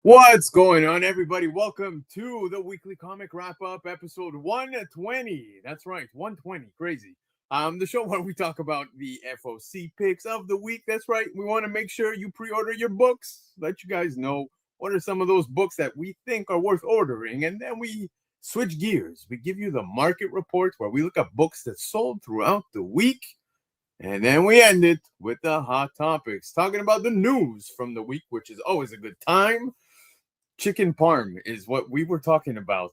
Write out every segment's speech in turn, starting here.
What's going on, everybody? Welcome to the weekly comic wrap-up, episode 120. That's right, 120. Crazy. The show where we talk about the FOC picks of the week. That's right. We want to make sure you pre-order your books. Let you guys know what are some of those books that we think are worth ordering, and then we switch gears. We give you the market report where we look at books that sold throughout the week. And then we end it with the hot topics, talking about the news from the week, which is always a good time. Chicken parm is what we were talking about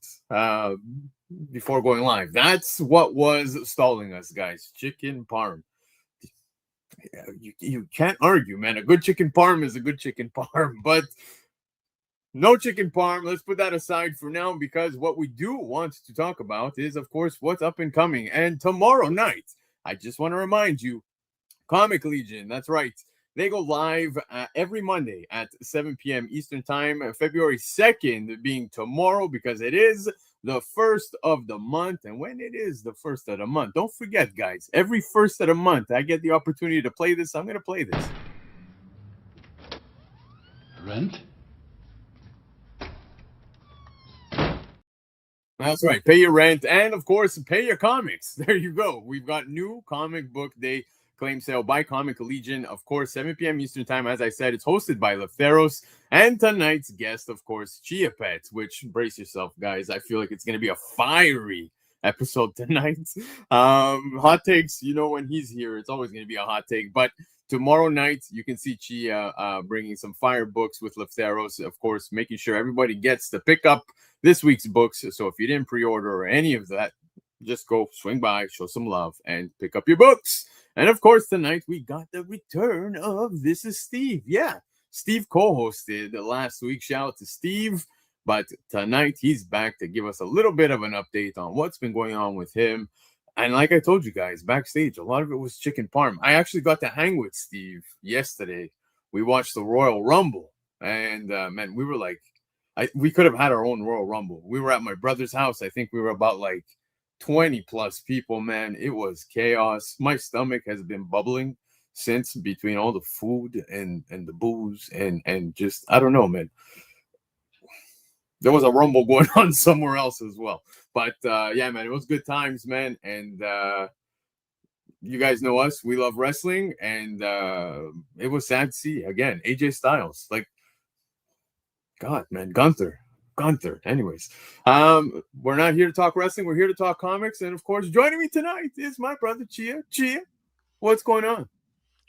before going live. That's what was stalling us, guys. Chicken parm. You can't argue, man. A good chicken parm is a good chicken parm, but no chicken parm. Let's put that aside for now, because what we do want to talk about is, of course, what's up and coming. And tomorrow night, I just want to remind you, Comic Legion, that's right. They go live every Monday at 7 p.m. Eastern Time, February 2nd being tomorrow, because it is the first of the month. And when it is the first of the month, don't forget, guys, every first of the month, I get the opportunity to play this. I'm going to play this. Rent? That's right. Pay your rent and, of course, pay your comics. There you go. We've got new comic book day claim sale by Comic Legion, of course, 7 p.m. Eastern Time. As I said, it's hosted by Lefteros, and tonight's guest, of course, Chiapet, which, brace yourself, guys. I feel like it's going to be a fiery episode tonight. Hot takes, you know, when he's here, it's always going to be a hot take. But tomorrow night, you can see Chia bringing some fire books with Lefteros, of course, making sure everybody gets to pick up this week's books. So if you didn't pre-order or any of that, just go swing by, show some love, and pick up your books. And of course, tonight we got the return of This Is Steve. Yeah, Steve co-hosted last week. Shout out to Steve. But tonight he's back to give us a little bit of an update on what's been going on with him. And like I told you guys, backstage, a lot of it was chicken parm. I actually got to hang with Steve yesterday. We watched the Royal Rumble. And, man, we were like, we could have had our own Royal Rumble. We were at my brother's house. I think we were about like 20 plus people, man. It was chaos. My stomach has been bubbling since, between all the food and the booze and just, I don't know, man. There was a rumble going on somewhere else as well. But yeah, man, it was good times, man. And you guys know us. We love wrestling. And it was sad to see, again, AJ Styles. Like, God, man, Gunther. Anyways, we're not here to talk wrestling. We're here to talk comics. And, of course, joining me tonight is my brother, Chia. Chia, what's going on?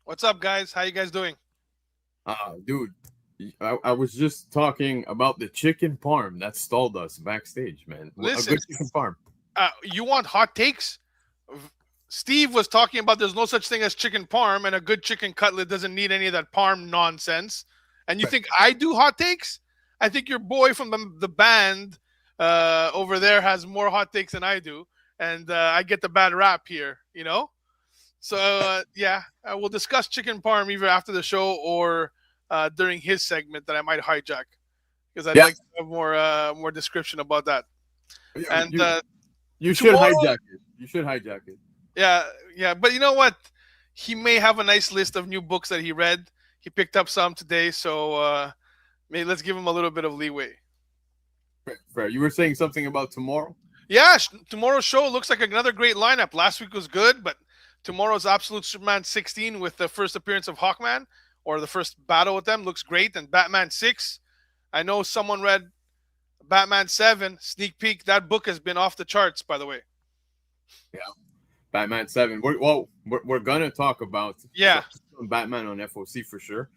What's up, guys? How you guys doing? Dude, I was just talking about the chicken parm that stalled us backstage, man. Listen, a good chicken parm. You want hot takes? Steve was talking about there's no such thing as chicken parm, and a good chicken cutlet doesn't need any of that parm nonsense. And you think I do hot takes? I think your boy from the band over there has more hot takes than I do, and I get the bad rap here, you know? So, yeah, we'll discuss chicken parm either after the show or during his segment that I might hijack, because I'd like to have more description about that. And you should hijack it. You should hijack it. Yeah, but you know what? He may have a nice list of new books that he read. He picked up some today, so maybe let's give him a little bit of leeway. Fair. You were saying something about tomorrow? Yeah, tomorrow's show looks like another great lineup. Last week was good, but tomorrow's Absolute Superman 16 with the first appearance of Hawkman, or the first battle with them, looks great. And Batman 6, I know someone read Batman 7, sneak peek. That book has been off the charts, by the way. Yeah, Batman 7. We're going to talk about Batman on FOC for sure.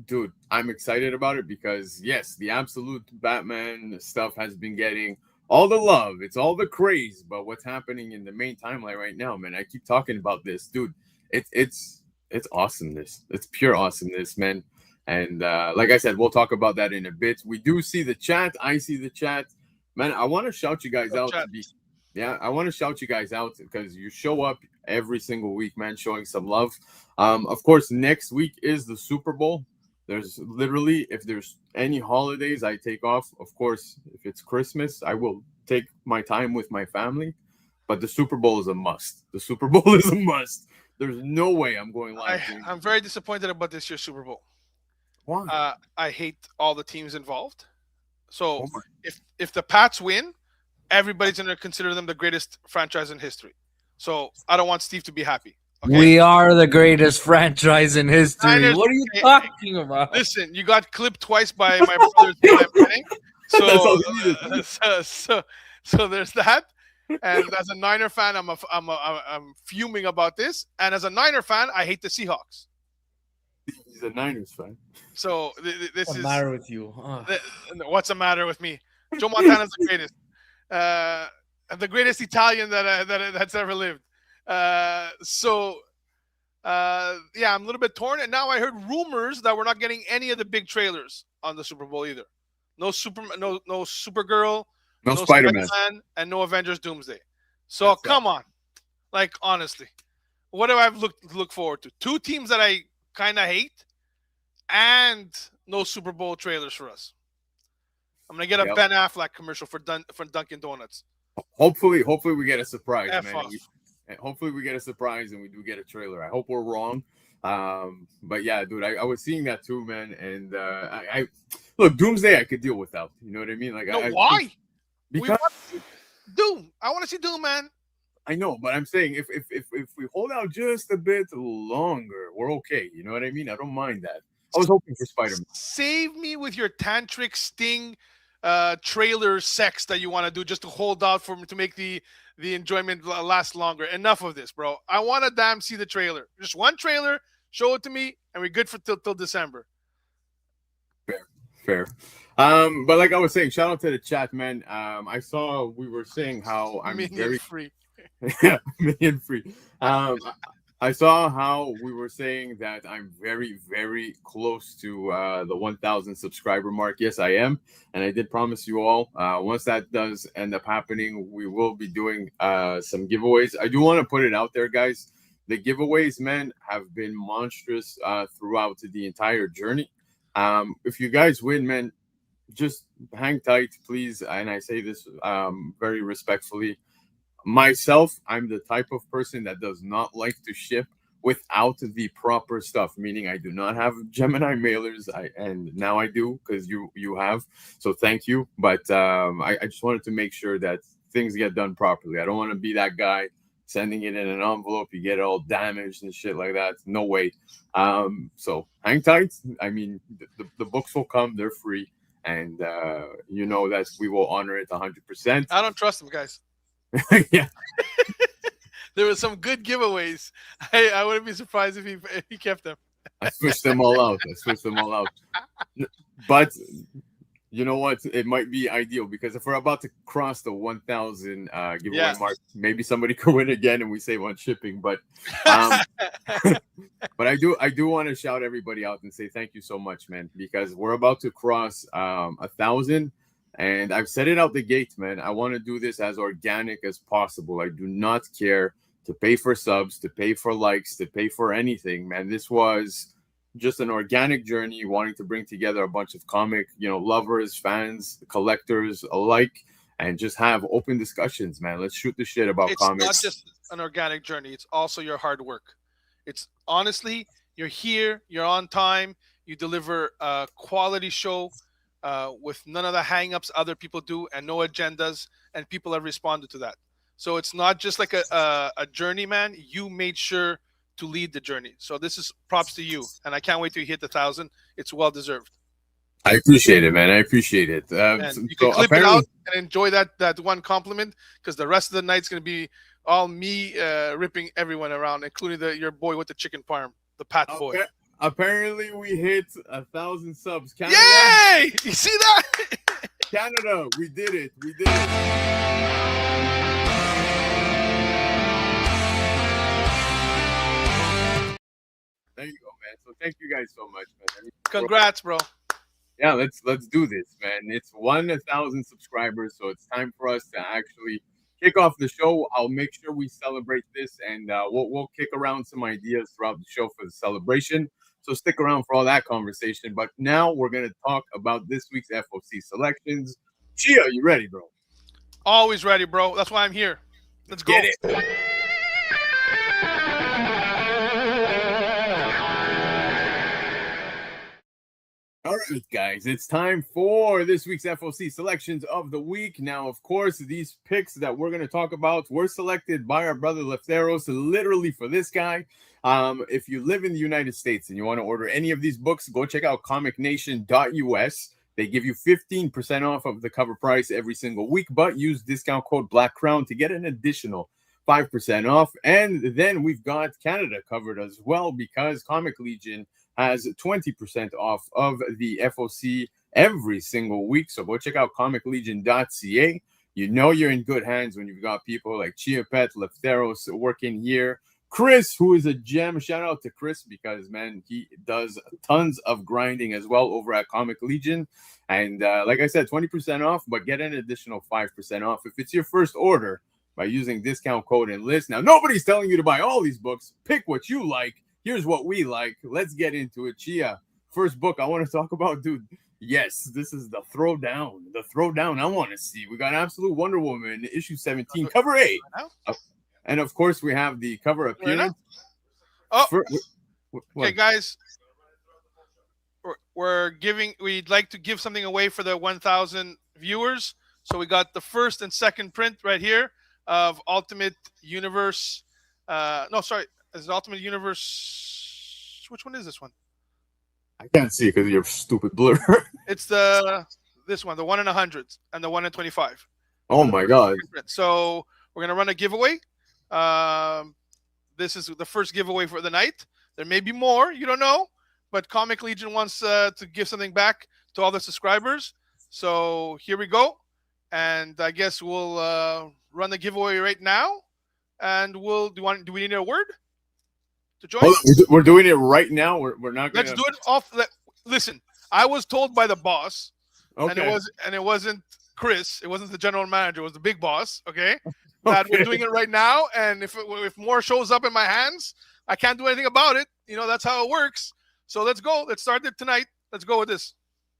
Dude, I'm excited about it because, yes, the Absolute Batman stuff has been getting all the love. It's all the craze. But what's happening in the main timeline right now, man, I keep talking about this. Dude, it's awesomeness. It's pure awesomeness, man. And like I said, we'll talk about that in a bit. We do see the chat. I see the chat. Man, I want to shout you guys out. I want to shout you guys out because you show up every single week, man, showing some love. Of course, next week is the Super Bowl. There's literally, if there's any holidays I take off, of course, if it's Christmas, I will take my time with my family. But the Super Bowl is a must. The Super Bowl is a must. There's no way I'm going live. I'm very disappointed about this year's Super Bowl. Why? I hate all the teams involved. So Oh my. if the Pats win, everybody's going to consider them the greatest franchise in history. So I don't want Steve to be happy. Okay. We are the greatest franchise in history. Niners, What are you okay, talking about? listen, you got clipped twice by my brothers when I'm betting. So, That's all he needed. so there's that. And as a Niner fan, I'm fuming about this. And as a Niner fan, I hate the Seahawks. He's a Niners fan. So this What's the is matter with you? what's the matter with me? Joe Montana's the greatest, the greatest Italian that's ever lived. Yeah, I'm a little bit torn. And now I heard rumors that we're not getting any of the big trailers on the Super Bowl either. No Supergirl, No Spider-Man. Spider-Man, and no Avengers Doomsday. So come on, like honestly, what do I look forward to? Two teams that I kind of hate, and no Super Bowl trailers for us. I'm gonna get a Ben Affleck commercial for Dunkin' Donuts. Hopefully we get a surprise, F man. off. Hopefully we get a surprise and we do get a trailer. I hope we're wrong. But yeah, dude, I was seeing that too, man. And I look, Doomsday I could deal without. You know what I mean? Like, why? Because Doom. I want to see Doom, man. I know, but I'm saying if we hold out just a bit longer, we're okay. You know what I mean? I don't mind that. I was hoping for Spider-Man. Save me with your tantric Sting trailer sex that you want to do just to hold out for me to make the enjoyment last longer. Enough of this, bro. I want to damn see the trailer. Just one trailer. Show it to me, and we're good for till December. Fair. But like I was saying, shout out to the chat, man. I saw we were saying how I'm very free. million free. I saw how we were saying that I'm very, very close to the 1,000 subscriber mark. Yes, I am. And I did promise you all, once that does end up happening, we will be doing some giveaways. I do want to put it out there, guys. The giveaways, man, have been monstrous throughout the entire journey. If you guys win, man, just hang tight, please. And I say this very respectfully. Myself, I'm the type of person that does not like to ship without the proper stuff, meaning I do not have Gemini mailers, and now I do because you have. So thank you. But I just wanted to make sure that things get done properly. I don't want to be that guy sending it in an envelope, you get it all damaged and shit like that. No way. So hang tight. I mean, the books will come. They're free. And you know that we will honor it 100%. I don't trust them, guys. Yeah. There were some good giveaways. I wouldn't be surprised if he kept them. I switched them all out. But you know what? It might be ideal because if we're about to cross the 1,000 giveaway mark, maybe somebody could win again and we save on shipping. But but I do want to shout everybody out and say thank you so much, man, because we're about to cross 1,000. And I've said it out the gate, man. I want to do this as organic as possible. I do not care to pay for subs, to pay for likes, to pay for anything, man. This was just an organic journey, wanting to bring together a bunch of comic, lovers, fans, collectors alike, and just have open discussions, man. Let's shoot the shit about comics. It's not just an organic journey. It's also your hard work. It's honestly, you're here, you're on time, you deliver a quality show with none of the hang-ups other people do and no agendas, and people have responded to that. So it's not just like a journey, man. You made sure to lead the journey. So this is props to you, and I can't wait to hit the 1,000. It's well deserved. I appreciate it, man. I appreciate it. You can clip it out and enjoy that one compliment, because the rest of the night's going to be all me ripping everyone around, including your boy with the chicken parm, the Pat boy. Apparently, we hit 1,000 subs. Canada, yay! You see that? Canada, we did it. There you go, man. So thank you guys so much, man. Congrats, bro. Yeah, let's do this, man. It's 1,000 subscribers, so it's time for us to actually kick off the show. I'll make sure we celebrate this, and we'll kick around some ideas throughout the show for the celebration. So stick around for all that conversation. But now we're gonna talk about this week's FOC selections. Chia, you ready, bro? Always ready, bro. That's why I'm here. Let's go. Get it. All right, guys, it's time for this week's FOC selections of the week. Now, of course, these picks that we're going to talk about were selected by our brother Lefteros, literally for this guy. If you live in the United States and you want to order any of these books, go check out comicnation.us. They give you 15% off of the cover price every single week, but use discount code Black Crown to get an additional 5% off. And then we've got Canada covered as well, because Comic Legion has 20% off of the FOC every single week. So go check out comiclegion.ca. You know you're in good hands when you've got people like Chiapet, Lefteros working here. Chris, who is a gem. Shout out to Chris, because, man, he does tons of grinding as well over at Comic Legion. And like I said, 20% off, but get an additional 5% off if it's your first order by using discount code and list. Now, nobody's telling you to buy all these books. Pick what you like. Here's what we like. Let's get into it. Chia, first book I want to talk about, dude. Yes, this is the throwdown. The throwdown I want to see. We got Absolute Wonder Woman, issue 17, cover 8. And, of course, we have the cover appearance. Okay, guys. We'd like to give something away for the 1,000 viewers. So we got the first and second print right here of Ultimate Universe. Is it Ultimate Universe? Which one is this one? I can't see because of your stupid blur. It's this one, the 1 in 100s and the 1 in 25. Oh my God! So we're gonna run a giveaway. This is the first giveaway for the night. There may be more, you don't know, but Comic Legion wants to give something back to all the subscribers. So here we go, and I guess we'll run the giveaway right now. And do we need a word to join? We're doing it right now. We're not gonna... Let's do it off. Listen, I was told by the boss, okay, and it wasn't Chris. It wasn't the general manager. It was the big boss. Okay, that we're doing it right now. And if more shows up in my hands, I can't do anything about it. You know, that's how it works. So let's go. Let's start it tonight. Let's go with this.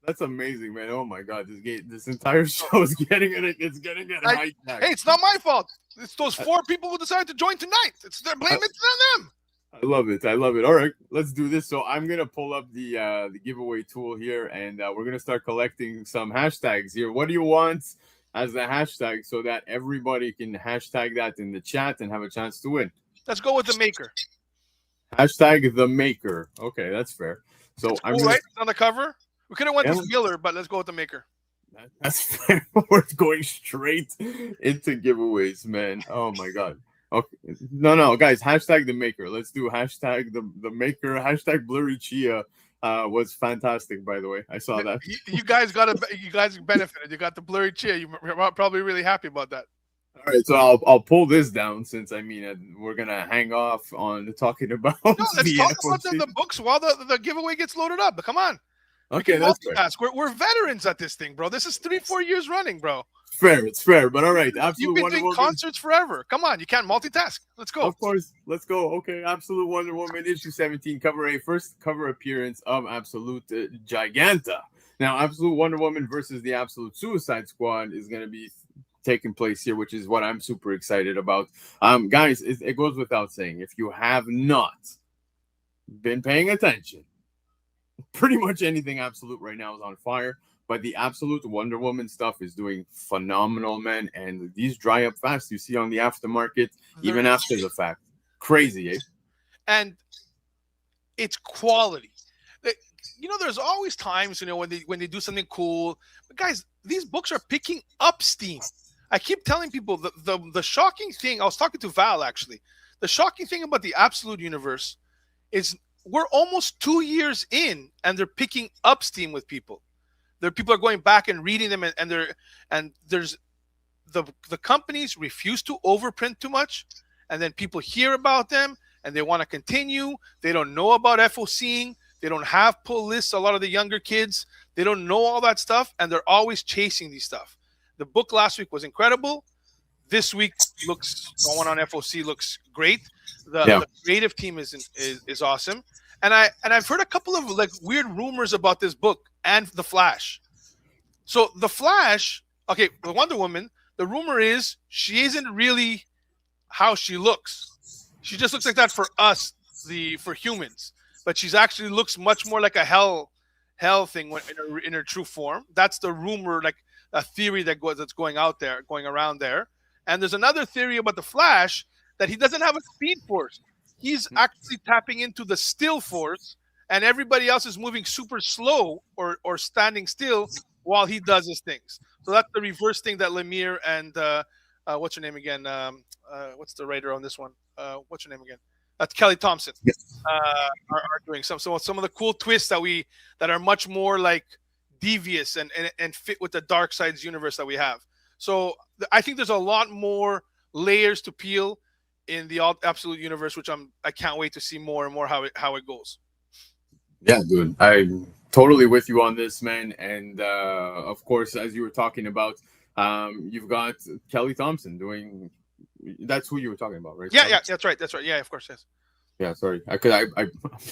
That's amazing, man. Oh my God, this entire show is getting it. It's getting it. Hey, it's not my fault. It's those 4 people who decided to join tonight. It's their blame. It's on them. I love it. All right, let's do this. So I'm gonna pull up the giveaway tool here, and we're gonna start collecting some hashtags here. What do you want as the hashtag so that everybody can hashtag that in the chat and have a chance to win? Let's go with the maker. Hashtag the maker. Okay, that's fair. So that's cool, I'm right? It's on the cover. We could have went with Miller, but let's go with the maker. That's fair. We're going straight into giveaways, man. Oh my God. Okay. No, guys. Hashtag the maker. Let's do hashtag the maker. Hashtag Blurry Chia was fantastic, by the way. I saw that. You guys benefited. You got the Blurry Chia. You're probably really happy about that. All right, so I'll pull this down, since we're gonna hang off on talking about. No, let's talk about the books while the giveaway gets loaded up. But come on. Okay, that's fair. We're veterans at this thing, bro. This is 3-4 years running, bro. It's fair, but all right. You've been doing concerts forever. Come on, you can't multitask. Let's go. Of course, let's go. Okay, Absolute Wonder Woman issue 17, cover 8, first cover appearance of Absolute Giganta. Now, Absolute Wonder Woman versus the Absolute Suicide Squad is going to be taking place here, which is what I'm super excited about. Guys, it goes without saying, if you have not been paying attention, pretty much anything Absolute right now is on fire, but the Absolute Wonder Woman stuff is doing phenomenal, man. And these dry up fast. You see on the aftermarket, even after the fact, crazy, eh? And it's quality. You know, there's always times, you know, when they do something cool. But guys, these books are picking up steam. I keep telling people the shocking thing. I was talking to Val actually. The shocking thing about the Absolute universe is we're almost 2 years in, and they're picking up steam with people. People are going back and reading them, and there's the companies refuse to overprint too much, and then people hear about them and they want to continue. They don't know about FOCing. They don't have pull lists. A lot of the younger kids, they don't know all that stuff, and they're always chasing these stuff. The book last week was incredible. This week looks going on FOC looks great. The creative team is awesome, and I've heard a couple of like weird rumors about this book and the Flash. So the Flash, okay, the Wonder Woman. The rumor is she isn't really how she looks. She just looks like that for us, for humans. But she's actually looks much more like a hell Hell thing in her true form. That's the rumor, like a theory that's going around there. And there's another theory about the Flash that he doesn't have a speed force. He's actually tapping into the still force, and everybody else is moving super slow or standing still while he does his things. So that's the reverse thing that Lemire and what's her name again? What's the writer on this one? What's her name again? That's Kelly Thompson. Yes. Are doing some of the cool twists that are much more like devious and fit with the Dark Side's universe that we have. So I think there's a lot more layers to peel in the Absolute universe, which I can't wait to see more and more how it goes. Yeah, dude, I'm totally with you on this, man. And of course, as you were talking about, you've got Kelly Thompson doing. That's who you were talking about, right? Yeah, that's right. Yeah, of course, yes. Yeah, sorry. I'm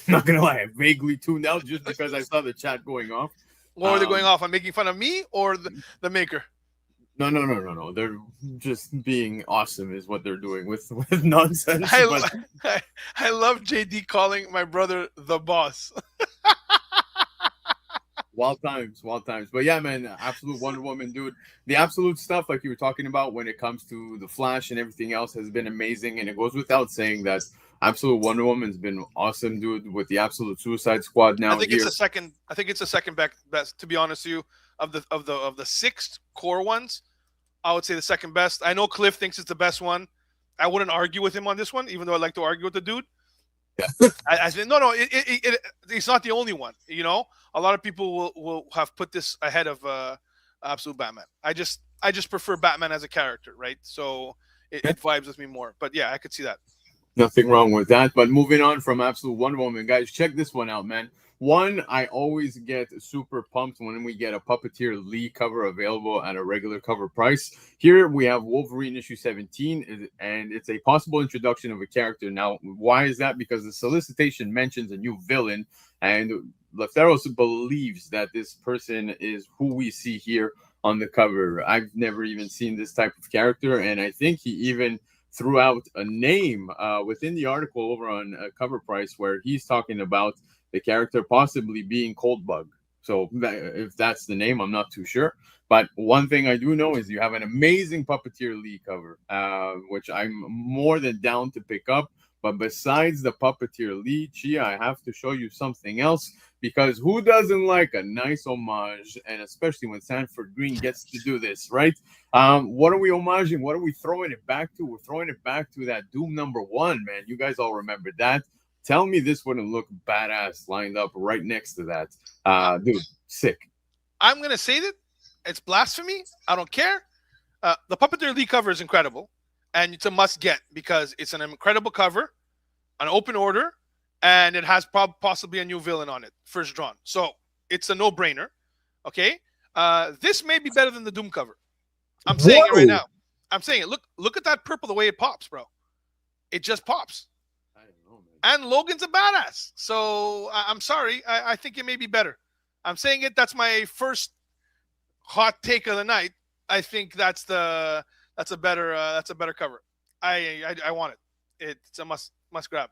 not gonna lie. I vaguely tuned out just because I saw the chat going off. What were they going off? I'm making fun of me or the maker? No. They're just being awesome, is what they're doing with nonsense. I love JD calling my brother the boss. Wild times. But yeah, man, Absolute Wonder Woman, dude. The Absolute stuff, like you were talking about, when it comes to the Flash and everything else, has been amazing. And it goes without saying that Absolute Wonder Woman's been awesome, dude. With the Absolute Suicide Squad now, I think it's the second best. To be honest with you, of the 6 core ones, I would say the second best. I know Cliff thinks it's the best one. I wouldn't argue with him on this one, even though I like to argue with the dude. Yeah. I think no, it's not the only one. You know, a lot of people will have put this ahead of Absolute Batman. I just prefer Batman as a character, right? So it vibes with me more. But yeah, I could see that. Nothing wrong with that. But moving on from Absolute Wonder Woman, guys, check this one out, man. One, I always get super pumped when we get a Puppeteer Lee cover available at a regular cover price. Here we have Wolverine issue 17, and it's a possible introduction of a character. Now, why is that? Because the solicitation mentions a new villain, and Lefteros believes that this person is who we see here on the cover. I've never even seen this type of character, and I think he even threw out a name within the article over on Cover Price where he's talking about the character possibly being Coldbug. So if that's the name, I'm not too sure. But one thing I do know is you have an amazing Puppeteer Lee cover, which I'm more than down to pick up. But besides the Puppeteer Lee, Chia, I have to show you something else, because who doesn't like a nice homage, and especially when Sanford Green gets to do this, right? What are we homaging? What are we throwing it back to? We're throwing it back to that Doom #1, man. You guys all remember that. Tell me this wouldn't look badass lined up right next to that. Dude, sick. I'm going to say that it's blasphemy. I don't care. The Puppeteer Lee cover is incredible, and it's a must-get because it's an incredible cover, an open order, and it has possibly a new villain on it, first drawn. So it's a no-brainer, okay? This may be better than the Doom cover. I'm saying it right now. I'm saying it. Look at that purple, the way it pops, bro. It just pops. And Logan's a badass. So I'm sorry. I think it may be better. I'm saying it. That's my first hot take of the night. I think that's a better cover. I want it. It's a must grab.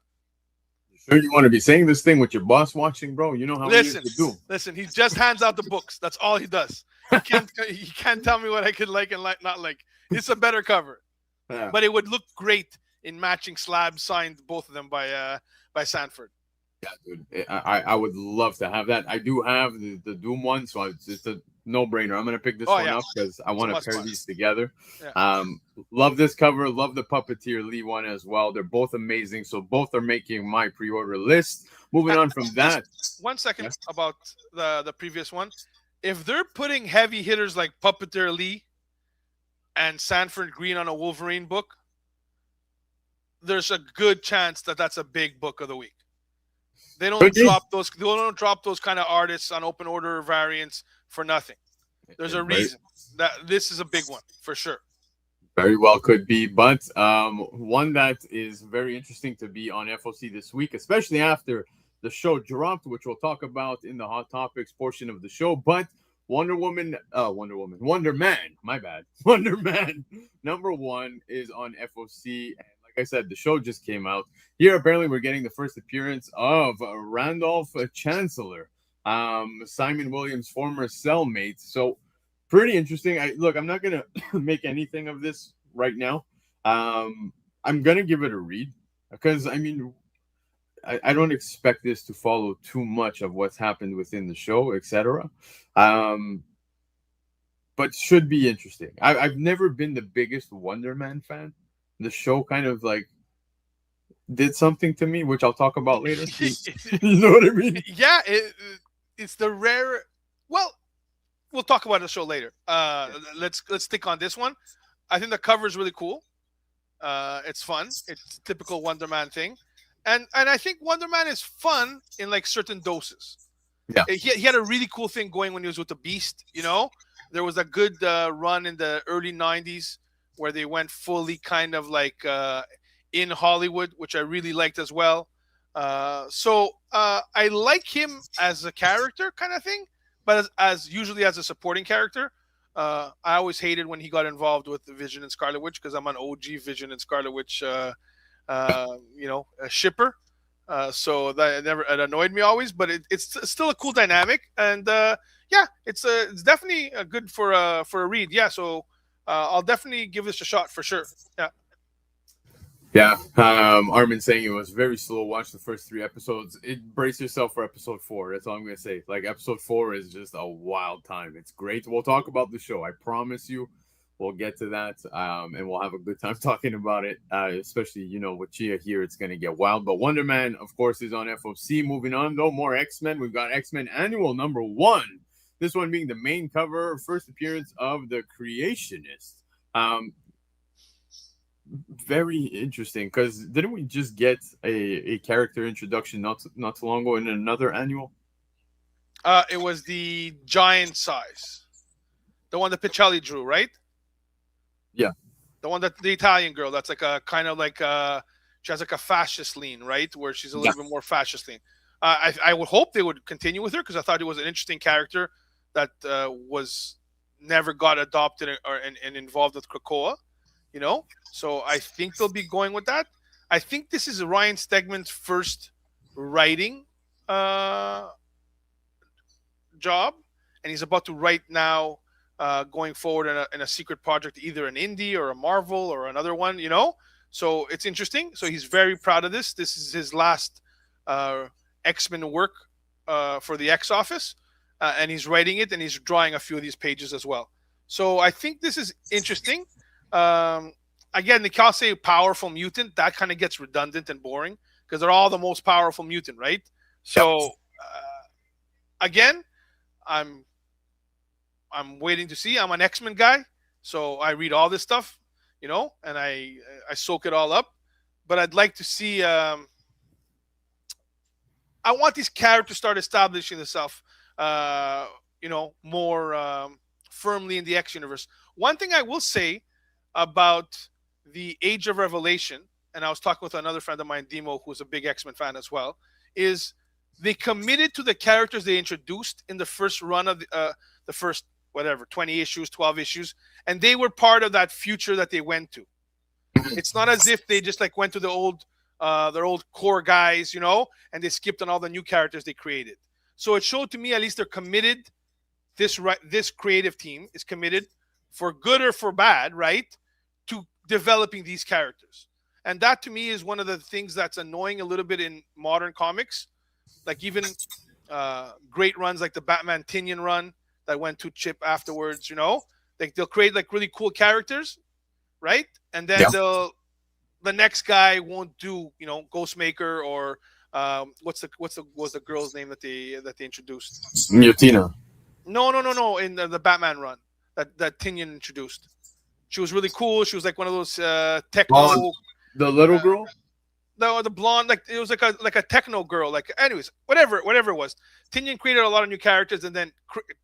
Sure, you want to be saying this thing with your boss watching, bro? You know how he used to do. Listen. He just hands out the books. That's all he does. He can't tell me what I could like and not like. It's a better cover, but it would look great in matching slabs signed, both of them by Sanford. Yeah, dude. I would love to have that. I do have the Doom one, so it's a no-brainer. I'm going to pick this one up because I want to pair these together. Yeah. Love this cover. Love the Puppeteer Lee one as well. They're both amazing, so both are making my pre-order list. Moving on from that. 1 second about the previous one. If they're putting heavy hitters like Puppeteer Lee and Sanford Green on a Wolverine book, there's a good chance that that's a big book of the week. They don't drop those. They don't drop those kind of artists on open order variants for nothing. There's a reason that this is a big one for sure. Very well could be, but one that is very interesting to be on FOC this week, especially after the show dropped, which we'll talk about in the Hot Topics portion of the show. But Wonder Man, my bad. Wonder Man #1 is on FOC. And like I said, the show just came out. Here, apparently, we're getting the first appearance of Randolph Chancellor. Simon Williams' former cellmate. So pretty interesting. I'm not gonna make anything of this right now. I'm gonna give it a read because I mean I don't expect this to follow too much of what's happened within the show, etc. Um, but should be interesting. I've never been the biggest Wonder Man fan. The show kind of like did something to me, which I'll talk about later. You know what I mean? Yeah, it's the rare. Well, we'll talk about the show later. Let's stick on this one. I think the cover is really cool. It's fun. It's typical Wonder Man thing, and I think Wonder Man is fun in like certain doses. Yeah. He had a really cool thing going when he was with the Beast. You know, there was a good run in the early '90s where they went fully kind of like in Hollywood, which I really liked as well. So I like him as a character kind of thing, but as usually as a supporting character. I always hated when he got involved with the Vision and Scarlet Witch because I'm an OG Vision and Scarlet Witch, a shipper. So it annoyed me always, but it's still a cool dynamic, and yeah, it's definitely good for a read. Yeah, so I'll definitely give this a shot for sure. Yeah. Yeah, Armin saying it was very slow. Watch the first 3 episodes. Brace yourself for episode 4. That's all I'm gonna say. Like episode 4 is just a wild time. It's great. We'll talk about the show. I promise you. We'll get to that, and we'll have a good time talking about it. Especially with Chia here, it's gonna get wild. But Wonder Man, of course, is on FOC. Moving on though, more X-Men. We've got X-Men Annual #1. This one being the main cover, first appearance of the Creationist. Very interesting because didn't we just get a character introduction not too long ago in another annual? It was the giant size, the one that Pichelli drew, right? Yeah, the one that the Italian girl. That's like a kind of like she has like a fascist lean, right? Where she's a little bit more fascist lean. I would hope they would continue with her because I thought it was an interesting character that was never got adopted and involved with Krakoa. So I think they'll be going with that. I think this is Ryan Stegman's first writing job, and he's about to write now, going forward in a secret project, either an indie or a Marvel or another one. So it's interesting. So he's very proud of this. This is his last X-Men work for the X Office, and he's writing it and he's drawing a few of these pages as well. So I think this is interesting. Again, they can't say powerful mutant. That kind of gets redundant and boring because they're all the most powerful mutant, right? So again, I'm waiting to see. I'm an X-Men guy, so I read all this stuff, and I soak it all up. But I'd like to see. I want these characters to start establishing themselves, more firmly in the X universe. One thing I will say about the Age of Revelation, and I was talking with another friend of mine, Demo, who's a big X-Men fan as well, is they committed to the characters they introduced in the first run of the first 20 issues, 12 issues, and they were part of that future that they went to. It's not as if they just like went to their old core guys, and they skipped on all the new characters they created. So it showed to me at least they're committed. This creative team is committed, for good or for bad, right, to developing these characters. And that to me is one of the things that's annoying a little bit in modern comics. Like even great runs like the Batman Tinian run that went to Chip afterwards, like they'll create like really cool characters, right? And then the next guy won't do, Ghostmaker or what's the girl's name that they introduced? Mutina. No. In the Batman run that Tinian introduced, she was really cool. She was like one of those techno. The little girl. No, the blonde, like it was like a techno girl. Like, anyways, whatever it was. Tinian created a lot of new characters, and then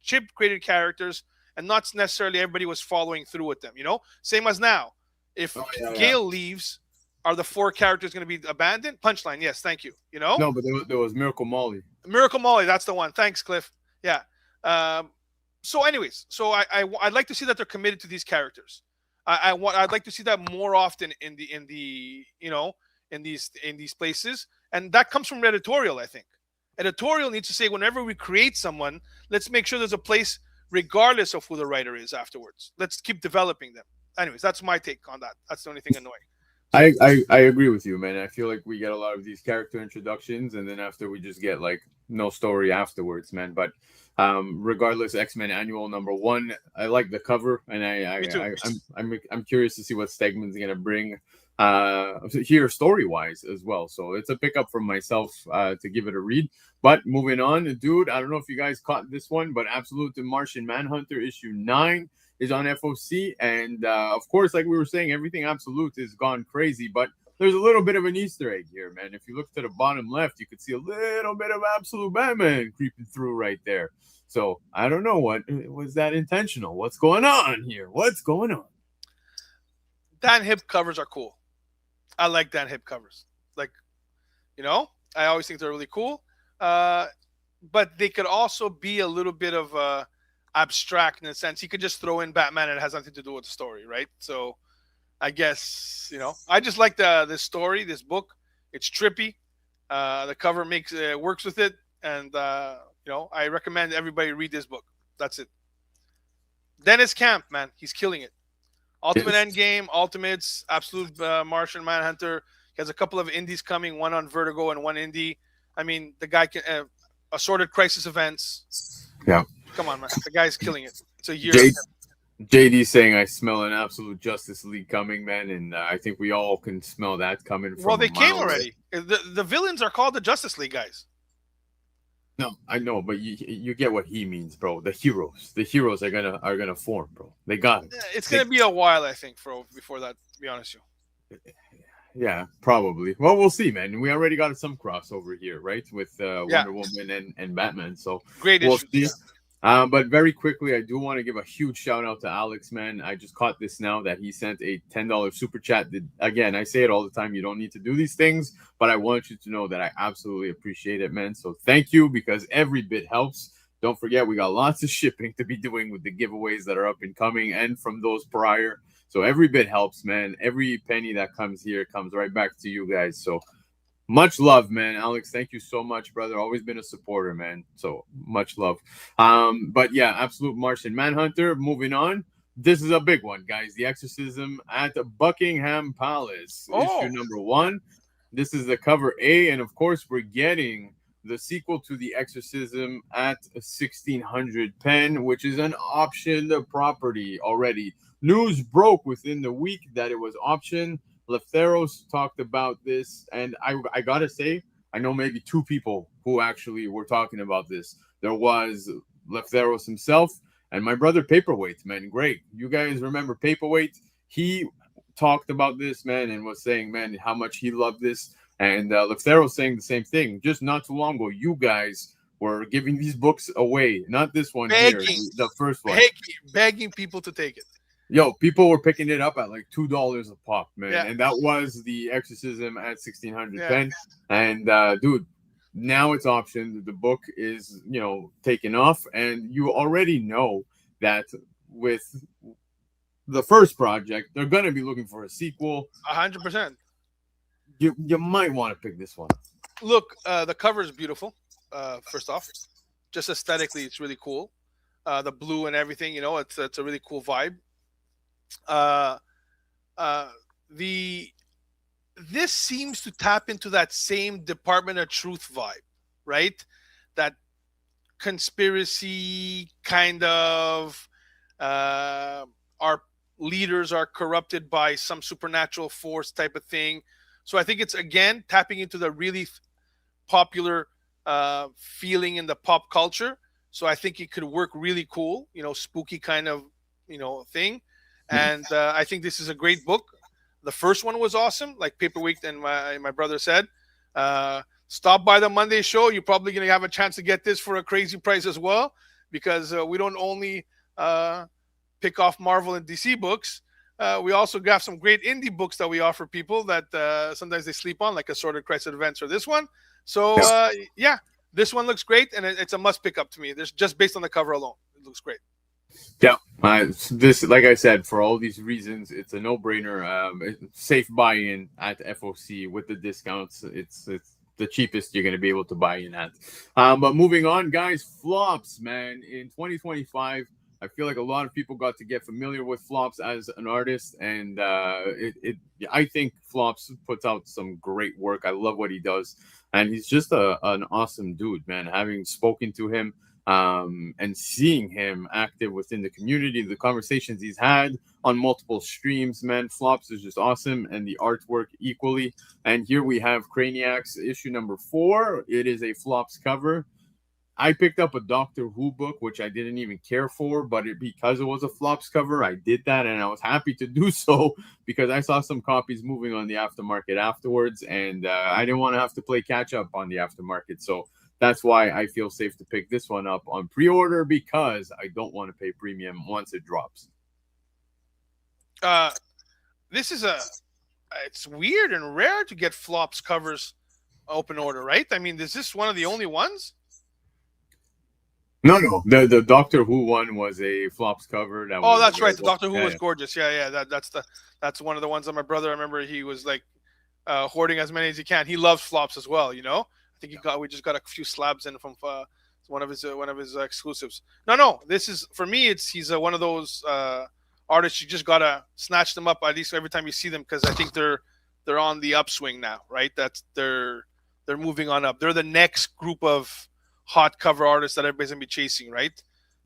Chip created characters, and not necessarily everybody was following through with them. Same as now. If Gale leaves, are the 4 characters going to be abandoned? Punchline, yes, thank you. No, but there was Miracle Molly. Miracle Molly, that's the one. Thanks, Cliff. Yeah. So, anyways, I'd like to see that they're committed to these characters. I'd like to see that more often in these places, and that comes from editorial, I think. Editorial needs to say, whenever we create someone, let's make sure there's a place regardless of who the writer is afterwards. Let's keep developing them. Anyways, that's my take on that. That's the only thing annoying. I agree with you, man. I feel like we get a lot of these character introductions, and then after we just get like no story afterwards, man. But regardless, X-Men Annual #1, I like the cover, and Me too. I'm curious to see what Stegman's gonna bring here story wise as well. So it's a pickup from myself to give it a read. But moving on, dude, I don't know if you guys caught this one, but Absolute Martian Manhunter issue 9 is on FOC, and of course, like we were saying, everything Absolute is gone crazy, but there's a little bit of an Easter egg here, man. If you look to the bottom left, you could see a little bit of Absolute Batman creeping through right there. So I don't know, what was that intentional? What's going on here? What's going on? Dan Hip covers are cool. I like Dan Hip covers. Like, I always think they're really cool. But they could also be a little bit of abstract in a sense. You could just throw in Batman and it has nothing to do with the story, right? So I guess, I just like this story, this book. It's trippy. The cover works with it, and I recommend everybody read this book. That's it. Dennis Camp, man, he's killing it. Ultimate Endgame, Ultimates, Absolute Martian Manhunter. He has a couple of indies coming, one on Vertigo and one indie. I mean, the guy can Assorted Crisis Events. Yeah. Come on, man. The guy's killing it. It's a year. JD saying I smell an Absolute Justice League coming, man, and I think we all can smell that coming. Well, they came already. The villains are called the Justice League guys. No, I know, but you get what he means, bro. The heroes are gonna form, bro. They got it. It's gonna be a while, I think, before that. To be honest with you. Yeah, probably. Well, we'll see, man. We already got some crossover here, right, with Wonder Woman and Batman. So great we'll issue. see. Yeah. But very quickly, I do want to give a huge shout out to Alex, man. I just caught this now that he sent a $10 super chat. Again, I say it all the time. You don't need to do these things, but I want you to know that I absolutely appreciate it, man. So thank you, because every bit helps. Don't forget, we got lots of shipping to be doing with the giveaways that are up and coming and from those prior. So every bit helps, man. Every penny that comes here comes right back to you guys. So much love, man. Alex, thank you so much, brother. Always been a supporter, man. So much love. But yeah, Absolute Martian Manhunter. Moving on. This is a big one, guys. The Exorcism at Buckingham Palace. Issue #1. This is the cover A. And of course, we're getting the sequel to The Exorcism at 1600 pen, which is an optioned property already. News broke within the week that it was optioned. Lefteros talked about this, and I gotta say, I know maybe 2 people who actually were talking about this. There was Lefteros himself and my brother Paperweight, man. Great. You guys remember Paperweight? He talked about this, man, and was saying, man, how much he loved this. And Lefteros saying the same thing. Just not too long ago, you guys were giving these books away. Not this one here, the first one. Begging people to take it. Yo, people were picking it up at like $2 a pop, man. Yeah. And that was The Exorcism at 1600 pen. And dude, now it's optioned. The book is, taken off, and you already know that with the first project, they're gonna be looking for a sequel. 100%. You might want to pick this one. Look, the cover is beautiful. First off, just aesthetically, it's really cool. The blue and everything, it's a really cool vibe. This seems to tap into that same Department of Truth vibe, right? That conspiracy kind of our leaders are corrupted by some supernatural force type of thing. So I think it's, again, tapping into the really popular feeling in the pop culture. So I think it could work really cool, spooky kind of, thing. And I think this is a great book. The first one was awesome, like Paperweight and my brother said. Stop by the Monday show. You're probably going to have a chance to get this for a crazy price as well, because we don't only pick off Marvel and DC books. We also got some great indie books that we offer people that sometimes they sleep on, like Assorted Crisis Events or this one. So, this one looks great, and it's a must pick up to me. There's just based on the cover alone. It looks great. Yeah, this, like I said, for all these reasons, it's a no-brainer. Safe buy-in at FOC with the discounts. It's the cheapest you're going to be able to buy in at. But moving on, guys, flops, man. In 2025, I feel like a lot of people got to get familiar with Flops as an artist, and I think Flops puts out some great work. I love what he does, and he's just an awesome dude, man. Having spoken to him and seeing him active within the community, the conversations he's had on multiple streams, man, Flops is just awesome, and the artwork equally. And here we have Craniacs issue number 4. It is a Flops cover. I picked up a Doctor Who book, which I didn't even care for, but because it was a Flops cover, I did that, and I was happy to do so because I saw some copies moving on the aftermarket afterwards, and I didn't want to have to play catch up on the aftermarket. So that's why I feel safe to pick this one up on pre-order, because I don't want to pay premium once it drops. This is it's weird and rare to get Flops covers open order, right? I mean, is this one of the only ones? No. The Doctor Who one was a Flops cover. That's right. The Doctor Who was gorgeous. Yeah. That's one of the ones that my brother, I remember he was like hoarding as many as he can. He loves Flops as well, you know. I think we just got a few slabs in from one of his exclusives. No. This is, for me, he's one of those artists you just gotta snatch them up at least every time you see them, because I think they're on the upswing now, right? They're moving on up. They're the next group of hot cover artists that everybody's gonna be chasing, right?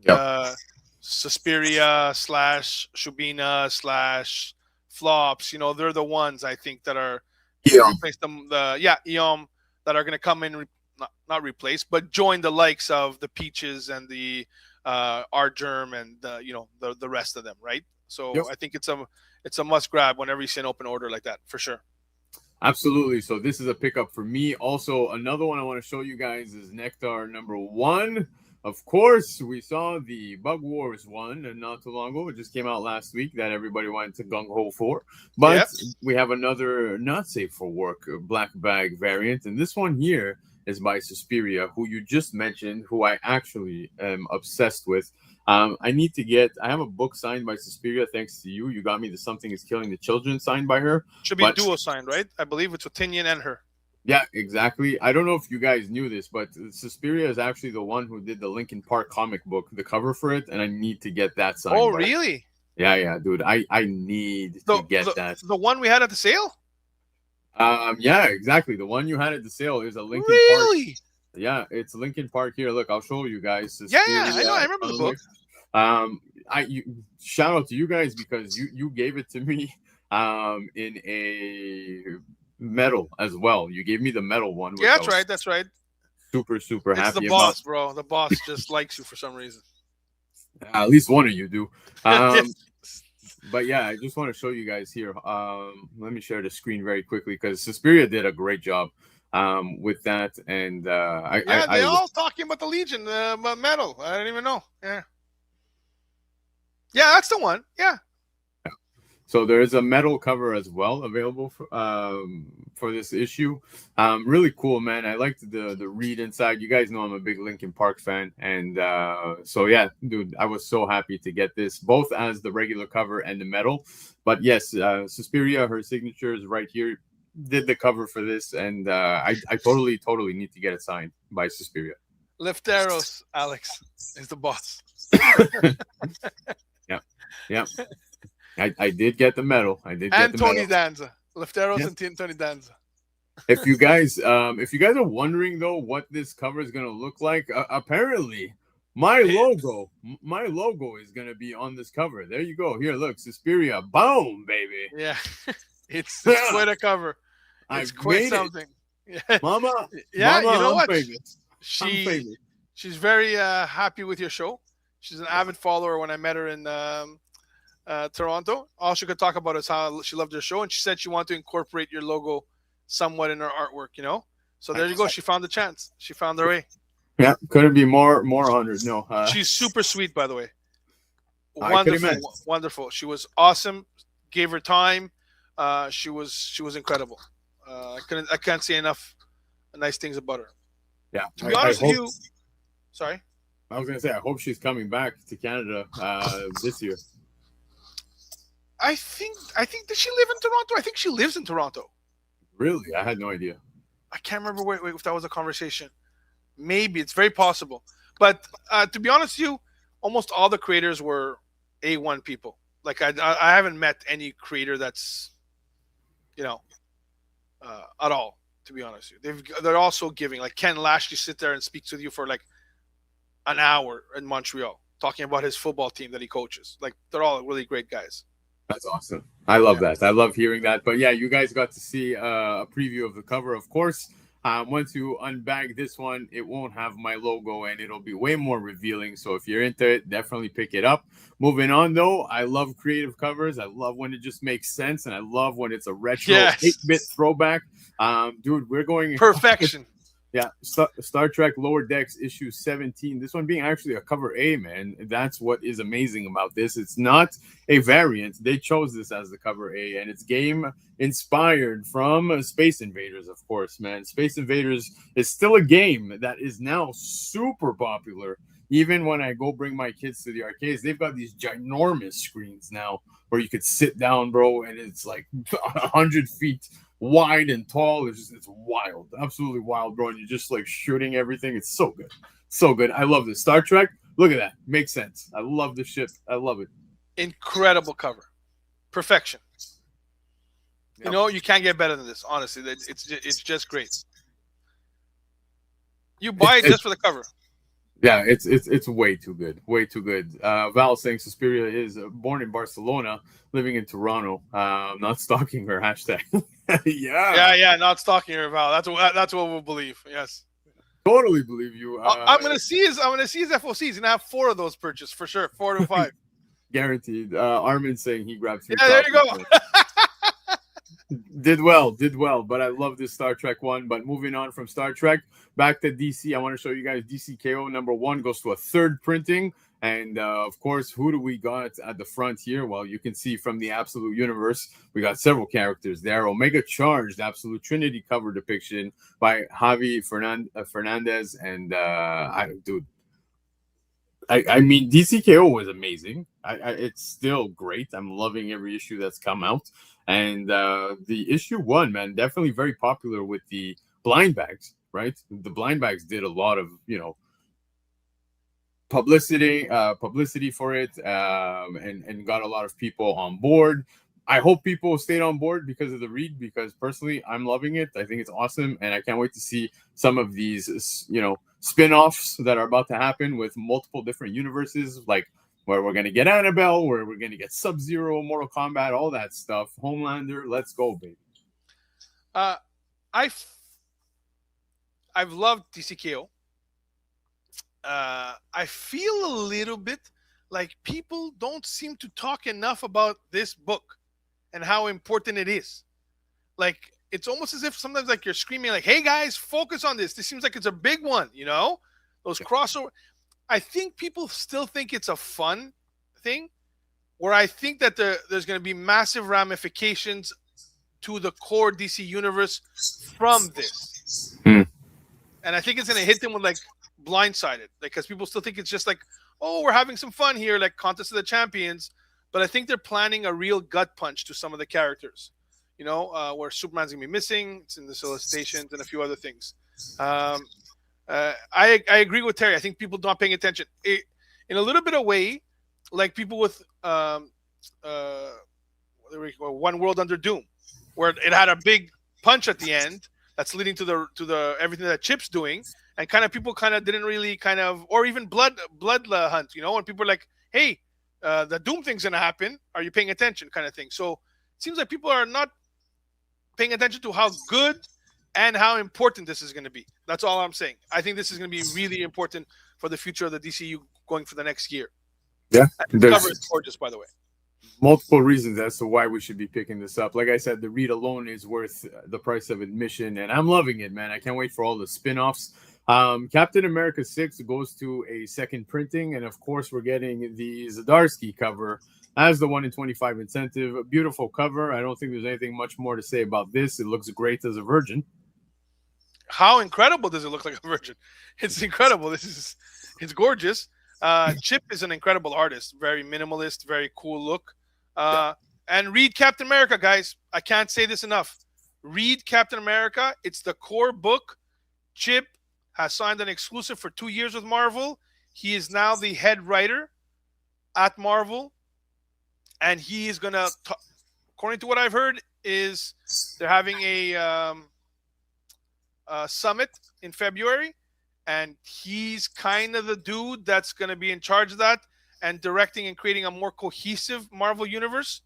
Yep. Suspiria / Shubina / Flops, you know, they're the ones I think that are replace them. Eom, that are gonna come in, not replace, but join the likes of the Peaches and the Art Germ and the rest of them, right? So yep. I think it's a must grab whenever you see an open order like that, for sure. Absolutely. So this is a pickup for me. Also, another one I want to show you guys is Nectar number 1. Of course, we saw the Bug Wars one and not too long ago. It just came out last week that everybody went to gung ho for. But we have another not safe for work black bag variant, and this one here is by Suspiria, who you just mentioned, who I actually am obsessed with. I have a book signed by Suspiria, thanks to you. You got me the Something is Killing the Children signed by her. Should be a duo signed, right? I believe it's with Tinian and her. Yeah, exactly. I don't know if you guys knew this, but Suspiria is actually the one who did the Linkin Park comic book, the cover for it, and I need to get that signed. Oh, really? Yeah, dude. I need to get that. The one we had at the sale? Yeah, exactly. The one you had at the sale is a Linkin Park. Really? Yeah, it's Linkin Park here. Look, I'll show you guys. Suspiria, I know. I remember the book. Shout out to you guys because you gave it to me in a metal as well. You gave me the metal one. Yeah, that's right. Super happy. It's the boss, bro. The boss just likes you for some reason. At least one of you do. But yeah, I just want to show you guys here. Let me share the screen very quickly because Suspiria did a great job with that, and they're all talking about the Legion metal. I didn't even know. Yeah, that's the one. Yeah. So there is a metal cover as well available for this issue. Really cool, man. I liked the read inside. You guys know I'm a big Linkin Park fan, and so yeah, dude, I was so happy to get this both as the regular cover and the metal. But yes, Suspiria, her signature is right here. Did the cover for this, and I totally need to get it signed by Suspiria. Lefteros, Alex, is the boss. Yeah. I did get the medal. I did get the Tony medal. Danza. Lefteros and Tony Danza. If you guys are wondering though what this cover is gonna look like, apparently my logo is gonna be on this cover. There you go. Here, look, Suspiria. Boom, baby. Yeah. It's quite a cover. It's quite something. Yeah. Mama. Yeah, Mama, you know I'm what? Famous. She's very happy with your show. She's an avid follower. When I met her in Toronto, all she could talk about is how she loved your show, and she said she wanted to incorporate your logo somewhat in her artwork, you know. So there you go. She found the chance. She found her way. Yeah, couldn't be more honored. No, she's super sweet, by the way. Wonderful. She was awesome. Gave her time. She was incredible. I can't say enough nice things about her. Yeah. To be honest with you, sorry. I was gonna say I hope she's coming back to Canada this year. I think does she live in Toronto? I think she lives in Toronto. Really? I had no idea. I can't remember if that was a conversation. Maybe it's very possible. But to be honest with you, almost all the creators were A1 people. Like I haven't met any creator that's, you know, at all. To be honest with you, they're also giving. Like Ken Lashley sit there and speaks with you for like an hour in Montreal, talking about his football team that he coaches. Like they're all really great guys. That's awesome. I love that. I love hearing that. But yeah, you guys got to see a preview of the cover, of course. Once you unbag this one, it won't have my logo and it'll be way more revealing. So if you're into it, definitely pick it up. Moving on, though, I love creative covers. I love when it just makes sense, and I love when it's a retro 8-bit throwback. Dude, we're going perfection. Yeah, Star Trek Lower Decks issue 17. This one being actually a cover A, man. That's what is amazing about this. It's not a variant. They chose this as the cover A, and it's game inspired from Space Invaders, of course, man. Space Invaders is still a game that is now super popular. Even when I go bring my kids to the arcades, they've got these ginormous screens now where you could sit down, bro, and it's like 100 feet wide and tall. It's wild, absolutely wild, bro. And you're just like shooting everything. It's so good, so good. I love this Star Trek. Look at that, makes sense. I love the ship. I love it. Incredible cover, perfection. Yep. You know, you can't get better than this. Honestly, it's just great. You buy it just for the cover. Yeah, it's way too good, way too good. Val saying Suspiria is born in Barcelona, living in Toronto. Not stalking her hashtag. yeah, not stalking her, Val. That's what we'll believe. Yes, totally believe you. I'm gonna see his FOCs. He's gonna have 4 of those purchased for sure, 4 to 5, guaranteed. Armin saying he grabbed 3. Yeah, there you go. Did well, but I love this Star Trek one. But moving on from Star Trek back to DC, I want to show you guys DCKO #1 goes to a 3rd printing, and of course, who do we got at the front here? Well, you can see from the Absolute Universe, we got several characters there. Omega Charged, Absolute Trinity cover depiction by Javi Fernandez, and I mean, DCKO was amazing. It's still great. I'm loving every issue that's come out. And the issue 1, man, definitely very popular with the blind bags, right? The blind bags did a lot of, publicity for it, and got a lot of people on board. I hope people stayed on board because of the read, because personally, I'm loving it. I think it's awesome, and I can't wait to see some of these, spin-offs that are about to happen with multiple different universes, like where we're going to get Annabelle, where we're going to get Sub-Zero, Mortal Kombat, all that stuff. Homelander, let's go, baby. I've loved DCKO. I feel a little bit like people don't seem to talk enough about this book and how important it is. Like, it's almost as if sometimes like you're screaming like, hey guys, focus on this. This seems like it's a big one, those crossover. I think people still think it's a fun thing, where I think that there's going to be massive ramifications to the core DC universe from this. And I think it's going to hit them with like blindsided, because people still think it's just like, oh, we're having some fun here, like Contest of the Champions. But I think they're planning a real gut punch to some of the characters, where Superman's going to be missing. It's in the solicitations and a few other things. I agree with Terry. I think people not paying attention. In a little bit of way, like people with One World Under Doom, where it had a big punch at the end that's leading to the everything that Chip's doing, and people didn't really or even Blood Hunt, when people are like, hey, the Doom thing's gonna happen. Are you paying attention? Kind of thing. So it seems like people are not paying attention to how good and how important this is going to be. That's all I'm saying. I think this is going to be really important for the future of the DCU going for the next year. Yeah. The cover is gorgeous, by the way. Multiple reasons as to why we should be picking this up. Like I said, the read alone is worth the price of admission, and I'm loving it, man. I can't wait for all the spin-offs. Captain America 6 goes to a 2nd printing, and of course we're getting the Zdarsky cover as the 1 in 25 incentive. A beautiful cover. I don't think there's anything much more to say about this. It looks great as a virgin. How incredible does it look like a virgin? It's incredible. It's gorgeous. Chip is an incredible artist. Very minimalist, very cool look. And read Captain America, guys. I can't say this enough. Read Captain America. It's the core book. Chip has signed an exclusive for 2 years with Marvel. He is now the head writer at Marvel, and he is gonna, according to what I've heard, is they're having a summit in February, and he's kind of the dude that's gonna be in charge of that and directing and creating a more cohesive Marvel universe,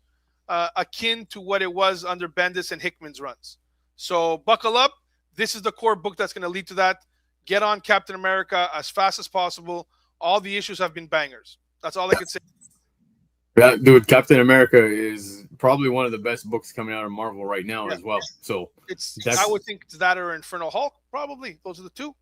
akin to what it was under Bendis and Hickman's runs. So buckle up. This is the core book that's going to lead to that. Get on Captain America as fast as possible. All the issues have been bangers. That's all I could say. Yeah, dude, Captain America is probably one of the best books coming out of Marvel right now as well. So I would think it's that or Infernal Hulk, probably. Those are the two.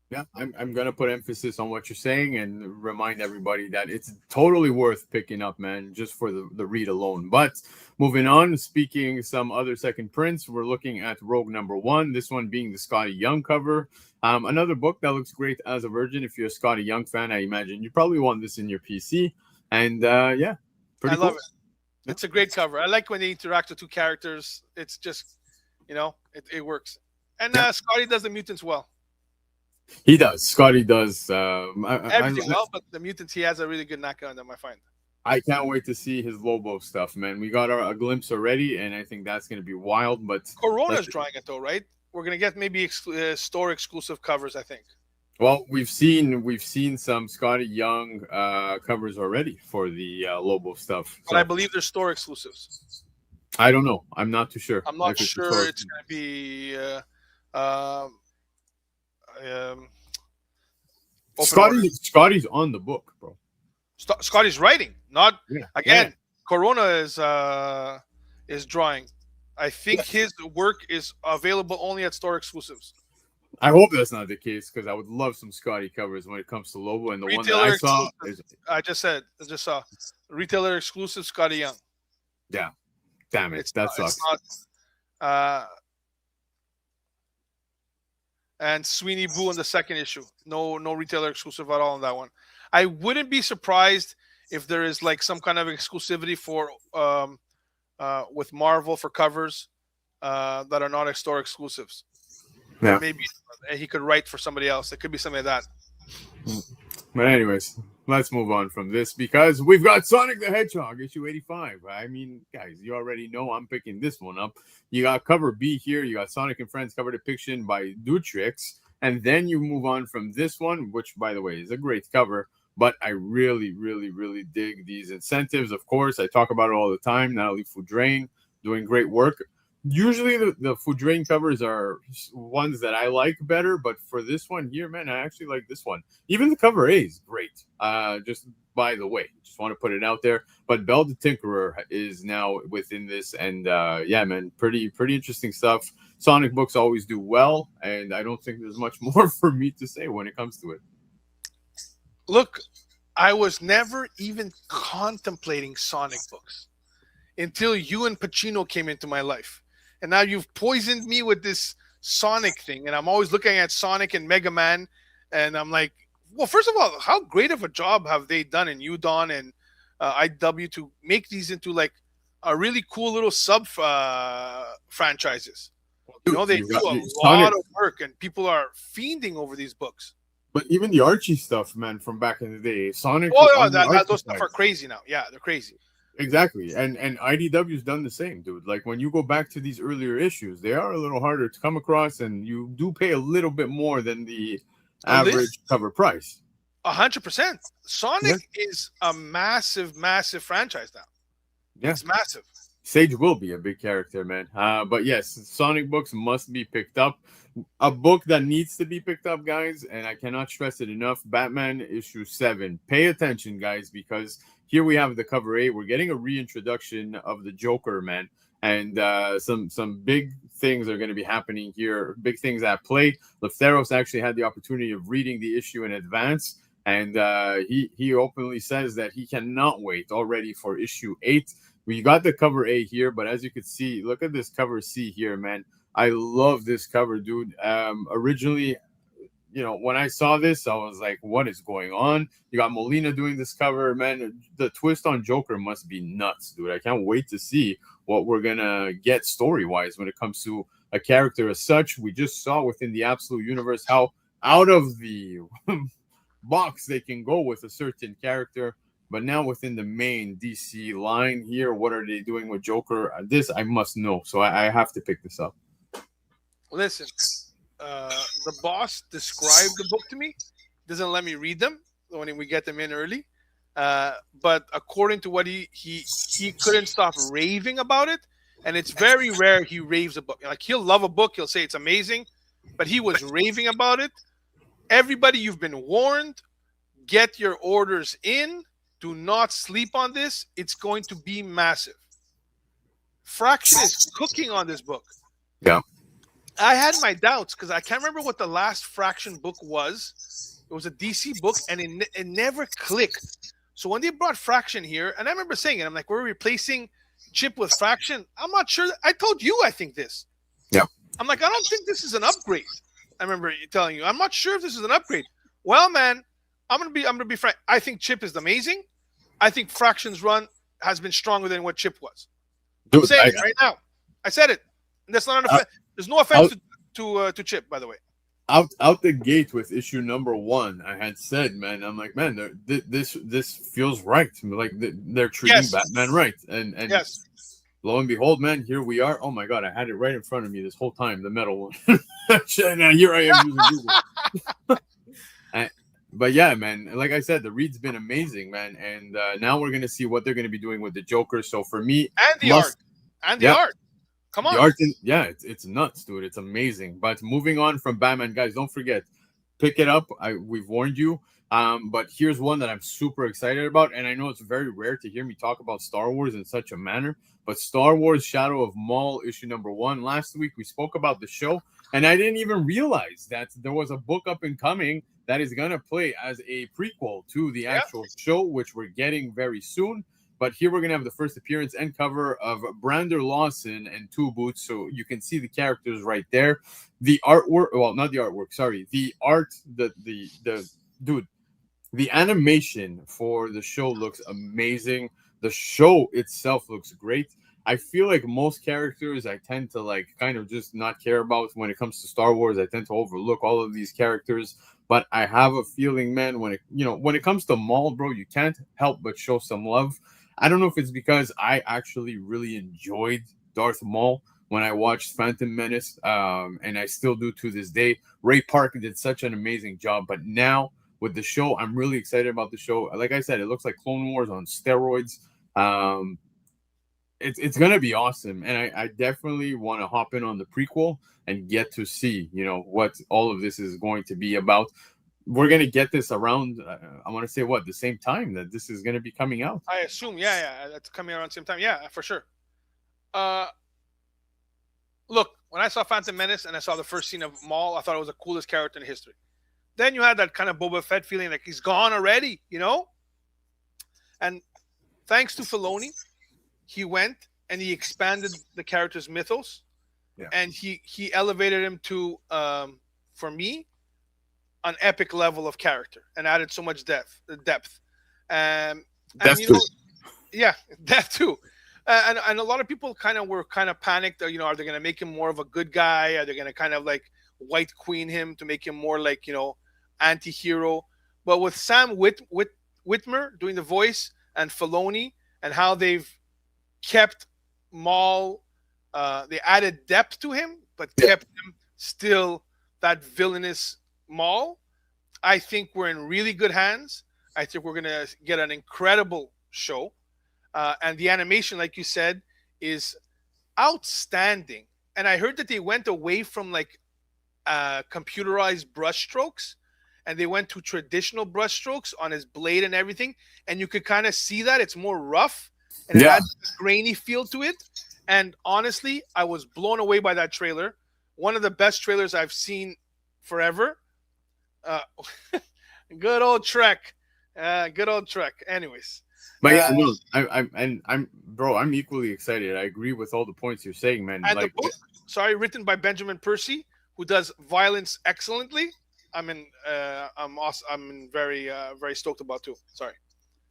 Yeah, I'm going to put emphasis on what you're saying and remind everybody that it's totally worth picking up, man, just for the read alone. But moving on, speaking some other second prints, we're looking at Rogue #1, this one being the Scotty Young cover. Another book that looks great as a virgin. If you're a Scotty Young fan, I imagine you probably want this in your PC. And yeah, I love it. It's a great cover. I like when they interact with two characters. It's just, it works. And Scotty does the mutants well. He does. Scotty does. Everything well, but the mutants, he has a really good knack on them, I find. I can't wait to see his Lobo stuff, man. We got a glimpse already, and I think that's going to be wild. But Corona's drawing it, though, right? We're going to get maybe store exclusive covers, I think. Well, we've seen some Scotty Young covers already for the Lobo stuff. But I believe they're store exclusives. I don't know. I'm not too sure. I'm not sure it's going to be... Scotty's on the book, bro. Scotty's writing, not again. Corona is drawing. I think his work is available only at store exclusives. I hope that's not the case, because I would love some Scotty covers when it comes to Lobo. And the retailer one that I saw, I just saw retailer exclusive Scotty Young. Yeah, damn it, that sucks. And Sweeney Boo in the second issue. No retailer exclusive at all on that one. I wouldn't be surprised if there is like some kind of exclusivity for with Marvel for covers that are not store exclusives. Yeah. Maybe he could write for somebody else. It could be something like that. But anyways, let's move on from this, because we've got Sonic the Hedgehog, issue 85. I mean, guys, you already know I'm picking this one up. You got cover B here. You got Sonic and Friends cover depiction by Dutrix. And then you move on from this one, which, by the way, is a great cover. But I really, really, really dig these incentives. Of course, I talk about it all the time. Natalie Foudrain doing great work. Usually the Foudrain covers are ones that I like better, but for this one here, man, I actually like this one. Even the cover A is great. Just by the way, just want to put it out there. But Belle the Tinkerer is now within this, and yeah, man, pretty interesting stuff. Sonic books always do well, and I don't think there's much more for me to say when it comes to it. Look, I was never even contemplating Sonic books until you and Pacino came into my life. And now you've poisoned me with this Sonic thing. And I'm always looking at Sonic and Mega Man. And I'm like, well, first of all, how great of a job have they done in Udon and IW to make these into like a really cool little sub franchises? You know, they do a lot of work and people are fiending over these books. But even the Archie stuff, man, from back in the day, Sonic. Oh, yeah, those stuff are crazy now. Yeah, they're crazy. Exactly. And IDW's done the same, dude. Like when you go back to these earlier issues, they are a little harder to come across, and you do pay a little bit more than the average cover price. 100%. Sonic is a massive, massive franchise now. Yeah. It's massive. Sage will be a big character, man. But yes, Sonic books must be picked up. A book that needs to be picked up, guys, and I cannot stress it enough, Batman issue 7. Pay attention, guys, because here we have the cover A. We're getting a reintroduction of the Joker, man. And some big things are going to be happening here. Big things at play. Lefteros actually had the opportunity of reading the issue in advance. And he openly says that he cannot wait already for issue 8. We got the cover A here, but as you can see, look at this cover C here, man. I love this cover, dude. Originally, when I saw this, I was like, what is going on? You got Molina doing this cover, man. The twist on Joker must be nuts, dude. I can't wait to see what we're gonna get story-wise when it comes to a character as such. We just saw within the Absolute Universe how out of the box they can go with a certain character. But now within the main DC line here, what are they doing with Joker? This I must know, so I have to pick this up. Listen, the boss described the book to me. Doesn't let me read them when we get them in early. But according to what he couldn't stop raving about it, and it's very rare he raves a book. Like, he'll love a book, he'll say it's amazing, but he was raving about it. Everybody, you've been warned. Get your orders in. Do not sleep on this. It's going to be massive. Fraction is cooking on this book. Yeah. I had my doubts because I can't remember what the last Fraction book was. It was a DC book, and it never clicked. So when they brought Fraction here, and I remember saying it, I'm like, we're replacing Chip with Fraction. I'm not sure. I told you I think this. Yeah. I'm like, I don't think this is an upgrade. I remember telling you, I'm not sure if this is an upgrade. Well, man, I'm gonna be frank. I think Chip is amazing. I think Fraction's run has been stronger than what Chip was. Dude, I'm saying it right now. I said it. And that's not an offense. There's no offense to Chip, by the way. Out the gate with issue number 1, I had said, man, I'm like, man, this feels right. Like they're treating Batman right, and yes. Lo and behold, man, here we are. Oh my God, I had it right in front of me this whole time, the metal one. Now here I am using Google. But yeah, man, like I said, the read's been amazing, man, and now we're gonna see what they're gonna be doing with the Joker. So for me, and the art, come on, the art, it's nuts, dude. It's amazing. But moving on from Batman, guys, don't forget, pick it up. We've warned you. But here's one that I'm super excited about, and I know it's very rare to hear me talk about Star Wars in such a manner. But Star Wars: Shadow of Maul, issue number 1. Last week we spoke about the show, and I didn't even realize that there was a book up and coming that is going to play as a prequel to the actual show, which we're getting very soon. But here we're going to have the first appearance and cover of Brander Lawson and Two Boots. So you can see the characters right there. The artwork, well, not the artwork, sorry. The art, dude, the animation for the show looks amazing. The show itself looks great. I feel like most characters I tend to like kind of just not care about when it comes to Star Wars. I tend to overlook all of these characters. But I have a feeling, man, when it comes to Maul, bro, you can't help but show some love. I don't know if it's because I actually really enjoyed Darth Maul when I watched Phantom Menace, and I still do to this day. Ray Park did such an amazing job, but now with the show, I'm really excited about the show. Like I said, it looks like Clone Wars on steroids. It's gonna be awesome, and I definitely want to hop in on the prequel and get to see what all of this is going to be about. We're gonna get this around I want to say the same time that this is gonna be coming out. I assume, that's coming around the same time. Yeah, for sure. Look, when I saw Phantom Menace and I saw the first scene of Maul, I thought it was the coolest character in history. Then you had that kind of Boba Fett feeling, like he's gone already, And thanks to Filoni, he went and he expanded the character's mythos, and he elevated him to, for me, an epic level of character, and added so much depth. And that too. And a lot of people were panicked. Are they going to make him more of a good guy? Are they going to kind of like White Queen him to make him more like anti-hero? But with Sam Witwer doing the voice and Filoni and how they've kept Maul, they added depth to him, but kept him still that villainous Maul. I think we're in really good hands. I think we're gonna get an incredible show, and the animation, like you said, is outstanding. And I heard that they went away from like computerized brushstrokes, and they went to traditional brushstrokes on his blade and everything. And you could kind of see that it's more rough and it has a grainy feel to it. And honestly, I was blown away by that trailer. One of the best trailers I've seen forever. Good old Trek. Anyways. But yeah, no, I'm equally excited. I agree with all the points you're saying, man. And the book, written by Benjamin Percy, who does violence excellently. I'm very stoked about too. Sorry.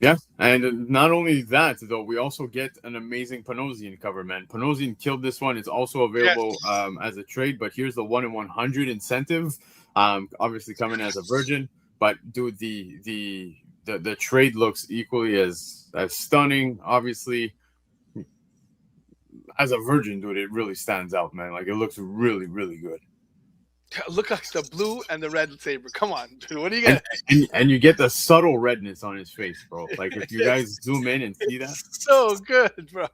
Yeah, and not only that, though, we also get an amazing Panosian cover, man. Panosian killed this one. It's also available Yes. as a trade, but here's the 1 in 100 incentive. Obviously coming as a virgin, but dude, the trade looks equally as stunning. Obviously, as a virgin, dude, it really stands out, man. Like it looks really, really good. Look at the blue and the red saber. Come on, dude. What do you And, get? and you get the subtle redness on his face, bro. Like if you guys zoom in and see that, So good, bro.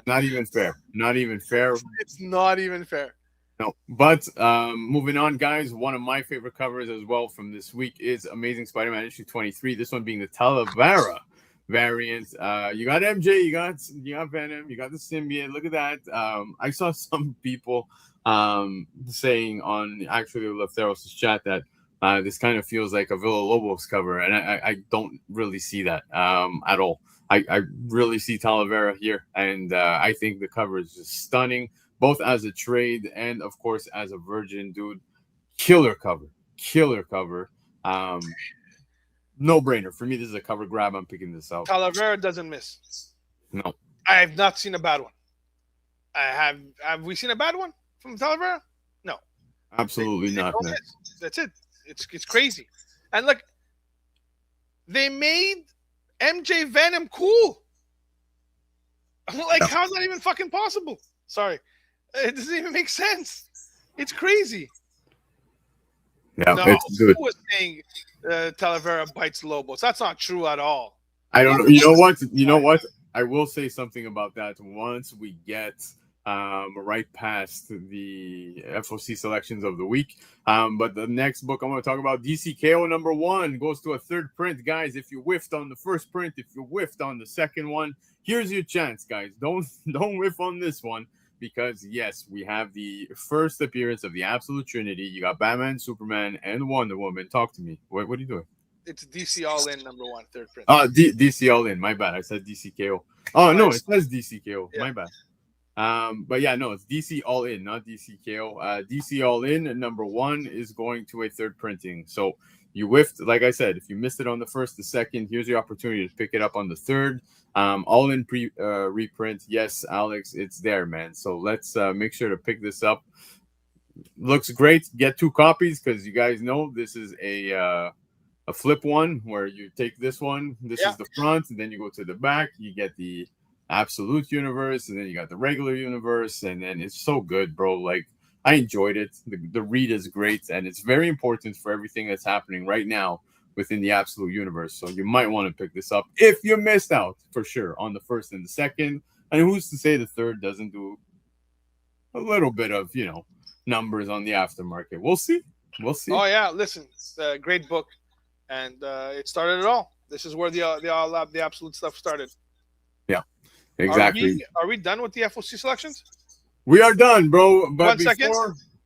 not even fair. Not even fair. It's not even fair. No, but moving on, guys. One of my favorite covers as well from this week is Amazing Spider-Man issue 23. This one being the Talavera variant. You got MJ, you got Venom, you got the symbiote. Look at that. I saw some people saying on actually Lefteros' chat that this kind of feels like a Villa Lobos cover, and I don't really see that at all. I really see Talavera here, and I think the cover is just stunning, both as a trade and of course as a virgin, dude. Killer cover. No brainer for me. This is a cover grab. I'm picking this out. Talavera doesn't miss. No, I have not seen a bad one. Have we seen a bad one from Talavera? No. absolutely They not, don't man. miss. That's it. It's crazy. And look, they made MJ Venom cool. Like, Yeah. how's that even fucking possible? Sorry. It doesn't even make sense. It's crazy. Yeah, No, it's who good. was saying Talavera bites Lobos? That's not true at all. I don't know. You know what? You know what? I will say something about that once we get right past the FOC selections of the week. But the next book I'm going to talk about, DCKO #1, goes to a third print. Guys, if you whiffed on the first print, if you whiffed on the second one, here's your chance, guys. Don't whiff on this one. Because yes, we have the first appearance of the Absolute Trinity. You got Batman, Superman, and Wonder Woman. Talk to me. What are you doing? It's DC All In #1, third print. DC All In. My bad. I said DCKO. Oh no, it says DCKO. Yeah. My bad. But yeah, no, it's DC All In, not DCKO. DC All In #1 is going to a third printing. So you whiffed, like I said, if you missed it on the first, the second, here's your opportunity to pick it up on the third. All in reprint. Yes, Alex, it's there, man. So let's make sure to pick this up. Looks great. Get 2 copies because you guys know this is a flip one where you take this one. This is the front, and then you go to the back. You get the Absolute Universe, and then you got the regular universe, and then it's so good, bro. Like I enjoyed it. The read is great, and it's very important for everything that's happening right now within the Absolute Universe. So you might want to pick this up if you missed out for sure on the first and the second. And who's to say the third doesn't do a little bit of, numbers on the aftermarket? We'll see. Oh yeah, listen, it's a great book, and it started it all. This is where the Absolute stuff started. Yeah, exactly. Are we done with the FOC selections? We are done, bro. But 1 second.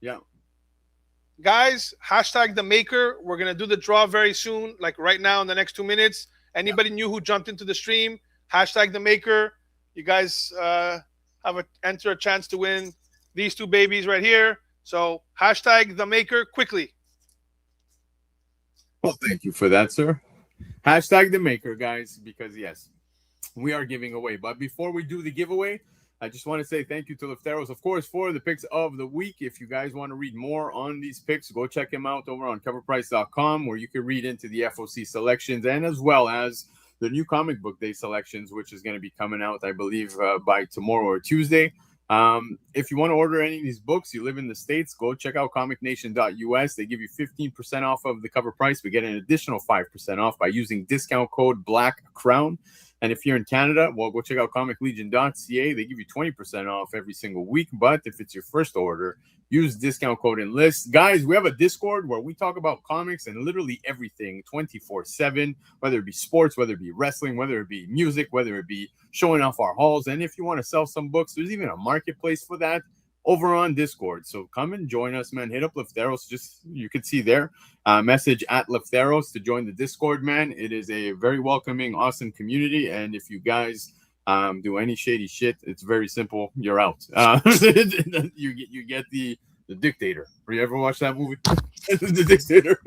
Yeah. Guys, hashtag the maker. We're gonna do the draw very soon, like right now in the next 2 minutes. Anybody new who jumped into the stream, hashtag the maker. You guys enter a chance to win these 2 babies right here. So hashtag the maker quickly. Well, thank you for that, sir. Hashtag the maker, guys, because yes, we are giving away. But before we do the giveaway, I just want to say thank you to Lefteros, of course, for the picks of the week. If you guys want to read more on these picks, go check him out over on COVRPRICE.com, where you can read into the FOC selections and as well as the new comic book day selections, which is going to be coming out, I believe, by tomorrow or Tuesday. If you want to order any of these books, you live in the States, go check out comicnation.us. They give you 15% off of the cover price. We get an additional 5% off by using discount code BLACKCROWN. And if you're in Canada, well, go check out comiclegion.ca. They give you 20% off every single week. But if it's your first order, use discount code ENLIST. Guys, we have a Discord where we talk about comics and literally everything 24/7, whether it be sports, whether it be wrestling, whether it be music, whether it be showing off our hauls. And if you want to sell some books, there's even a marketplace for that over on Discord. So come and join us, man. Hit up Lefteros. Just you can see there. Message at Lefteros to join the Discord, man. It is a very welcoming, awesome community. And if you guys do any shady shit, it's very simple. You're out. You get the The Dictator. You ever watch that movie? The Dictator.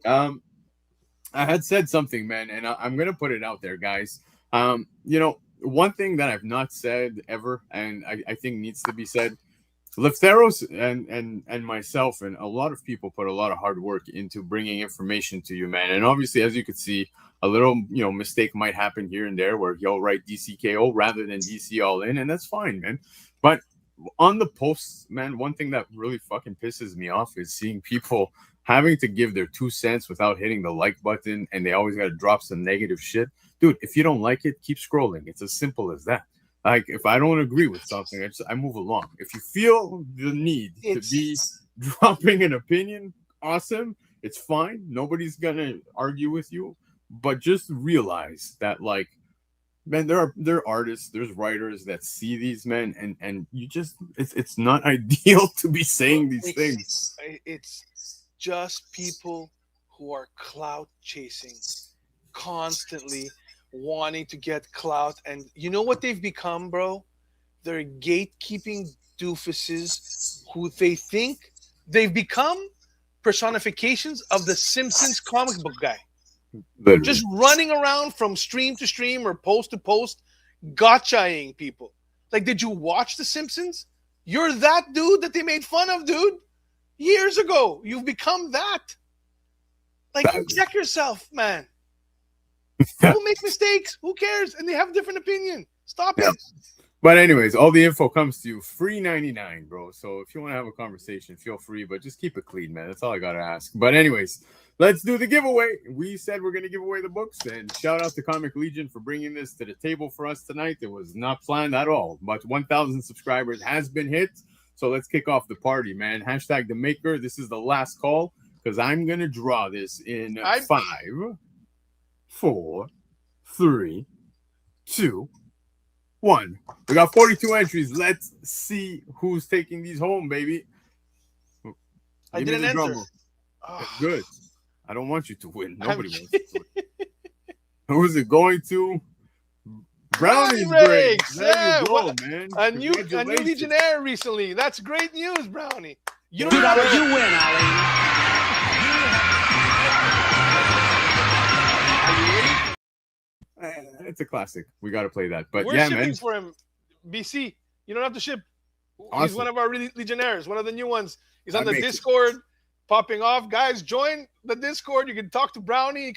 I had said something, man, and I'm gonna put it out there, guys. One thing that I've not said ever, and I think needs to be said. Lefteros and myself and a lot of people put a lot of hard work into bringing information to you, man. And obviously, as you could see, a little mistake might happen here and there where he'll write DCKO rather than DC all in, and that's fine, man. But on the posts, man, one thing that really fucking pisses me off is seeing people having to give their 2 cents without hitting the like button, and they always got to drop some negative shit. Dude, if you don't like it, keep scrolling. It's as simple as that. Like, if I don't agree with something, I move along. If you feel the need to be dropping an opinion, awesome. It's fine. Nobody's going to argue with you. But just realize that, like, man, there are artists, there's writers that see these men, and you just, it's not ideal to be saying these things. It's just people who are clout chasing constantly, wanting to get clout, and you know what they've become, bro? They're gatekeeping doofuses who they think they've become personifications of the Simpsons comic book guy. Literally. Just running around from stream to stream or post to post, gotchaing people. Like, did you watch The Simpsons? You're that dude that they made fun of, dude. Years ago, you've become that. Like, check yourself, man. People make mistakes. Who cares? And they have a different opinion. Stop it. But anyways, all the info comes to you free 99, bro. So if you want to have a conversation, feel free, but just keep it clean, man. That's all I got to ask. But anyways, let's do the giveaway. We said we're going to give away the books, and shout out to Comic Legion for bringing this to the table for us tonight. It was not planned at all, but 1,000 subscribers has been hit. So let's kick off the party, man. Hashtag the maker. This is the last call because I'm going to draw this in 5, 4, 3, 2, 1. We got 42 entries. Let's see who's taking these home, baby. I didn't enter. Good. I don't want you to win. Nobody wants you to win. Who is it going to? Brownie breaks. There you go, man. A new Legionnaire recently. That's great news, Brownie. You win, Ali. It's a classic. We got to play that. But we're shipping man. For him. BC, you don't have to ship. Awesome. He's one of our Legionnaires, one of the new ones. He's on the Discord, popping off. Guys, join the Discord. You can talk to Brownie.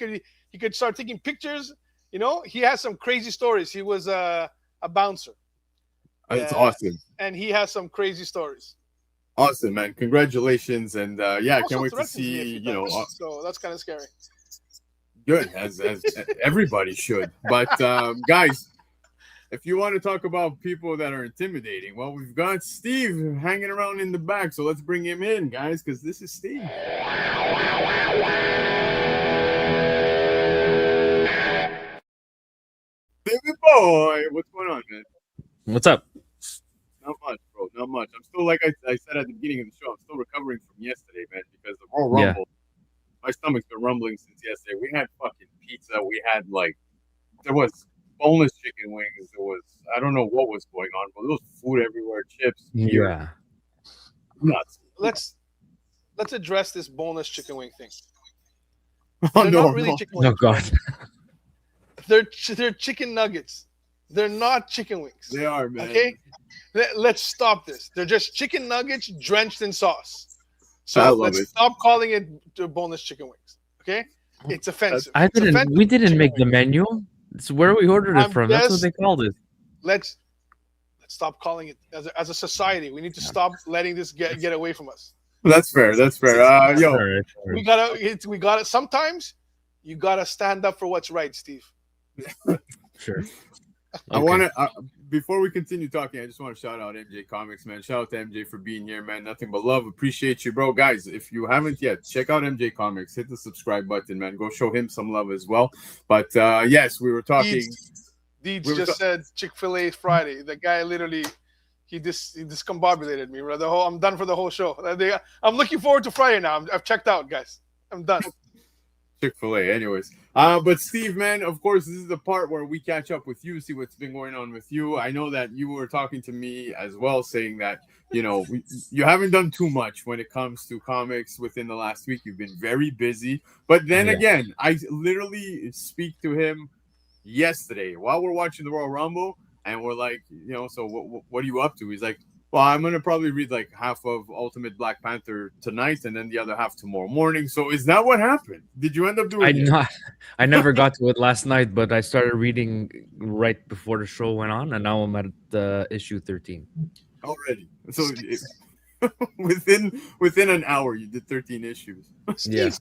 You could start taking pictures. You know, he has some crazy stories. He was a bouncer. It's awesome. And he has some crazy stories. Awesome, man. Congratulations. And I can't wait to see, so that's kind of scary. Good, as everybody should. But guys, if you want to talk about people that are intimidating, well, we've got Steve hanging around in the back. So let's bring him in, guys, because this is Steve. Baby boy, what's going on, man? What's up? Not much, bro. Not much. I'm still, like I said at the beginning of the show, I'm still recovering from yesterday, man, because the Royal Rumble. My stomach's been rumbling since yesterday. We had fucking pizza. We had, there was boneless chicken wings. There was, I don't know what was going on, but there was food everywhere, chips. Yeah. Nuts. Let's address this boneless chicken wing thing. Oh, They're not really chicken wings. Oh, God. They're chicken nuggets. They're not chicken wings. They are, man. Okay? Let's stop this. They're just chicken nuggets drenched in sauce. So let's stop calling it boneless chicken wings. Okay? It's offensive. We didn't make the menu. It's where we ordered it from. That's what they called it. Let's stop calling it as a society. We need to stop letting this get away from us. That's fair. That's fair. We gotta. Sometimes you gotta stand up for what's right, Steve. Sure. I want to, before we continue talking, I just want to shout out MJ Comics, man. Shout out to MJ for being here, man. Nothing but love. Appreciate you, bro. Guys, if you haven't yet, check out MJ Comics. Hit the subscribe button, man. Go show him some love as well. But yes, we were talking. Deeds just said Chick-fil-A Friday. The guy literally, he discombobulated me. I'm done for the whole show. I'm looking forward to Friday now. I've checked out, guys. I'm done. Chick-fil-A, anyways. But Steve, man, of course, this is the part where we catch up with you, see what's been going on with you. I know that you were talking to me as well, saying that, you haven't done too much when it comes to comics within the last week. You've been very busy. But then again, I literally speak to him yesterday while we're watching the Royal Rumble, and we're like, so what are you up to? He's like, well, I'm gonna probably read like half of Ultimate Black Panther tonight, and then the other half tomorrow morning. So is that what happened? Did you end up doing it? I never got to it last night, but I started reading right before the show went on, and now I'm at issue 13 already. So within an hour, you did 13 issues. Steve,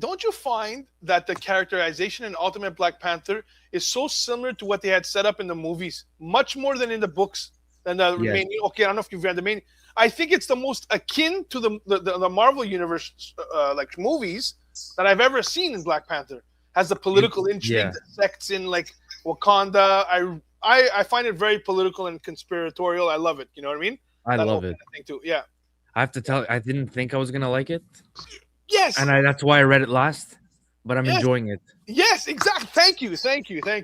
don't you find that the characterization in Ultimate Black Panther is so similar to what they had set up in the movies, much more than in the books? Than the remaining. Okay, I don't know if you've read the main. I think it's the most akin to the Marvel universe like movies that I've ever seen in Black Panther. Has the political intrigue, the sects in like Wakanda. I find it very political and conspiratorial. I love it. You know what I mean? I love it. Thing too. Yeah. I have to tell you, I didn't think I was gonna like it. Yes. And that's why I read it last. But I'm enjoying it. Yes, exactly. Thank you.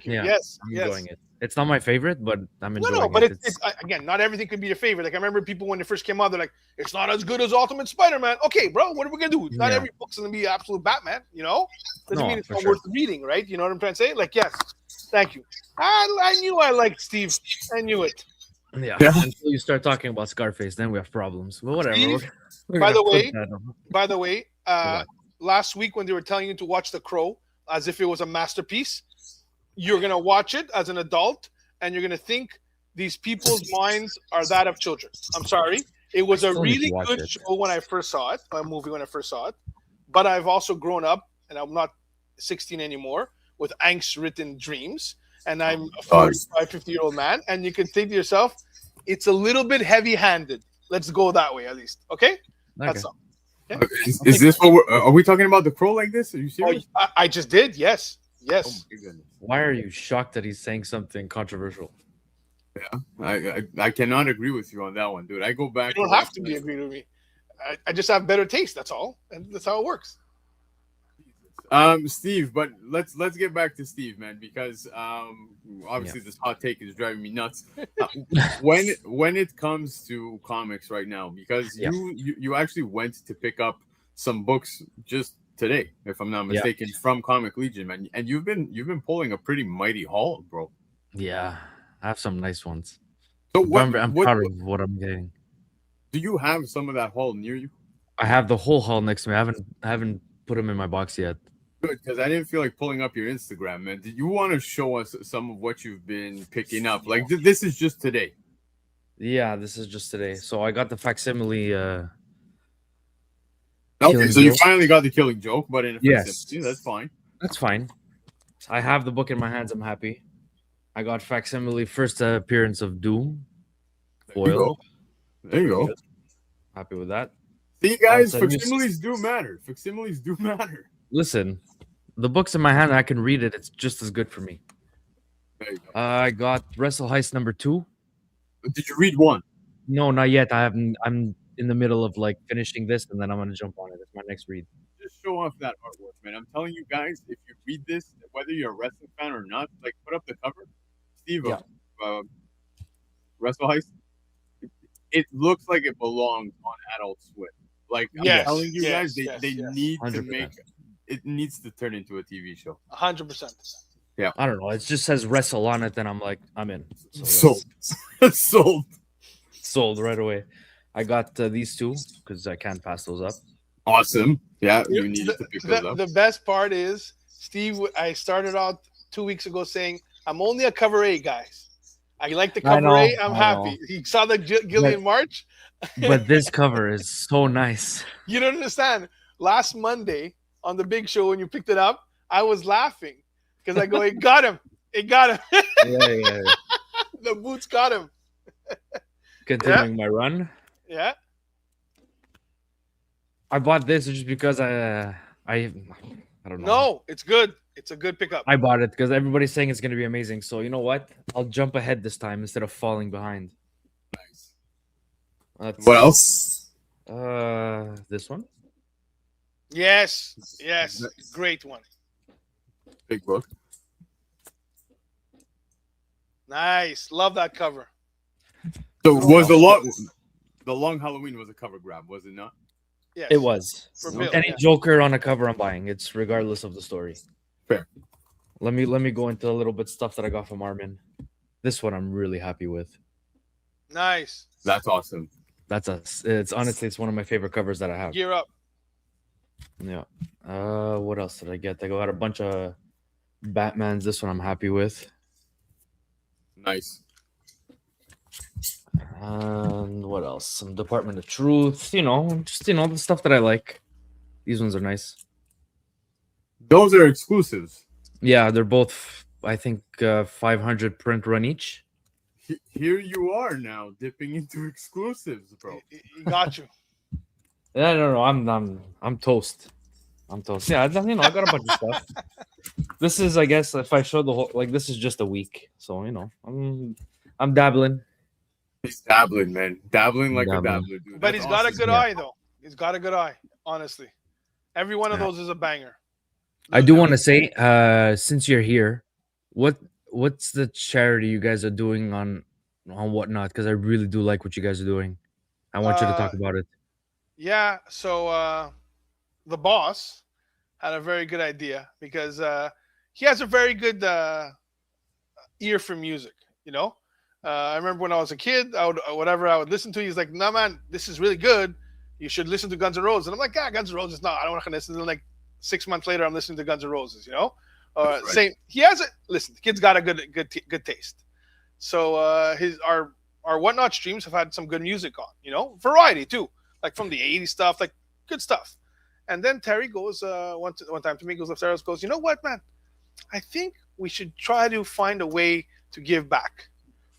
Yeah, yes, I'm enjoying it. It's not my favorite, but I'm enjoying it. No, but it's again, not everything can be your favorite. Like I remember people when they first came out, they're like, "It's not as good as Ultimate Spider-Man." Okay, bro, what are we gonna do? Not every book's gonna be absolute Batman, Doesn't mean it's not worth reading, right? You know what I'm trying to say? Like, yes, thank you. I knew I liked Steve. I knew it. Yeah. Until you start talking about Scarface, then we have problems. But whatever. Steve, by the way, last week when they were telling you to watch The Crow as if it was a masterpiece, you're going to watch it as an adult, and you're going to think these people's minds are that of children. I'm sorry. It was a really good show when I first saw it, a movie when I first saw it. But I've also grown up, and I'm not 16 anymore, with angst-ridden dreams. And I'm a 45, 50-year-old man. And you can think to yourself, it's a little bit heavy-handed. Let's go that way, at least. Okay? That's all. Okay? Is this what are we talking about The Crow like this? Are you serious? I just did, yes. Yes. Oh my goodness. Why are you shocked that he's saying something controversial? Yeah, I cannot agree with you on that one, dude. I go back. You don't have to be agreeing with me. I just have better taste. That's all, and that's how it works. Steve, but let's get back to Steve, man, because obviously this hot take is driving me nuts. When it comes to comics right now, because you actually went to pick up some books just today, if I'm not mistaken, from Comic Legion, man, and you've been pulling a pretty mighty haul, bro. Yeah, I have some nice ones. So I'm proud of what I'm getting. Do you have some of that haul near you? I have the whole haul next to me. I haven't put them in my box yet. Good, because I didn't feel like pulling up your Instagram, man. Did you want to show us some of what you've been picking up? Like this is just today. Yeah, this is just today. So I got the facsimile. Okay, so you finally got the Killing Joke, but in a facsimile, that's fine. That's fine. I have the book in my hands. I'm happy. I got facsimile first appearance of Doom. Foil. There you go. Happy with that. See, guys, facsimiles do matter. Facsimiles do matter. Listen, the book's in my hand. I can read it. It's just as good for me. There you go. I got Wrestle Heist #2. Did you read one? No, not yet. I haven't. I'm in the middle of like finishing this, and then I'm gonna jump on it. It's my next read. Just show off that artwork, man. I'm telling you guys, if you read this, whether you're a wrestling fan or not, like put up the cover, Steve, Wrestle Heist. It looks like it belongs on Adult Swim. Like I'm telling you guys, they need 100%. To make it needs to turn into a TV show. 100%. Yeah. I don't know. It just says wrestle on it, then I'm like, I'm in. Sold. Sold right away. I got these two because I can't pass those up. Awesome. Yeah, you needed to pick those up. The best part is, Steve, I started out 2 weeks ago saying, I'm only a cover A, guys. I like the cover A. I'm happy. You saw the Gillian March? But this cover is so nice. You don't understand. Last Monday on the big show when you picked it up, I was laughing because I go, it got him. It got him. Yeah. The boots got him. Continuing my run. Yeah. I bought this just because I don't know. No, it's good. It's a good pickup. I bought it because everybody's saying it's going to be amazing. So you know what? I'll jump ahead this time instead of falling behind. Nice. That's, what else? This one. Yes, yes, great one. Big book. Nice, love that cover. So was the long Halloween was a cover grab, was it not? Yes, It was. for Bill. Any Yeah. Joker on a cover I'm buying. It's regardless of the story. Fair. Let me go into a little bit stuff that I got from Armin. This one I'm really happy with. Nice. That's awesome. It's honestly it's one of my favorite covers that I have. Gear up. Yeah. What else did I get? I got a bunch of Batmans. This one I'm happy with. Nice. And what else? Some Department of Truth. Just the stuff that I like. These ones are nice. Those are exclusives. Yeah, they're both. I think 500 print run each. Here you are now dipping into exclusives, bro. He got you. Yeah, no, I'm toast. I'm toast. Yeah, I got a bunch of stuff. This is, I guess, if I show the whole, this is just a week, so I'm dabbling. He's dabbling, man. Dabbling like Dabbling. a dabbler, dude. But That's he's got a awesome. good eye, though. He's got a good eye, honestly. Every one of those is a banger. I do want to say, since you're here, what's the charity you guys are doing on Whatnot? Because I really do like what you guys are doing. I want you to talk about it. Yeah, so the boss had a very good idea because he has a very good ear for music, I remember when I was a kid, I would listen to, he's like, "No, man, this is really good. You should listen to Guns N' Roses." And I'm like, Guns N' Roses, no, I don't want to listen. And then, like 6 months later, I'm listening to Guns N' Roses, Right. Same. He has it. Listen, the kid's got a good taste. So our Whatnot streams have had some good music on, variety too, like from the 80s stuff, like good stuff. And then Terry goes one time to me, goes upstairs, goes, "You know what, man? I think we should try to find a way to give back,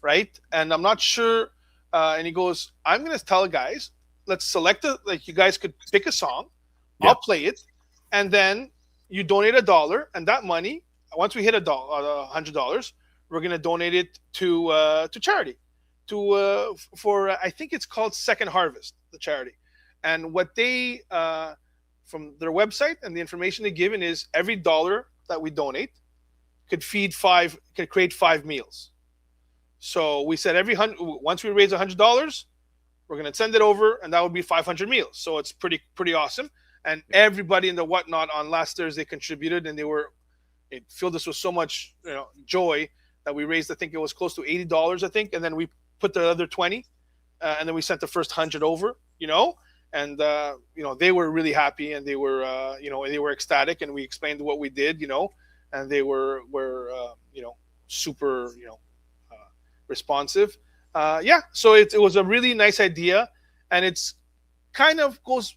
right?" And I'm not sure. And he goes, "I'm gonna tell the guys, let's select you guys could pick a song, Yeah. I'll play it, and then you donate $1, and that money, once we hit $100, we're gonna donate it to charity, for I think it's called Second Harvest, the charity, and what they from their website and the information they've given is every dollar that we donate could create 5 meals. So we said once we raise $100, we're gonna send it over, and that would be 500 meals. So it's pretty awesome. And everybody in the Whatnot on last Thursday contributed, and it filled us with so much joy that we raised, I think it was close to $80, I think, and then we put the other 20, and then we sent the first 100 over, and they were really happy, and they were ecstatic, and we explained what we did, and they were super responsive. So it was a really nice idea, and it's kind of goes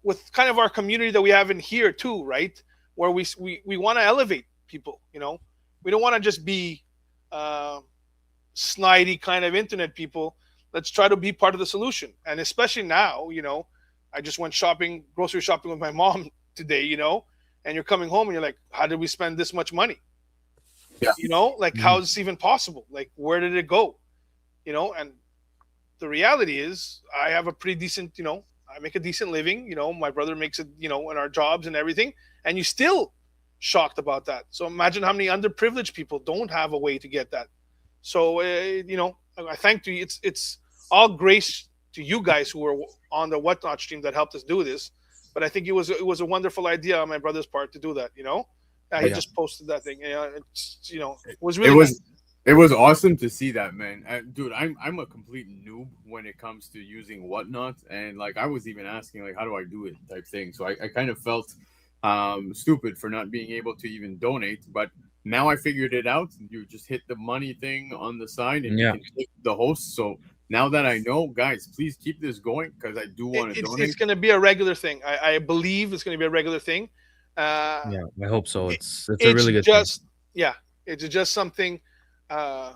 with kind of our community that we have in here too, right? Where we want to elevate people, we don't want to just be snidey kind of internet people. Let's try to be part of the solution. And especially now, I just went grocery shopping with my mom today, and you're coming home and you're like, how did we spend this much money? Yeah. How is this even possible? Like, where did it go? And the reality is I have a pretty decent, I make a decent living, my brother makes it, in our jobs and everything. And you're still shocked about that. So imagine how many underprivileged people don't have a way to get that. So, I thank you. It's all grace to you guys who were on the Whatnot stream that helped us do this. But I think it was a wonderful idea on my brother's part to do that, He just posted that thing. It was really nice. It was awesome to see that, man. Dude, I'm a complete noob when it comes to using Whatnot, and I was even asking how do I do it type thing. So I kind of felt stupid for not being able to even donate, but now I figured it out. You just hit the money thing on the side, and you can hit the host. So now that I know, guys, please keep this going because I do want to donate. It's going to be a regular thing. I believe it's going to be a regular thing. I hope so. It's a really good thing. It's just something. I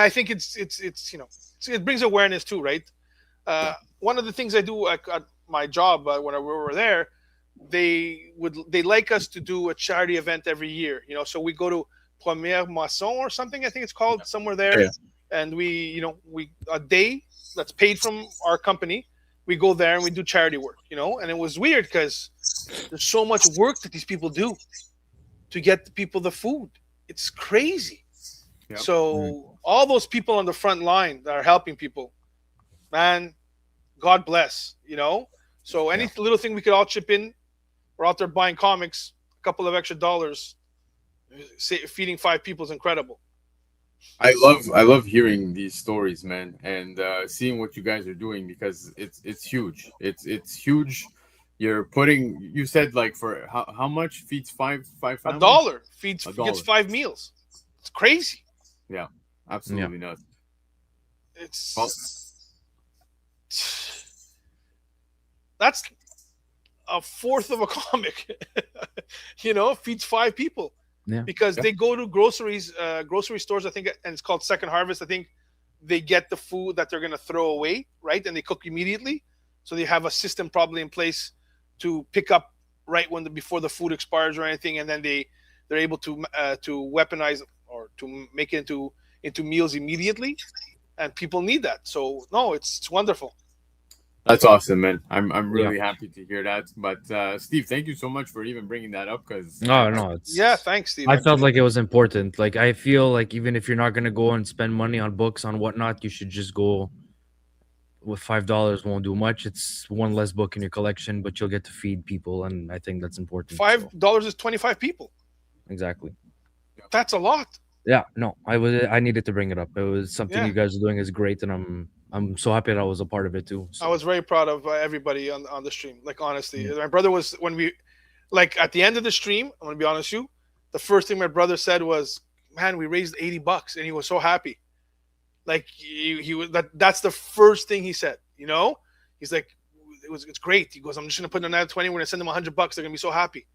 think it brings awareness too, right? One of the things I do at my job when we were there, they like us to do a charity event every year. So we go to Première Moisson or something, I think it's called, somewhere there, and we a day that's paid from our company. we go there and we do charity work, and it was weird because there's so much work that these people do to get the people the food. It's crazy. Yep. So all those people on the front line that are helping people, man, God bless, So any little thing we could all chip in, we're out there buying comics, a couple of extra dollars, feeding 5 people is incredible. I love hearing these stories, man, and seeing what you guys are doing, because it's huge. It's huge. You're putting. You said like for how much feeds five families? $1 feeds $1. gets 5 meals. It's crazy. Yeah, absolutely nuts. That's a fourth of a comic. Feeds 5 people. Yeah. Because they go to grocery stores, I think, and it's called Second Harvest. I think they get the food that they're going to throw away, right? And they cook immediately. So they have a system probably in place to pick up right before the food expires or anything, and then they're able to weaponize or to make it into meals immediately, and people need that. So no, it's wonderful. That's awesome, man. I'm really happy to hear that. But Steve, thank you so much for even bringing that up, because no, thanks, Steve. I felt like it was important. Like, I feel like even if you're not gonna go and spend money on books on whatnot, you should just go with $5. Won't do much. It's one less book in your collection, but you'll get to feed people, and I think that's important. $5 is 25 people. Exactly. That's a lot. Yeah, no, I needed to bring it up. It was something you guys are doing is great, and I'm so happy that I was a part of it too. So. I was very proud of everybody on the stream. Like, honestly, my brother was, when we, like, at the end of the stream, I'm gonna be honest with you, the first thing my brother said was, "Man, we raised $80," and he was so happy. Like, he was that's the first thing he said. He's like, it's great. He goes, "I'm just gonna put in another 20. We're gonna send them $100. They're gonna be so happy."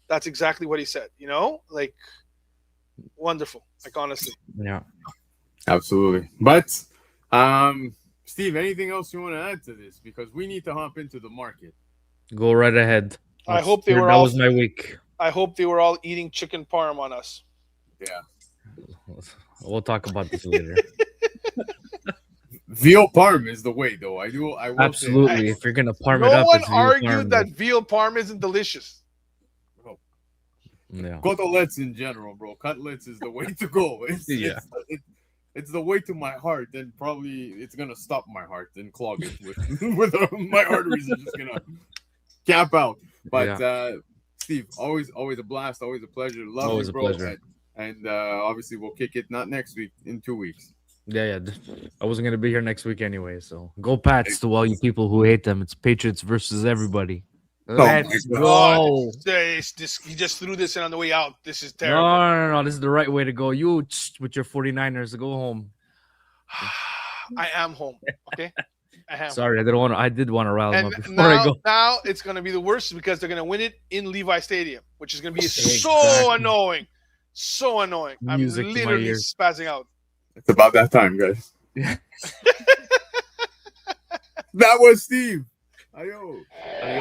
That's exactly what he said. Like, wonderful. Like, honestly. Yeah, absolutely. But Steve, anything else you want to add to this? Because we need to hop into the market. Go right ahead. I hope they were that was my week. I hope they were all eating chicken parm on us. Yeah. We'll talk about this later. Veal parm is the way, though. I will absolutely. If you're gonna parm it no up, one it's argued that veal parm isn't delicious. Bro. Yeah. Cutlets in general, bro. Cutlets is the way to go. It's the way to my heart, and probably it's gonna stop my heart and clog it with my arteries are just gonna cap out. But Steve, always a blast, always a pleasure. Love always you, bro. A pleasure. And obviously we'll kick it not next week, in 2 weeks. Yeah. I wasn't gonna be here next week anyway, so go Pats to all you people who hate them. It's Patriots versus everybody. Let's go. He just threw this in on the way out. This is terrible. No. This is the right way to go. You with your 49ers, go home. I am home. Okay. I am. Sorry, I did want to rile them up before I go. Now it's gonna be the worst because they're gonna win it in Levi Stadium, which is gonna be so annoying. So annoying. Music I'm literally spazzing out. It's about that time, guys. That was Steve. Ayo. Man,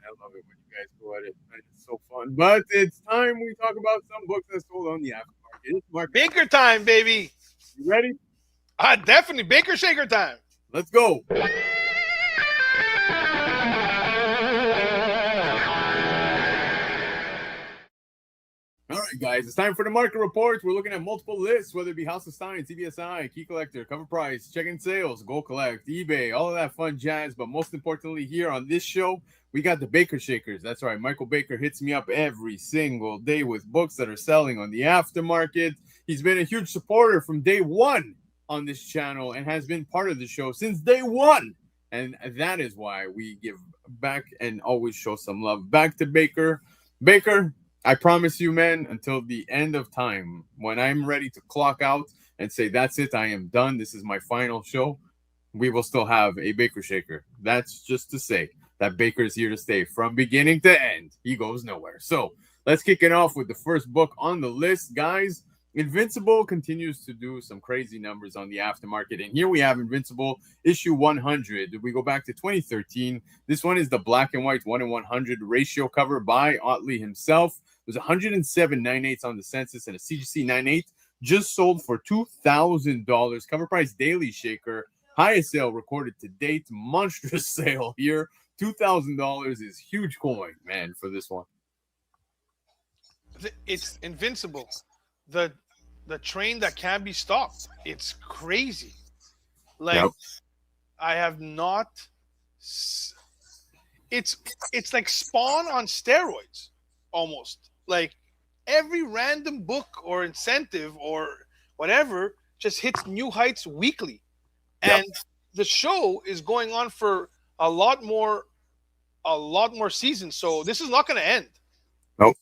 I love it when you guys go at it. It's so fun. But it's time we talk about some books that sold on the aftermarket. It's market. Baker time, baby. You ready? Definitely Baker Shaker time. Let's go. All right, guys, it's time for the market report. We're looking at multiple lists, whether it be House of Stein, CBSI, Key Collector, Cover Price, Check-in Sales, Go Collect, eBay, all of that fun jazz. But most importantly, here on this show, we got the Baker Shakers. That's right. Michael Baker hits me up every single day with books that are selling on the aftermarket. He's been a huge supporter from day one on this channel and has been part of the show since day one. And that is why we give back and always show some love back to Baker. Baker, I promise you, man, until the end of time, when I'm ready to clock out and say, that's it, I am done, this is my final show, we will still have a Baker Shaker. That's just to say that Baker is here to stay from beginning to end. He goes nowhere. So let's kick it off with the first book on the list, guys. Invincible continues to do some crazy numbers on the aftermarket. And here we have Invincible issue 100. We go back to 2013. This one is the black and white 1:100 ratio cover by Otley himself. There's 107 9/8 on the census and a CGC 9/8 just sold for $2,000. Cover price daily shaker, highest sale recorded to date. Monstrous sale here. $2,000 is huge coin, man, for this one. It's invincible. The train that can't be stopped. It's crazy. Like, Yep. I have not. It's like Spawn on steroids, almost. Like, every random book or incentive or whatever just hits new heights weekly, and the show is going on for a lot more seasons. So this is not going to end. Nope,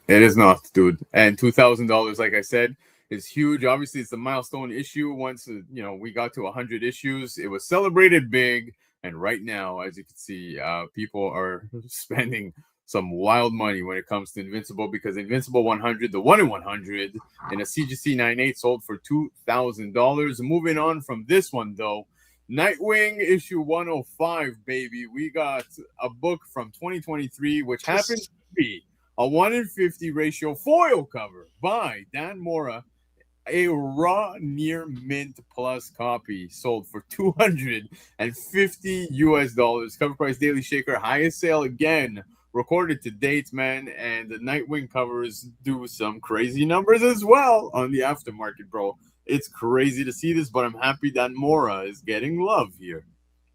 it is not, dude. And $2,000, like I said, is huge. Obviously, it's a milestone issue. Once we got to 100 issues, it was celebrated big. And right now, as you can see, people are spending some wild money when it comes to Invincible, because Invincible 100, the 1 in 100 in a CGC 98 sold for $2,000. Moving on from this one, though, Nightwing issue 105, baby. We got a book from 2023, which happens to be a 1 in 50 ratio foil cover by Dan Mora. A raw near mint plus copy sold for $250 US. Cover price daily shaker, highest sale again recorded to date, man. And the Nightwing covers do some crazy numbers as well on the aftermarket, bro. It's crazy to see this, but I'm happy that Mora is getting love here.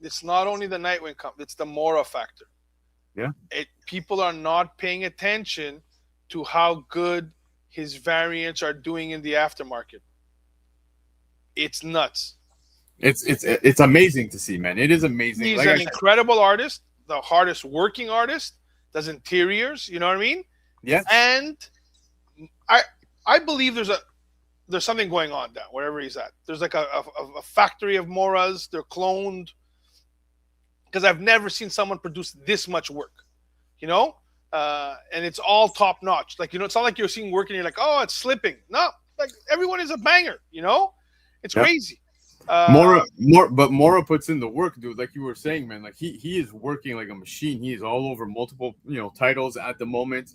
It's not only the Nightwing cover, it's the Mora factor. Yeah. People are not paying attention to how good his variants are doing in the aftermarket. It's nuts. It's amazing to see, man. It is amazing. He's an incredible artist, the hardest working artist, does interiors, you know what I mean? Yeah. And I believe there's something going on down wherever he's at. There's like a factory of Moras. They're cloned. Because I've never seen someone produce this much work, and it's all top notch. Like, it's not like you're seeing work and you're like, oh, it's slipping. No, like, everyone is a banger, It's crazy. Mora puts in the work, dude. Like you were saying, man, like he is working like a machine. He is all over multiple, titles at the moment.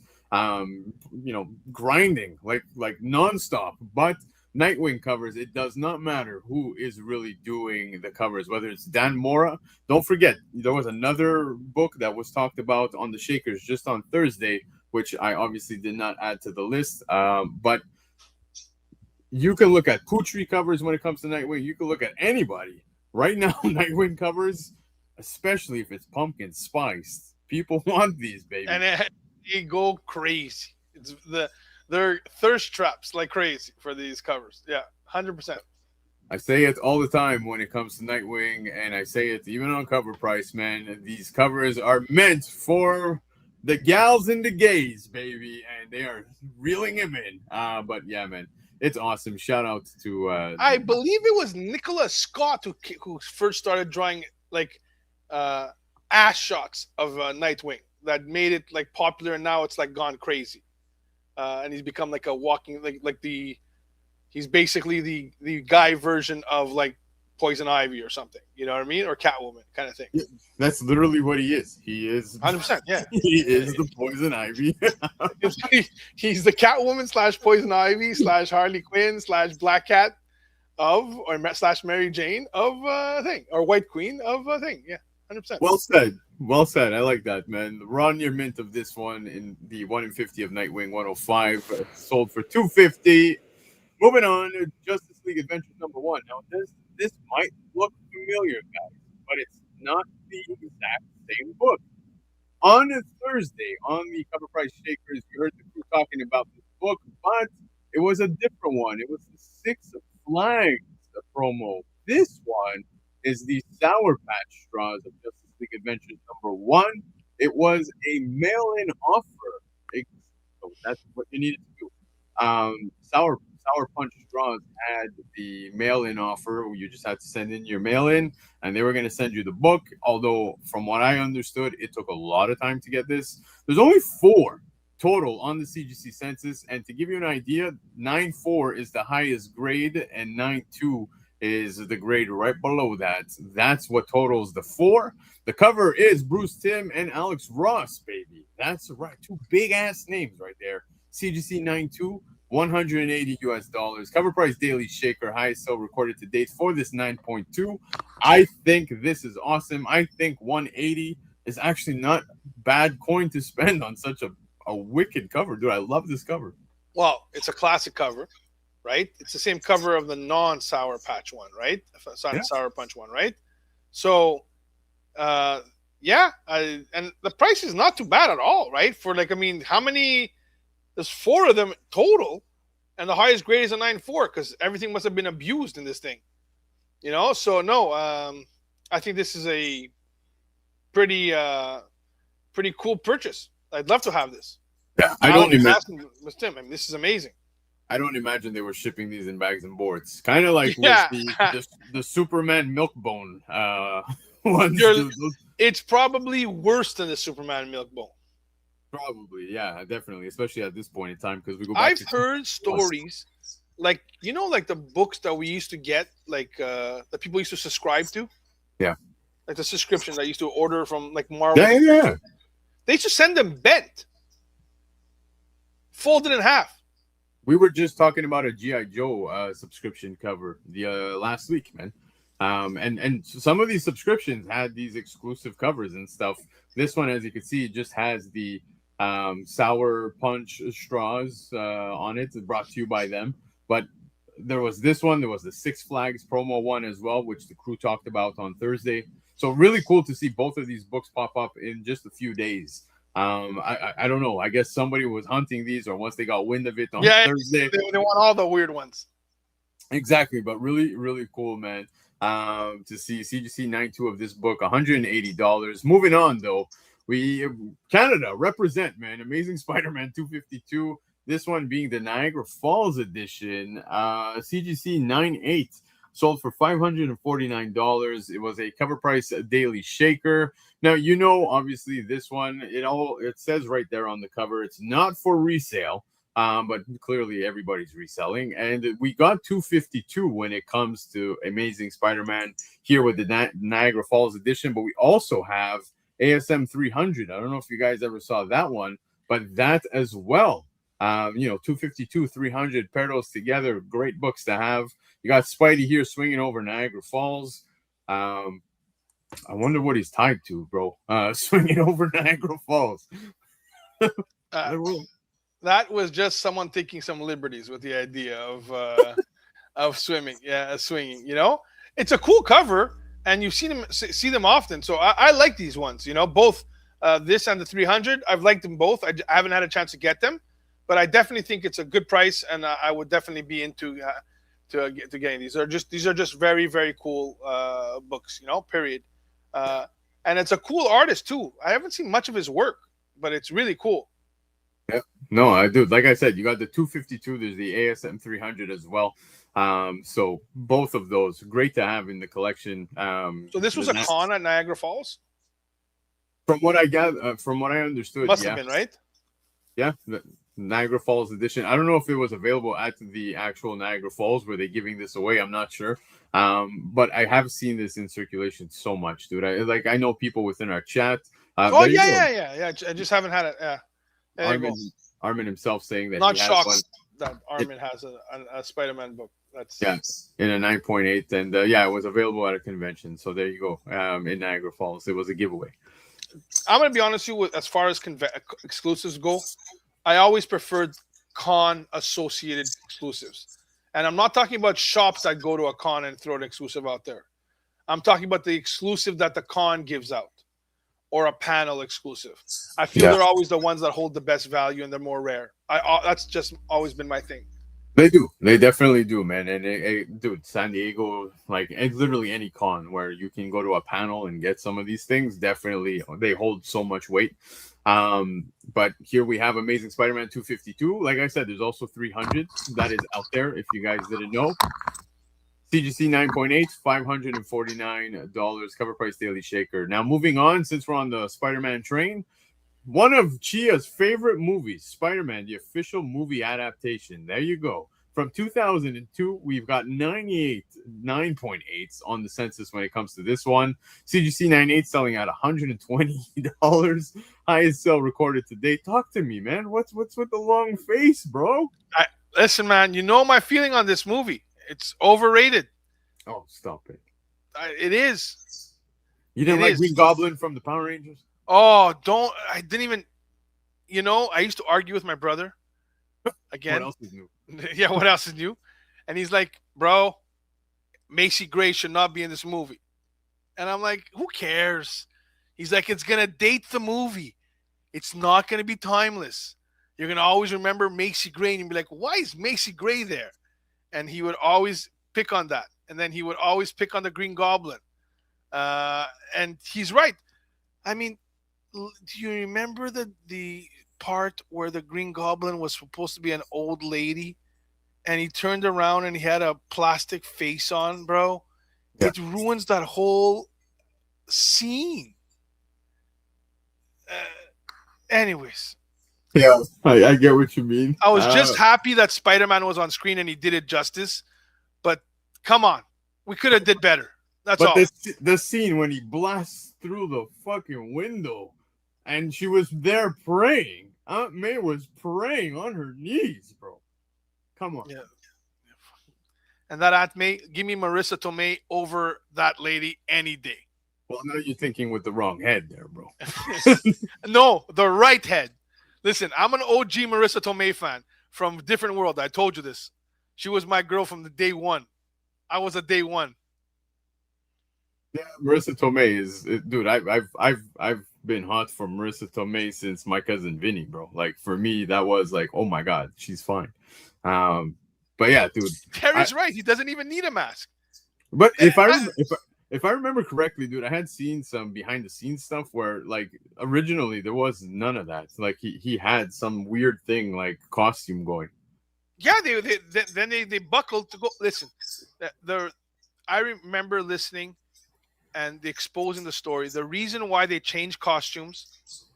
Grinding like nonstop. But Nightwing covers, it does not matter who is really doing the covers, whether it's Dan Mora. Don't forget, there was another book that was talked about on the Shakers just on Thursday, which I obviously did not add to the list. But you can look at Putri covers when it comes to Nightwing. You can look at anybody. Right now, Nightwing covers, especially if it's pumpkin spiced, people want these, baby. And they go crazy. They're thirst traps like crazy for these covers. Yeah, 100%. I say it all the time when it comes to Nightwing, and I say it even on Cover Price, man. These covers are meant for the gals and the gays, baby, and they are reeling him in. But yeah, man, it's awesome. Shout out to I believe it was Nicola Scott who first started drawing like ass shots of Nightwing that made it like popular, and now it's like gone crazy. And he's become like a walking he's basically the guy version of like Poison Ivy or something, you know what I mean, or Catwoman kind of thing. Yeah, that's literally what he is. He is 100%. Yeah, he is the Poison Ivy. He's the Catwoman / Poison Ivy / Harley Quinn / Black Cat of or / Mary Jane of a thing, or White Queen of a thing. Yeah, 100%. Well said. I like that, man. The raw near mint of this one in the 1 in 50 of Nightwing 105 sold for $250. Moving on to Justice League Adventure #1. Now, this might look familiar, guys, but it's not the exact same book. On Thursday, on the Cover Price Shakers, you heard the crew talking about this book, but it was a different one. It was the Six Flags promo. This one is the Sour Patch Straws of Justice League Adventures #1. It was a mail-in offer. So that's what you needed to do. Sour Punch Straws had the mail-in offer. You just had to send in your mail-in, and they were going to send you the book. Although, from what I understood, it took a lot of time to get this. There's only 4 total on the CGC census, and to give you an idea, 9.4 is the highest grade, and 9.2 is the grade right below that. That's what totals the 4. The cover is Bruce Timm and Alex Ross, baby. That's right. 2 big-ass names right there. CGC 9.2, $180 US. Cover price daily shaker, highest sale recorded to date for this 9.2. I think this is awesome. I think 180 is actually not bad coin to spend on such a wicked cover, dude. I love this cover. Well, it's a classic cover, right? It's the same cover of the non-Sour Patch one, right? Sour Punch one, right? So, yeah, and the price is not too bad at all, right? For like, I mean, how many? There's 4 of them total, and the highest grade is a 9.4 because everything must have been abused in this thing, you know. So no, I think this is a pretty cool purchase. I'd love to have this. Yeah, I don't imagine. Tim, I mean, this is amazing. I don't imagine they were shipping these in bags and boards. Kind of like Yeah. with the Superman milk bone ones. It's probably worse than the Superman milk bone. Probably, yeah, definitely, especially at this point in time because we go back. I've heard stories, like like the books that we used to get, like that people used to subscribe to. Yeah. Like the subscriptions I used to order from like Marvel. Yeah. They used to send them bent, folded in half. We were just talking about a G.I. Joe subscription cover the last week, man. And some of these subscriptions had these exclusive covers and stuff. This one, as you can see, just has the Sour Punch straws on it. It's brought to you by them. But there was this one. There was the Six Flags promo one as well, which the crew talked about on Thursday. So really cool to see both of these books pop up in just a few days. I don't know. I guess somebody was hunting these, or once they got wind of it on Thursday. They want all the weird ones. Exactly, but really, really cool, man. To see CGC 9.2 of this book, $180. Moving on, though, we Canada represent, man. Amazing Spider-Man 252. This one being the Niagara Falls edition. CGC 9.8 sold for $549. It was a cover price daily shaker. Now, obviously this one, it says right there on the cover, it's not for resale. But clearly everybody's reselling, and we got 252 when it comes to Amazing Spider-Man here with the Niagara Falls edition. But we also have ASM 300. I don't know if you guys ever saw that one, but that as well. 252, 300, pair those together. Great books to have. You got Spidey here swinging over Niagara Falls. I wonder what he's tied to, bro. Swinging over Niagara Falls. That was just someone taking some liberties with the idea of swimming. Yeah, swinging. It's a cool cover, and you see them often. So I like these ones. Both this and the 300. I've liked them both. I haven't had a chance to get them, but I definitely think it's a good price, and I would definitely be into to getting these. These are just very, very cool books. Period. And it's a cool artist too. I haven't seen much of his work, but it's really cool. Yeah, no, I do. Like I said, you got the 252. There's the ASM 300 as well. So both of those great to have in the collection. So this was a con at Niagara Falls. From what I got, from what I understood, must have been, right? Yeah, the Niagara Falls edition. I don't know if it was available at the actual Niagara Falls. Were they giving this away? I'm not sure. But I have seen this in circulation so much, dude. I know people within our chat. Yeah. I just haven't had it. Yeah. Armin himself saying that not he has shocked one. That Armin has a Spider-Man book. That's in a 9.8, and it was available at a convention. So there you go. In Niagara Falls, it was a giveaway. I'm gonna be honest with you. As far as exclusives go, I always preferred con associated exclusives, and I'm not talking about shops that go to a con and throw an exclusive out there. I'm talking about the exclusive that the con gives out, or a panel exclusive. I feel they're always the ones that hold the best value, and they're more rare. That's just always been my thing. They do. They definitely do, man. And dude, San Diego, like literally any con where you can go to a panel and get some of these things, definitely they hold so much weight. But here we have Amazing Spider-Man 252. Like I said, there's also 300 that is out there if you guys didn't know. CGC 9.8, $549 cover price daily shaker. Now moving on, since we're on the Spider-Man train, one of Chia's favorite movies, Spider-Man, the official movie adaptation. There you go. From 2002, we've got 9.8s on the census when it comes to this one. CGC 9.8 selling at $120. Highest sale recorded to date. Talk to me, man. What's with the long face, bro? Listen, man, you know my feeling on this movie. It's overrated. Oh, stop it! It is. You didn't It like is. Green Goblin from the Power Rangers? Oh, don't. I didn't even. You know, I used to argue with my brother. What Again. else is new? Yeah, what else is new? And he's like, bro, Macy Gray should not be in this movie. And I'm like, who cares? He's like, it's going to date the movie. It's not going to be timeless. You're going to always remember Macy Gray. And you'll be like, why is Macy Gray there? And he would always pick on that. And then he would always pick on the Green Goblin. And he's right. I mean, do you remember the part where the Green Goblin was supposed to be an old lady? And he turned around and he had a plastic face on, bro. Yeah. It ruins that whole scene. Anyways, Yeah, I get what you mean. I was just happy that Spider-Man was on screen and he did it justice. But come on, we could have did better. That's all. But the scene when he blasts through the fucking window, and she was there praying. Aunt May was praying on her knees, bro. Come on. Yeah. And that Aunt May, give me Marissa Tomei over that lady any day. Well, now you're thinking with the wrong head there, bro. No, the right head. Listen, I'm an OG Marissa Tomei fan from Different World. I told you this. She was my girl from the day one. I was a day one. Yeah, Marissa Tomei is, dude. I've been hot for Marissa Tomei since My Cousin Vinny, bro. Like for me, that was like, oh my god, she's fine. But yeah, dude. Terry's right. He doesn't even need a mask. But if I remember correctly, dude, I had seen some behind the scenes stuff where like originally there was none of that. Like he had some weird thing like costume going. Yeah, they buckled to go. Listen, I remember listening and exposing the story. The reason why they changed costumes.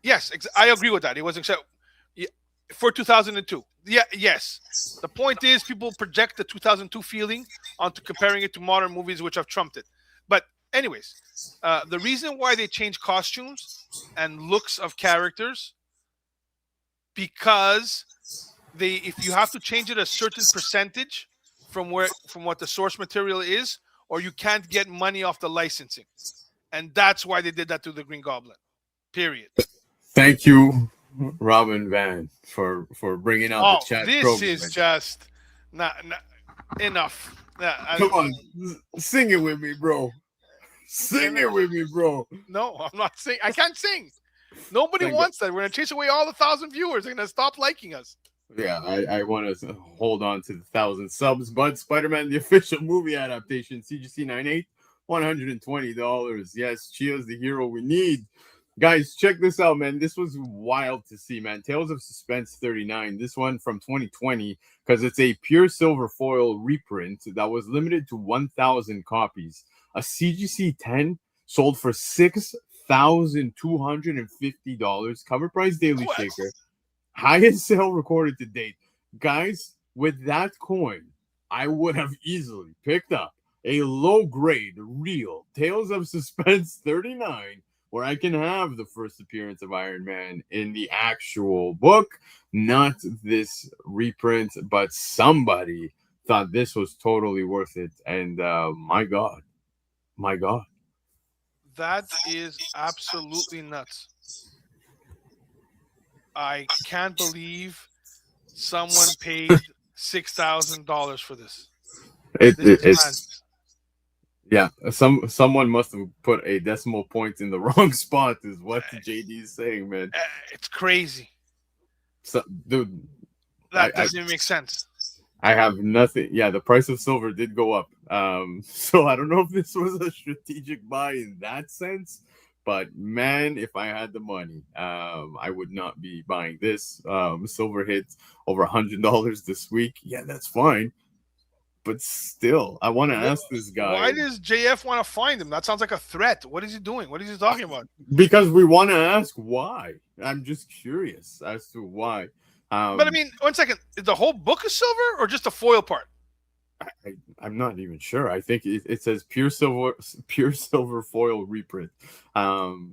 Yes, I agree with that. It was for 2002. Yeah, yes. The point is, people project the 2002 feeling onto comparing it to modern movies, which have trumped it. But anyways, the reason why they changed costumes and looks of characters, because if you have to change it a certain percentage from what the source material is, or you can't get money off the licensing, and that's why they did that to the Green Goblin. Period. Thank you, Robin Van, for bringing out the chat. This program. is just not enough. Come on, sing it with me, bro. Sing it with me, bro. No, I'm not singing. I can't sing. Nobody wants that. We're gonna chase away all the 1,000 viewers. They're gonna stop liking us. Yeah, I want to hold on to the 1,000 subs, but Spider-Man, the official movie adaptation, CGC 98, $120. Yes, Chia's the hero we need. Guys, check this out, man. This was wild to see, man. Tales of Suspense 39. This one from 2020, because it's a pure silver foil reprint that was limited to 1,000 copies. A CGC 10 sold for $6,250. Cover price daily shaker. Highest sale recorded to date. Guys, with that coin, I would have easily picked up a low-grade, real Tales of Suspense 39, where I can have the first appearance of Iron Man in the actual book, not this reprint, but somebody thought this was totally worth it. And my God. That is absolutely nuts. I can't believe someone paid $6,000 for this. It's yeah. Someone must have put a decimal point in the wrong spot, is what JD is saying, man. It's crazy. So, dude, that doesn't even make sense. I have nothing. Yeah, the price of silver did go up. So I don't know if this was a strategic buy in that sense. But man, if I had the money, I would not be buying this. Silver hit over $100 this week. Yeah, that's fine. But still, I want to ask this guy. Why does JF want to find him? That sounds like a threat. What is he doing? What is he talking about? Because we want to ask why. I'm just curious as to why. But I mean, 1 second. Is the whole book is silver or just the foil part? I'm not even sure. I think it says pure silver foil reprint. Oh,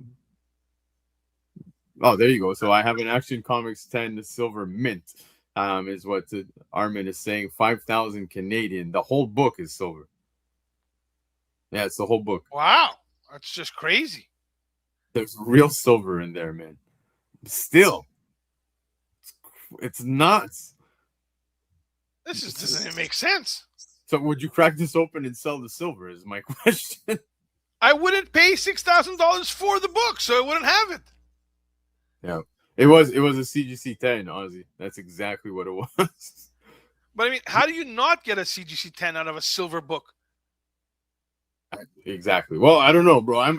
there you go. So I have an Action Comics 10 silver mint. is what Armin is saying. 5,000 Canadian. The whole book is silver. Yeah, it's the whole book. Wow, that's just crazy. There's real silver in there, man. Still, it's nuts. This just doesn't even make sense. So would you crack this open and sell the silver is my question. I wouldn't pay $6,000 for the book, so I wouldn't have it. Yeah. It was a CGC 10, Ozzy. That's exactly what it was. But I mean, how do you not get a CGC 10 out of a silver book? Exactly. Well, I don't know, bro. I'm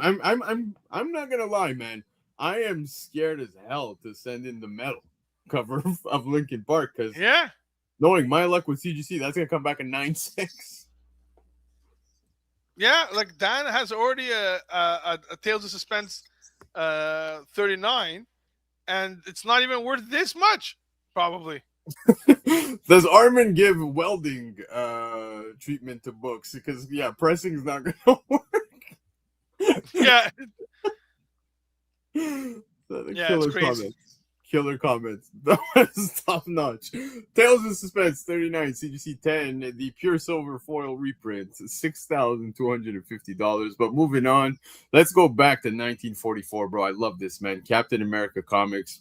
not gonna lie, man. I am scared as hell to send in the metal cover of Linkin Park because Yeah. knowing my luck with CGC, that's gonna come back a 9.6. Yeah, like Dan has already a Tales of Suspense 39, and it's not even worth this much, probably. Does Armin give welding treatment to books? Because pressing is not gonna work. Yeah. Killer it's crazy. comments. Killer comments. That was top notch. Tales of Suspense 39, CGC 10, the pure silver foil reprint, $6,250. But moving on, let's go back to 1944, bro. I love this, man. Captain America comics.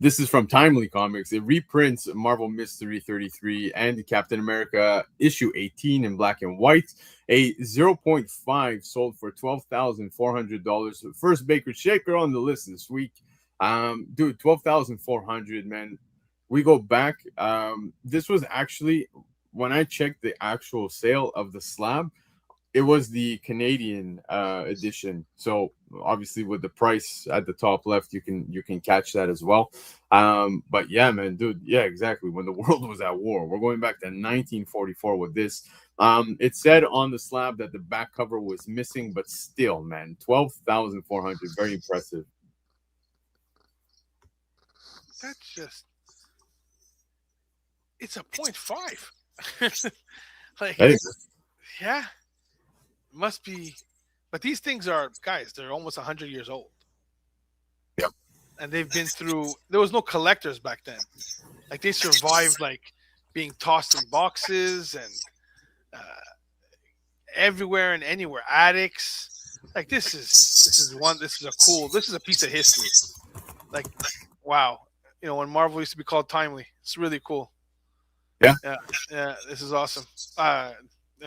This is from Timely Comics. It reprints Marvel Mystery 33 and Captain America issue 18 in black and white. A 0.5 sold for $12,400. First Baker Shaker on the list this week. Dude, 12,400, man. We go back. This was actually, when I checked the actual sale of the slab, it was the Canadian edition. So obviously with the price at the top left, you can catch that as well. But yeah, man, dude, yeah, exactly. When the world was at war, we're going back to 1944 with this. It said on the slab that the back cover was missing, but still, man, 12,400, very impressive. That's just, it's a 0.5. Like, Hey. yeah, must be. But these things are, guys, they're almost 100 years old. Yep. And they've been through, there was no collectors back then. Like, they survived, like, being tossed in boxes and everywhere and anywhere, attics. Like, this is a piece of history. Like, wow. You know, when Marvel used to be called Timely. It's really cool. Yeah. Yeah, this is awesome. I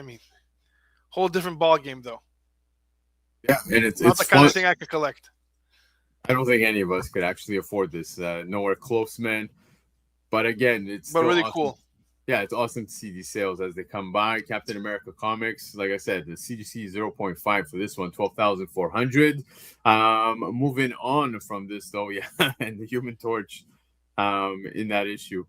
mean, whole different ball game though. Yeah, and it's Not the kind of thing I could collect. I don't think any of us could actually afford this. Nowhere close, man. But again, it's really awesome. Cool. Yeah, it's awesome to see these sales as they come by. Captain America comics, like I said, the CGC 0.5 for this one, 12,400. Moving on from this though, yeah, and the Human Torch in that issue,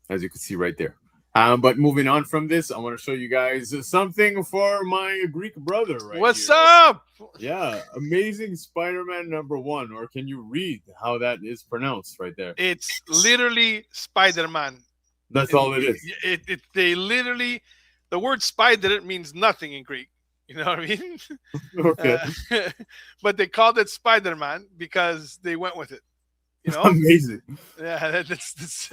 as you can see right there. But moving on from this, I want to show you guys something for my Greek brother right What's here. up? Yeah, Amazing Spider-Man #1, or can you read how that is pronounced right there? It's literally Spider-Man. That's all it is. They literally, the word spider means nothing in Greek. You know what I mean? Okay. But they called it Spider-Man because they went with it. You know? Amazing. Yeah, this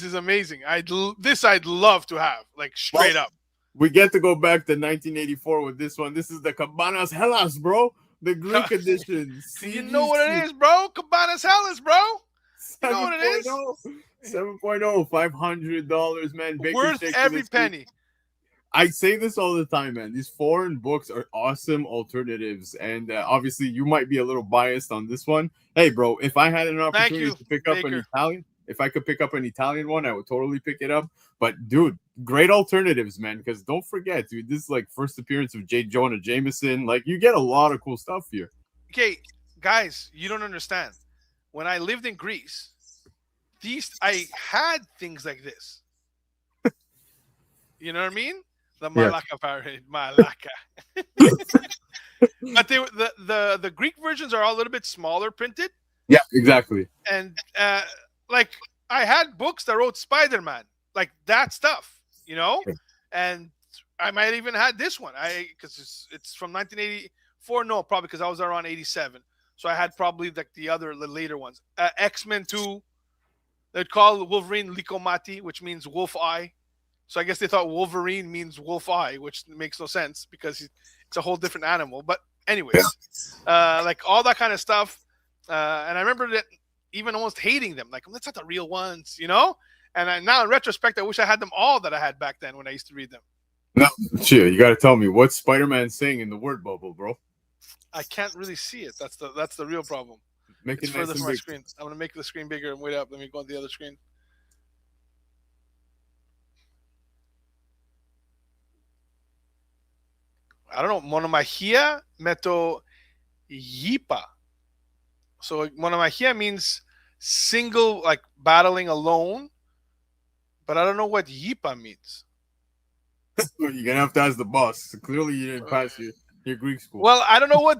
is amazing. I'd love to have, like, straight up. We get to go back to 1984 with this one. This is the Cabanas Hellas, bro. The Greek edition. You know what it is, bro? Cabanas Hellas, bro. You know what it is? 7.0, $500, man. Baker Worth Shaker every this penny. week. I say this all the time, man. These foreign books are awesome alternatives, and obviously you might be a little biased on this one. Hey, bro, if I had an opportunity to pick up an Italian, if I could pick up an Italian one, I would totally pick it up. But dude, great alternatives, man. Because don't forget, dude, this is like first appearance of J. Jonah Jameson. Like, you get a lot of cool stuff here. Okay, guys, you don't understand. When I lived in Greece, I had things like this. You know what I mean? The Malaka parade, Malaka. But the Greek versions are all a little bit smaller printed. Yeah, exactly. And like, I had books that wrote Spider-Man, like that stuff, you know. And I might even had this one. Because it's from 1984. No, probably because I was around 87. So I had probably like the later ones. X-Men 2. They'd call Wolverine Likomati, which means wolf eye. So I guess they thought Wolverine means wolf eye, which makes no sense because it's a whole different animal. But anyways, like all that kind of stuff. And I remember that even almost hating them. Like, that's not the real ones, you know? And now in retrospect, I wish I had them all that I had back then when I used to read them. No, Chia, you got to tell me what's Spider-Man saying in the word bubble, bro. I can't really see it. That's the real problem. Make It's it nice further and from my big. screen. I'm gonna make the screen bigger and wait up. Let me go on the other screen. I don't know. Monomachia meto yipa. So monomachia means single, like battling alone. But I don't know what yipa means. You're gonna have to ask the boss. Clearly, you didn't pass your Greek school. Well, I don't know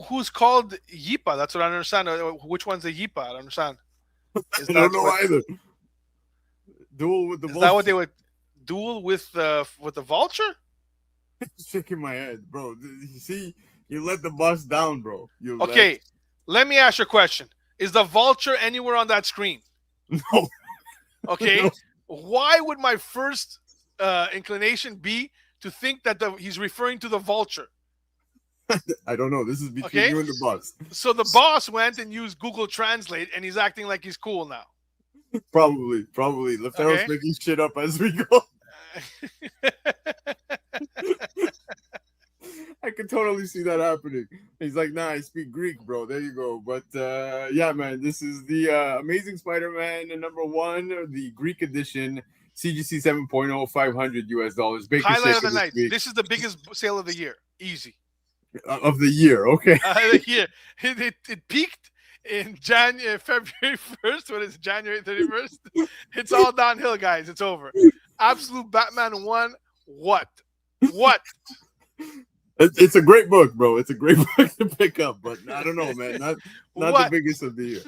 who's called yipa. That's what I don't understand. Which one's the yipa? I don't understand. I don't know either. Duel with the Is vulture. that what they would duel with the vulture? Shaking my head, bro. You see, you let the boss down, bro. Okay, let me ask you a question. Is the vulture anywhere on that screen? No. Okay. No. Why would my first inclination be to think that he's referring to the vulture? I don't know. This is between you and the boss. So the boss went and used Google Translate, and he's acting like he's cool now. Probably. Leftero's making shit up as we go. I could totally see that happening. He's like, nah, I speak Greek, bro. There you go. But yeah, man, this is the Amazing Spider-Man #1, the Greek edition, CGC 7.0, $500 US. Baker Highlight of Shaker the night. week. This is the biggest sale of the year. Easy. Of the year, okay. The year. It peaked in February 1st. What is it, January 31st? It's all downhill, guys. It's over. Absolute Batman 1. What? It's a great book, bro. It's a great book to pick up, but I don't know, man. Not the biggest of the year.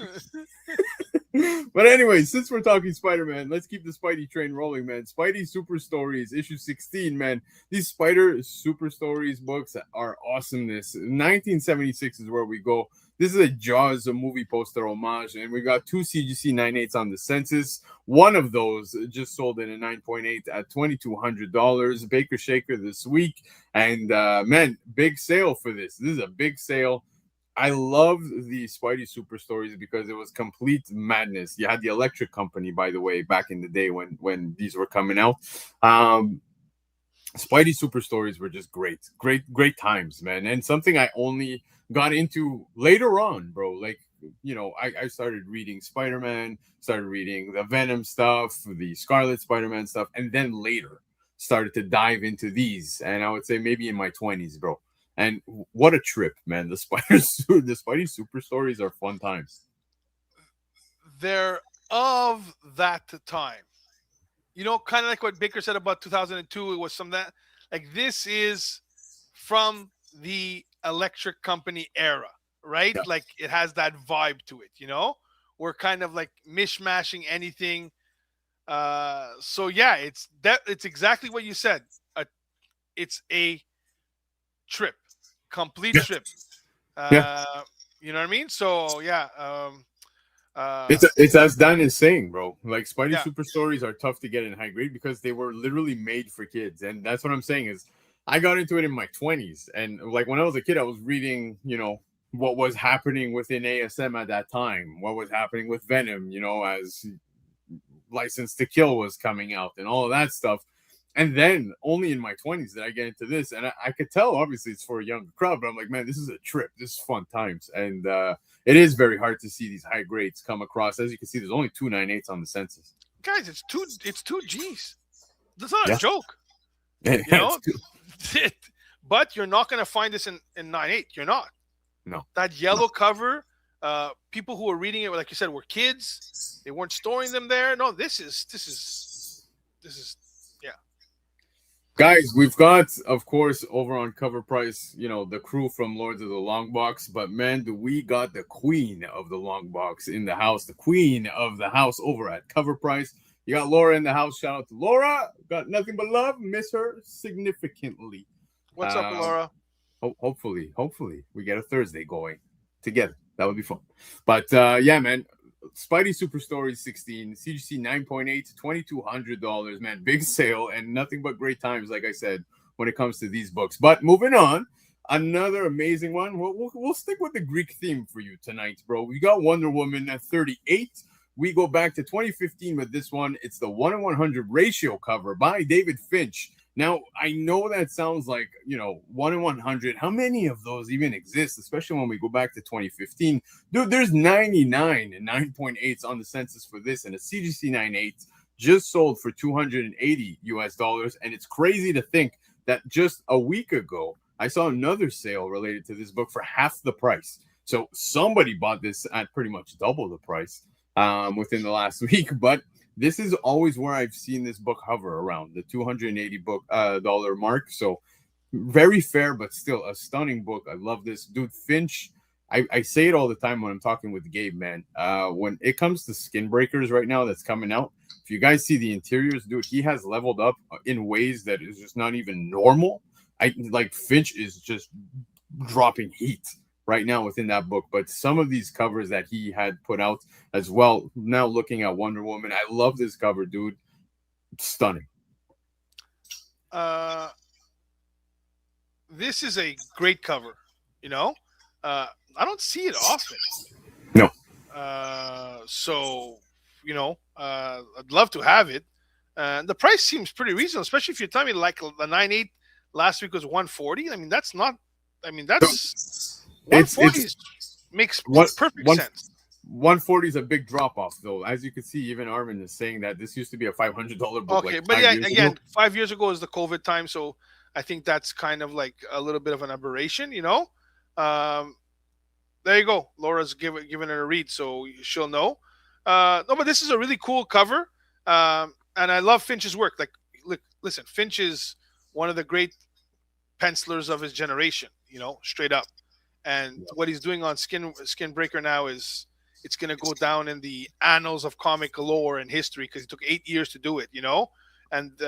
But anyway, since we're talking Spider-Man, let's keep the Spidey train rolling, man. Spidey Super Stories, issue 16, man. These Spider Super Stories books are awesomeness. 1976 is where we go. This is a Jaws movie poster homage, and we got 2 CGC 9.8s on the census. One of those just sold in a 9.8 at $2,200. Baker Shaker this week. And, man, big sale for this. This is a big sale. I love the Spidey Super Stories because it was complete madness. You had the Electric Company, by the way, back in the day when these were coming out. Spidey Super Stories were just great times, man. And something I only got into later on, bro. Like, you know, I started reading Spider-Man, started reading the Venom stuff, the Scarlet Spider-Man stuff, and then later started to dive into these. And I would say maybe in my 20s, bro. And what a trip, man. The Spidey Super Stories are fun times. They're of that time. You know, kind of like what Baker said about 2002. It was some that, like, this is from the Electric Company era, right? Yeah. Like, it has that vibe to it, you know? We're kind of like mishmashing anything. So yeah, it's exactly what you said. It's a trip, complete trip. You know what I mean? So yeah. It's as Dan is saying, bro. Like, Spidey Super Stories are tough to get in high grade because they were literally made for kids, and that's what I'm saying is I got into it in my 20s, and like when I was a kid, I was reading, you know, what was happening within ASM at that time, what was happening with Venom, you know, as License to Kill was coming out and all of that stuff. And then only in my 20s did I get into this. And I could tell, obviously, it's for a younger crowd, but I'm like, man, this is a trip. This is fun times. And it is very hard to see these high grades come across. As you can see, there's only 2 9.8s on the census. Guys, it's two G's. That's not a joke. You know? But you're not going to find this in 9.8. You're not. No. That yellow cover, people who were reading it, like you said, were kids. They weren't storing them there. No, this is yeah. Guys, we've got, of course, over on Cover Price, you know, the crew from Lords of the Long Box. But man, do we got the queen of the long box in the house, the queen of the house over at Cover Price. You got Laura in the house. Shout out to Laura. Got nothing but love. Miss her significantly. What's up, Laura? Hopefully we get a Thursday going together. That would be fun. But yeah, man, Spidey Super Stories 16, CGC 9.8 to $2,200, man. Big sale and nothing but great times, like I said, when it comes to these books. But moving on, another amazing one. We'll stick with the Greek theme for you tonight, bro. We got Wonder Woman at 38. We go back to 2015 with this one. It's the 1 in 100 ratio cover by David Finch. Now, I know that sounds like, 1 in 100. How many of those even exist, especially when we go back to 2015? Dude, there's 99 and 9.8s on the census for this, and a CGC 9.8 just sold for $280 US. And it's crazy to think that just a week ago, I saw another sale related to this book for half the price. So somebody bought this at pretty much double the price within the last week. But this is always where I've seen this book hover around the $280 mark. So very fair, but still a stunning book. I love this. Dude, Finch, I say it all the time when I'm talking with Gabe, man. When it comes to Skin Breakers right now that's coming out, if you guys see the interiors, dude, he has leveled up in ways that is just not even normal. Finch is just dropping heat right now within that book. But some of these covers that he had put out as well, now looking at Wonder Woman, I love this cover, dude. Stunning. This is a great cover, I don't see it often. No. I'd love to have it. The price seems pretty reasonable, especially if you're telling me like the 9.8 last week was 140. That's 140 makes perfect sense. 140 is a big drop off, though. As you can see, even Armin is saying that this used to be a $500 book. Okay, but again, 5 years ago is the COVID time, so I think that's kind of like a little bit of an aberration, There you go. Laura's giving it a read, so she'll know. No, but this is a really cool cover, and I love Finch's work. Listen, Finch is one of the great pencilers of his generation, straight up. And what he's doing on Skin Breaker now it's going to go down in the annals of comic lore and history because it took 8 years to do it, And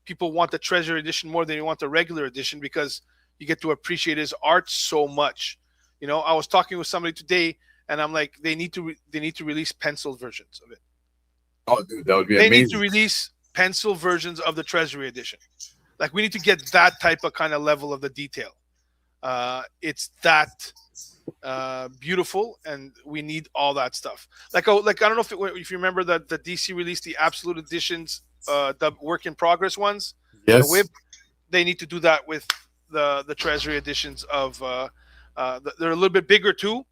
people want the Treasure Edition more than you want the regular edition because you get to appreciate his art so much. I was talking with somebody today, and I'm like, they need to release pencil versions of it. Oh, dude, that would be amazing. They need to release pencil versions of the Treasury Edition. Like, we need to get that type of kind of level of the detail. It's that beautiful, and we need all that stuff. I don't know if you remember that the DC released the Absolute Editions, the work in progress ones. Yes. The Whip. They need to do that with the Treasury Editions of. They're a little bit bigger too,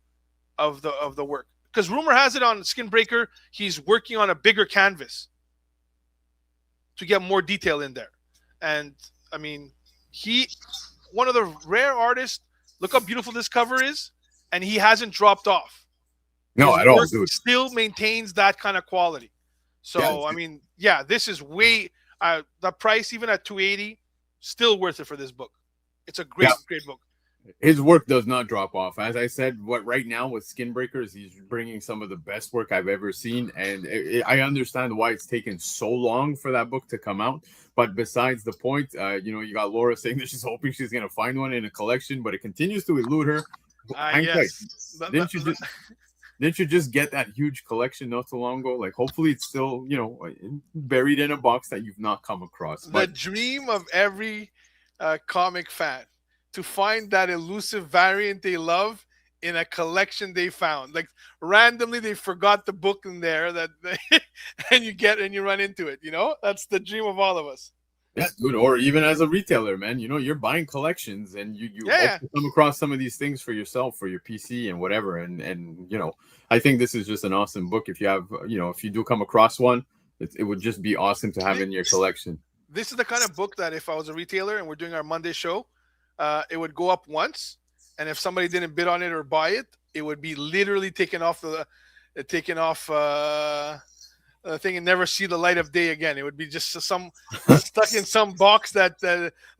of the work. Because rumor has it on Skin Breaker, he's working on a bigger canvas to get more detail in there. And one of the rare artists. Look how beautiful this cover is, and he hasn't dropped off. No, His at all, work dude. Still maintains that kind of quality. So this is way the price even at $280, still worth it for this book. It's a great book. His work does not drop off. As I said, right now with Skin Breakers, he's bringing some of the best work I've ever seen. And I understand why it's taken so long for that book to come out. But besides the point, you got Laura saying that she's hoping she's going to find one in a collection, but it continues to elude her. Yes. Didn't you just get that huge collection not too long ago? Like, hopefully it's still, buried in a box that you've not come across. The dream of every comic fan, to find that elusive variant they love in a collection they found. Like, randomly they forgot the book in there and you run into it, That's the dream of all of us. Yeah, dude, or even as a retailer, man, you're buying collections and you hope to come across some of these things for yourself, for your PC and whatever. And I think this is just an awesome book. If you have, if you do come across one, it would just be awesome to have in your collection. This is the kind of book that if I was a retailer and we're doing our Monday show, it would go up once, and if somebody didn't bid on it or buy it, it would be literally taken off the thing and never see the light of day again. It would be just stuck in some box that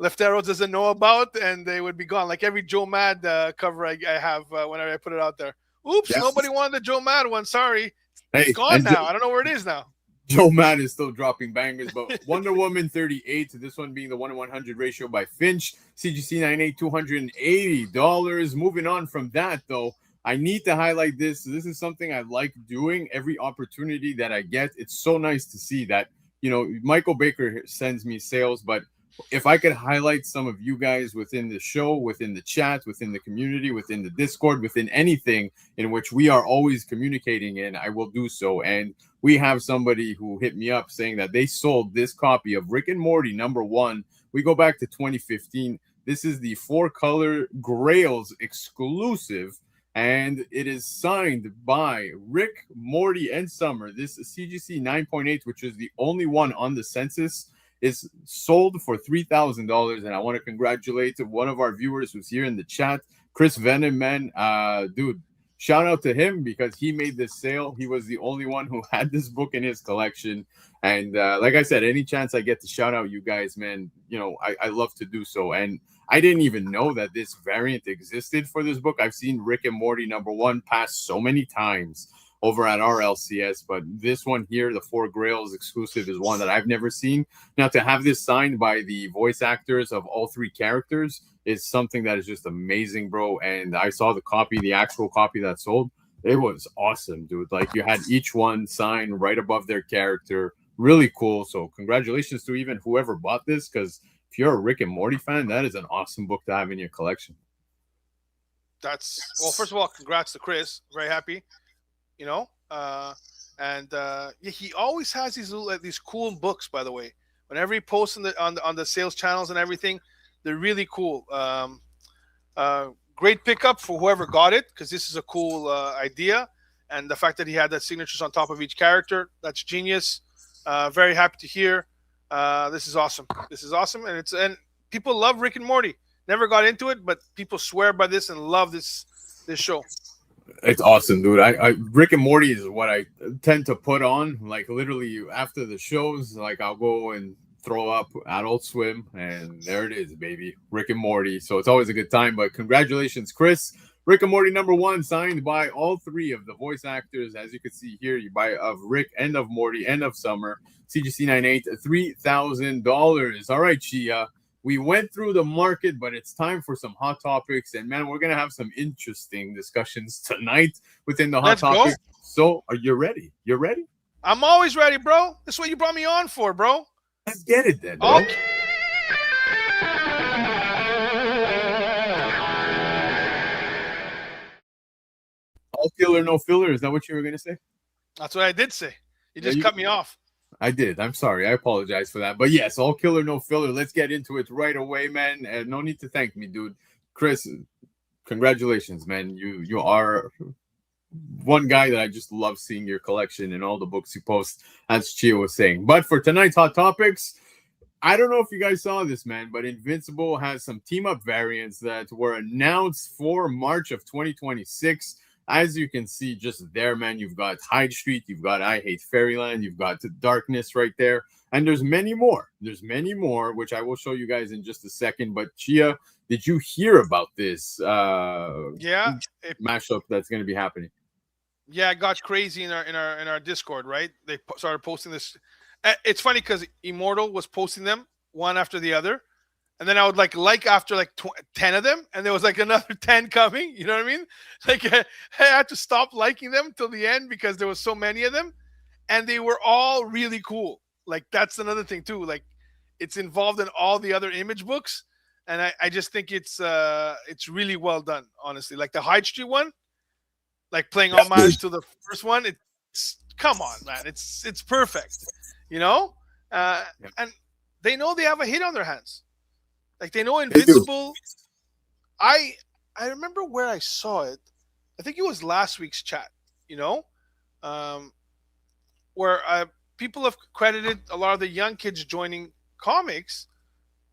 Lefteros doesn't know about, and they would be gone. Like every Joe Mad cover I have whenever I put it out there. Oops, nobody wanted the Joe Mad one. Sorry, it's gone now. I don't know where it is now. Joe Mad is still dropping bangers, but Wonder Woman 38, this one being the 1 in 100 ratio by Finch, CGC 9.8, $280. Moving on from that, though, I need to highlight this. This is something I like doing every opportunity that I get. It's so nice to see that, Michael Baker sends me sales, but if I could highlight some of you guys within the show, within the chat, within the community, within the Discord, within anything in which we are always communicating in, I will do so. And we have somebody who hit me up saying that they sold this copy of Rick and Morty #1. We go back to 2015. This is the 4-color Grails exclusive, and it is signed by Rick, Morty, and Summer. This CGC 9.8, which is the only one on the census, is sold for $3,000. And I want to congratulate one of our viewers who's here in the chat, Chris Venom, man. Dude, shout out to him because he made this sale. He was the only one who had this book in his collection. And like I said, any chance I get to shout out you guys, man, I love to do so. And I didn't even know that this variant existed for this book. I've seen Rick and Morty #1 pass so many times over at our LCS, but this one here, the 4 Grails exclusive, is one that I've never seen. Now, to have this signed by the voice actors of all 3 characters is something that is just amazing, bro. And I saw the actual copy that sold. It was awesome, dude. Like, you had each one signed right above their character. Really cool. So congratulations to even whoever bought this, because if you're a Rick and Morty fan, that is an awesome book to have in your collection. Well, first of all, congrats to Chris. Very happy. He always has these cool books. By the way, whenever he posts on the sales channels and everything, they're really cool. Great pickup for whoever got it, because this is a cool idea, and the fact that he had that signatures on top of each character, that's genius. Very happy to hear. This is awesome. And people love Rick and Morty. Never got into it, but people swear by this and love this show. It's awesome, dude. I Rick and Morty is what I tend to put on. Like, literally after the shows, like, I'll go and throw up Adult Swim, and there it is, baby. Rick and Morty. So it's always a good time. But congratulations, Chris. Rick and Morty #1, signed by all 3 of the voice actors. As you can see here, you buy of Rick and of Morty and of Summer. CGC 9.8, $3,000. All right, Chia. We went through the market, but it's time for some hot topics. And, man, we're going to have some interesting discussions tonight within the hot topics. So are you ready? You're ready? I'm always ready, bro. That's what you brought me on for, bro. Let's get it then, bro. Okay. All killer, no filler. Is that what you were going to say? That's what I did say. You just cut me off. I did. I'm sorry. I apologize for that. But yes, all killer, no filler. Let's get into it right away, man. And no need to thank me, dude. Chris, congratulations, man. You are one guy that I just love seeing your collection and all the books you post, as Chia was saying. But for tonight's hot topics, I don't know if you guys saw this, man, but Invincible has some team-up variants that were announced for March of 2026. As you can see just there, man, you've got Hyde Street, you've got I Hate Fairyland, you've got the Darkness right there, and there's many more. There's many more, which I will show you guys in just a second. But Chia, did you hear about this mashup that's going to be happening? Yeah, it got crazy in our Discord, right? They started posting this. It's funny because Immortal was posting them one after the other. And then I would like after 10 of them, and there was like another 10 coming. You know what I mean? Like I had to stop liking them till the end because there was so many of them, and they were all really cool. Like, that's another thing too. Like, it's involved in all the other image books, and I just think it's really well done, honestly. Like the Hyde Street one, like playing homage to the first one. It's come on, man. It's perfect, and they know they have a hit on their hands. Like, they know Invincible. I remember where I saw it. I think it was last week's chat, where people have credited a lot of the young kids joining comics,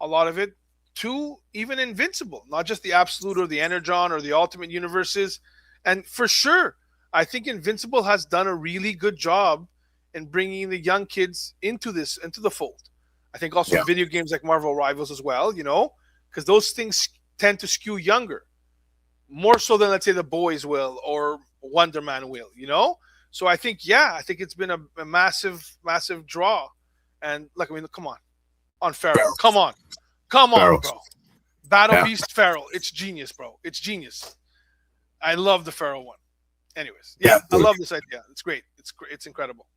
a lot of it to even Invincible, not just the Absolute or the Energon or the Ultimate Universes. And for sure, I think Invincible has done a really good job in bringing the young kids into the fold. I think also video games like Marvel Rivals as well, because those things tend to skew younger, more so than, let's say, the boys will or Wonder Man will, So I think it's been a massive, massive draw. And look, come on Feral. Come on, Feral. bro. Battle Beast Feral. It's genius, bro. It's genius. I love the Pharaoh one. Anyways, yeah, I love this idea. It's great. It's incredible.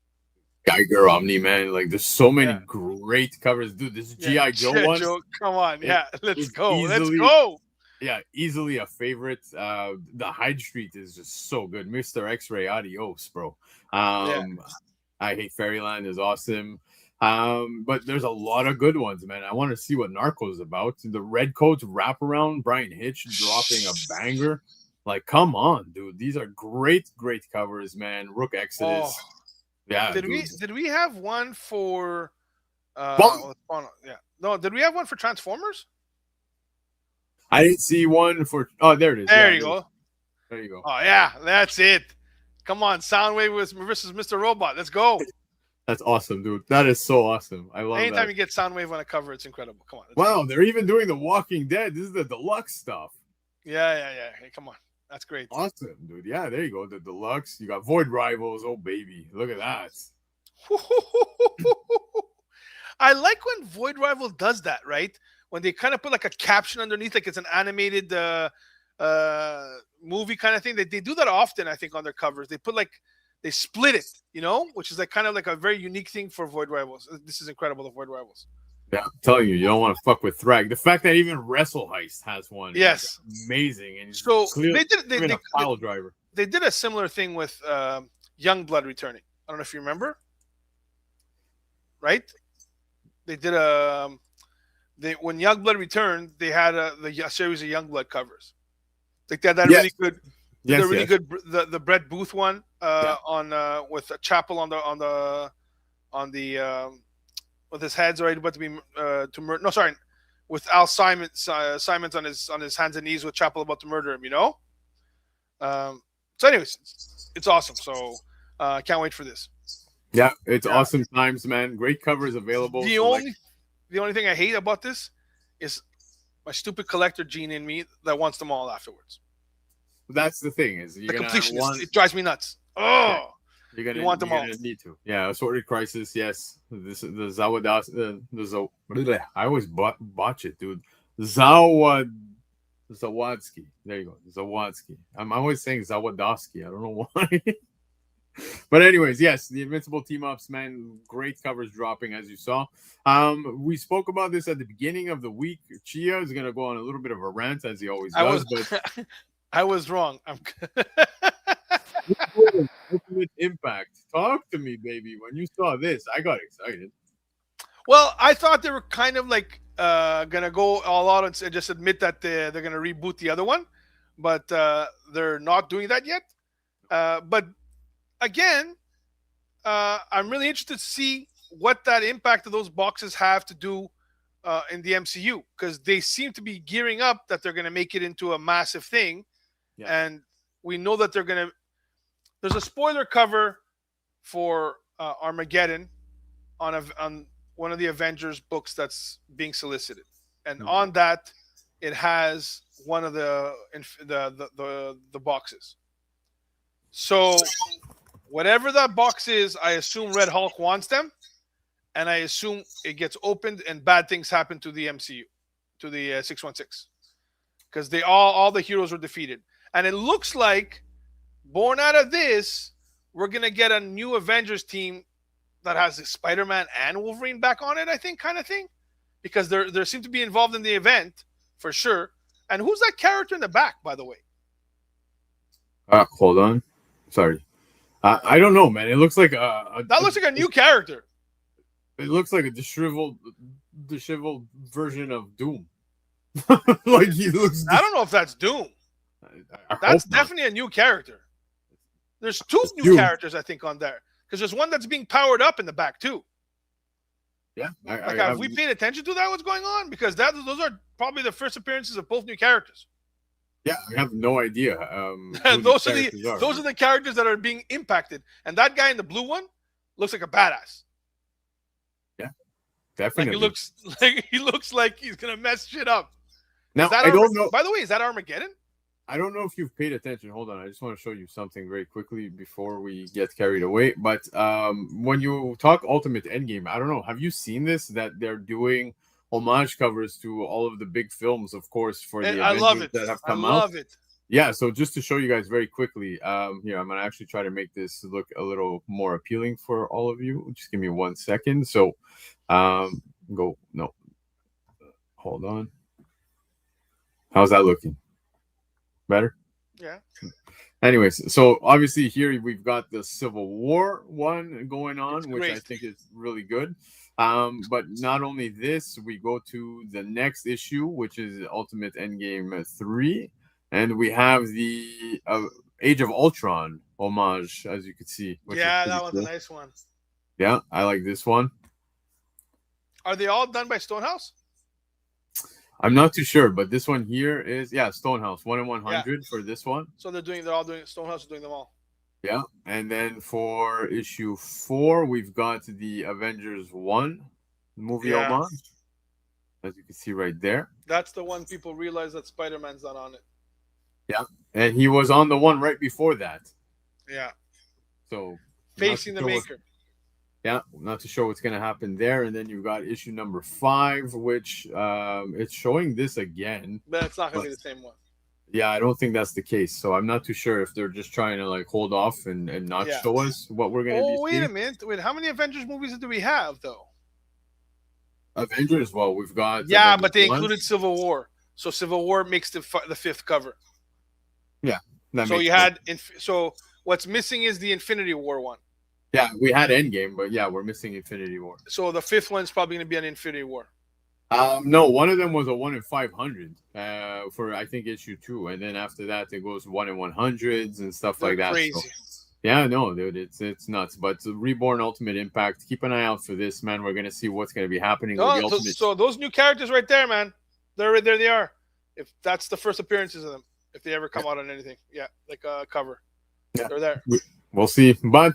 Geiger Omni, man. Like, there's so many Yeah. great covers, dude. This Yeah, GI Joe one. come on, let's is go. Let's easily- go. Yeah, easily a favorite. The Hyde Street is just so good. Mr. X-Ray, adios, bro. I Hate Fairyland is awesome. But there's a lot of good ones, man. I want to see what Narcos is about. The Redcoats wraparound, Brian Hitch dropping a banger. Like, come on, dude. These are great covers, man. Rook Exodus. Oh. Yeah. Did we have one for Spawn? No, did we have one for Transformers? I didn't see one for. Oh, there it is. There you go. There you go. Oh yeah, that's it. Come on, Soundwave versus Mr. Robot. Let's go. That's awesome, dude. That is so awesome. I love Anytime that. you get Soundwave on a cover, it's incredible. Come on. Wow, they're even doing The Walking Dead. This is the deluxe stuff. Yeah. Hey, come on. That's great. Awesome, dude. Yeah, there you go. The deluxe. You got Void Rivals. Oh, baby. Look at that. I like when Void Rival does that, right? When they kind of put like a caption underneath, like it's an animated movie kind of thing. They do that often, I think, on their covers. They split it, which is like kind of like a very unique thing for Void Rivals. This is incredible, the Void Rivals. Yeah, I'm telling you, you don't want to fuck with Thrag. The fact that even Wrestle Heist has one, yes, is amazing. And so they did a pile driver. They did a similar thing with Youngblood returning. I don't know if you remember, right? They did when Youngblood returned, they had a series of Youngblood covers. Like they had that really good, good the Brett Booth one on with a Chapel on the with his heads already about to be with Al Simons on his hands and knees with Chapel about to murder him. So anyways, it's awesome. So can't wait for this. Yeah, it's awesome times, man. Great covers available. The only thing I hate about this is my stupid collector gene in me that wants them all afterwards. That's the thing is the completionist. It drives me nuts. Oh, you want them all. Need to. Yeah, Assorted Crisis. Yes, this the Zawadas. I always botch it, dude. Zawadsky. There you go. Zawadsky. I'm always saying Zawadowski. I don't know why. But anyways, yes, the Invincible team-ups, man, great covers dropping, as you saw. We spoke about this at the beginning of the week. Chia is going to go on a little bit of a rant, as he always does. But I was wrong. Ultimate Impact. Talk to me, baby. When you saw this, I got excited. Well, I thought they were kind of like going to go all out and just admit that they're going to reboot the other one. But they're not doing that yet. But again, I'm really interested to see what that impact of those boxes have to do in the MCU, because they seem to be gearing up that they're going to make it into a massive thing. Yeah. And we know that they're going to. There's a spoiler cover for Armageddon on one of the Avengers books that's being solicited, and on that, it has one of the boxes. So whatever that box is, I assume Red Hulk wants them, and I assume it gets opened and bad things happen to the MCU, to the 616, because all the heroes were defeated, and it looks like born out of this, we're gonna get a new Avengers team that has Spider-Man and Wolverine back on it, I think, kind of thing, because they seem to be involved in the event for sure. And who's that character in the back, by the way? Hold on. Sorry. I don't know, man. It looks like that looks like a new character. It looks like a disheveled version of Doom. Like he looks. I don't know if that's Doom. That's definitely a new character. There's two new characters, I think, on there, because there's one that's being powered up in the back too. Yeah, have we paid attention to that? What's going on? Because those are probably the first appearances of both new characters. Yeah, I have no idea. Those are the characters that are being impacted, and that guy in the blue one looks like a badass. Yeah, definitely. He looks like he's gonna mess shit up. Now I don't know. By the way, is that Armageddon? I don't know if you've paid attention. Hold on, I just want to show you something very quickly before we get carried away. But when you talk Ultimate Endgame, I don't know. Have you seen this? That they're doing homage covers to all of the big films, of course, for the Avengers that have come out. I love it. Yeah, so just to show you guys very quickly, here I'm gonna actually try to make this look a little more appealing for all of you. Just give me 1 second. So, hold on. How's that looking? Better? Yeah. Anyways, so obviously here we've got the Civil War one going on, It's which I great. think is really good. But not only this, we go to the next issue, which is Ultimate Endgame 3, and we have the Age of Ultron homage, as you can see. Which Yeah, is that pretty one's cool. a nice one. Yeah, I like this one. Are they all done by Stonehouse? I'm not too sure, but this one here is Stonehouse 1 in 100 for this one. So they're all doing Stonehouse is doing them all. Yeah, and then for issue 4, we've got the Avengers 1 movie homage, as you can see right there. That's the one people realize that Spider-Man's not on it. Yeah, and he was on the one right before that. Yeah. So Facing the maker. Yeah, not too sure what's going to happen there. And then you've got issue number 5, which it's showing this again. But it's not going to be the same one. Yeah, I don't think that's the case. So I'm not too sure if they're just trying to like hold off and not show us what we're going to be wait seeing. a minute. Wait, how many Avengers movies do we have, though? Avengers, well, we've got... Yeah, Avengers but they 1. included Civil War. So Civil War makes the fifth cover. Yeah. So you had... So what's missing is the Infinity War one. Yeah, we had Endgame, but yeah, we're missing Infinity War. So the fifth one's probably going to be an Infinity War. No, one of them was a 1 in 500 for I think issue 2, and then after that it goes 1 in 100s and stuff like that. Crazy. So, yeah, no, dude, it's nuts. But Reborn Ultimate Impact, keep an eye out for this, man. We're gonna see what's gonna be happening with the Ultimate. So those new characters right there, man, there they are. If that's the first appearances of them, if they ever come out on anything, like a cover, they're there. We'll see, but.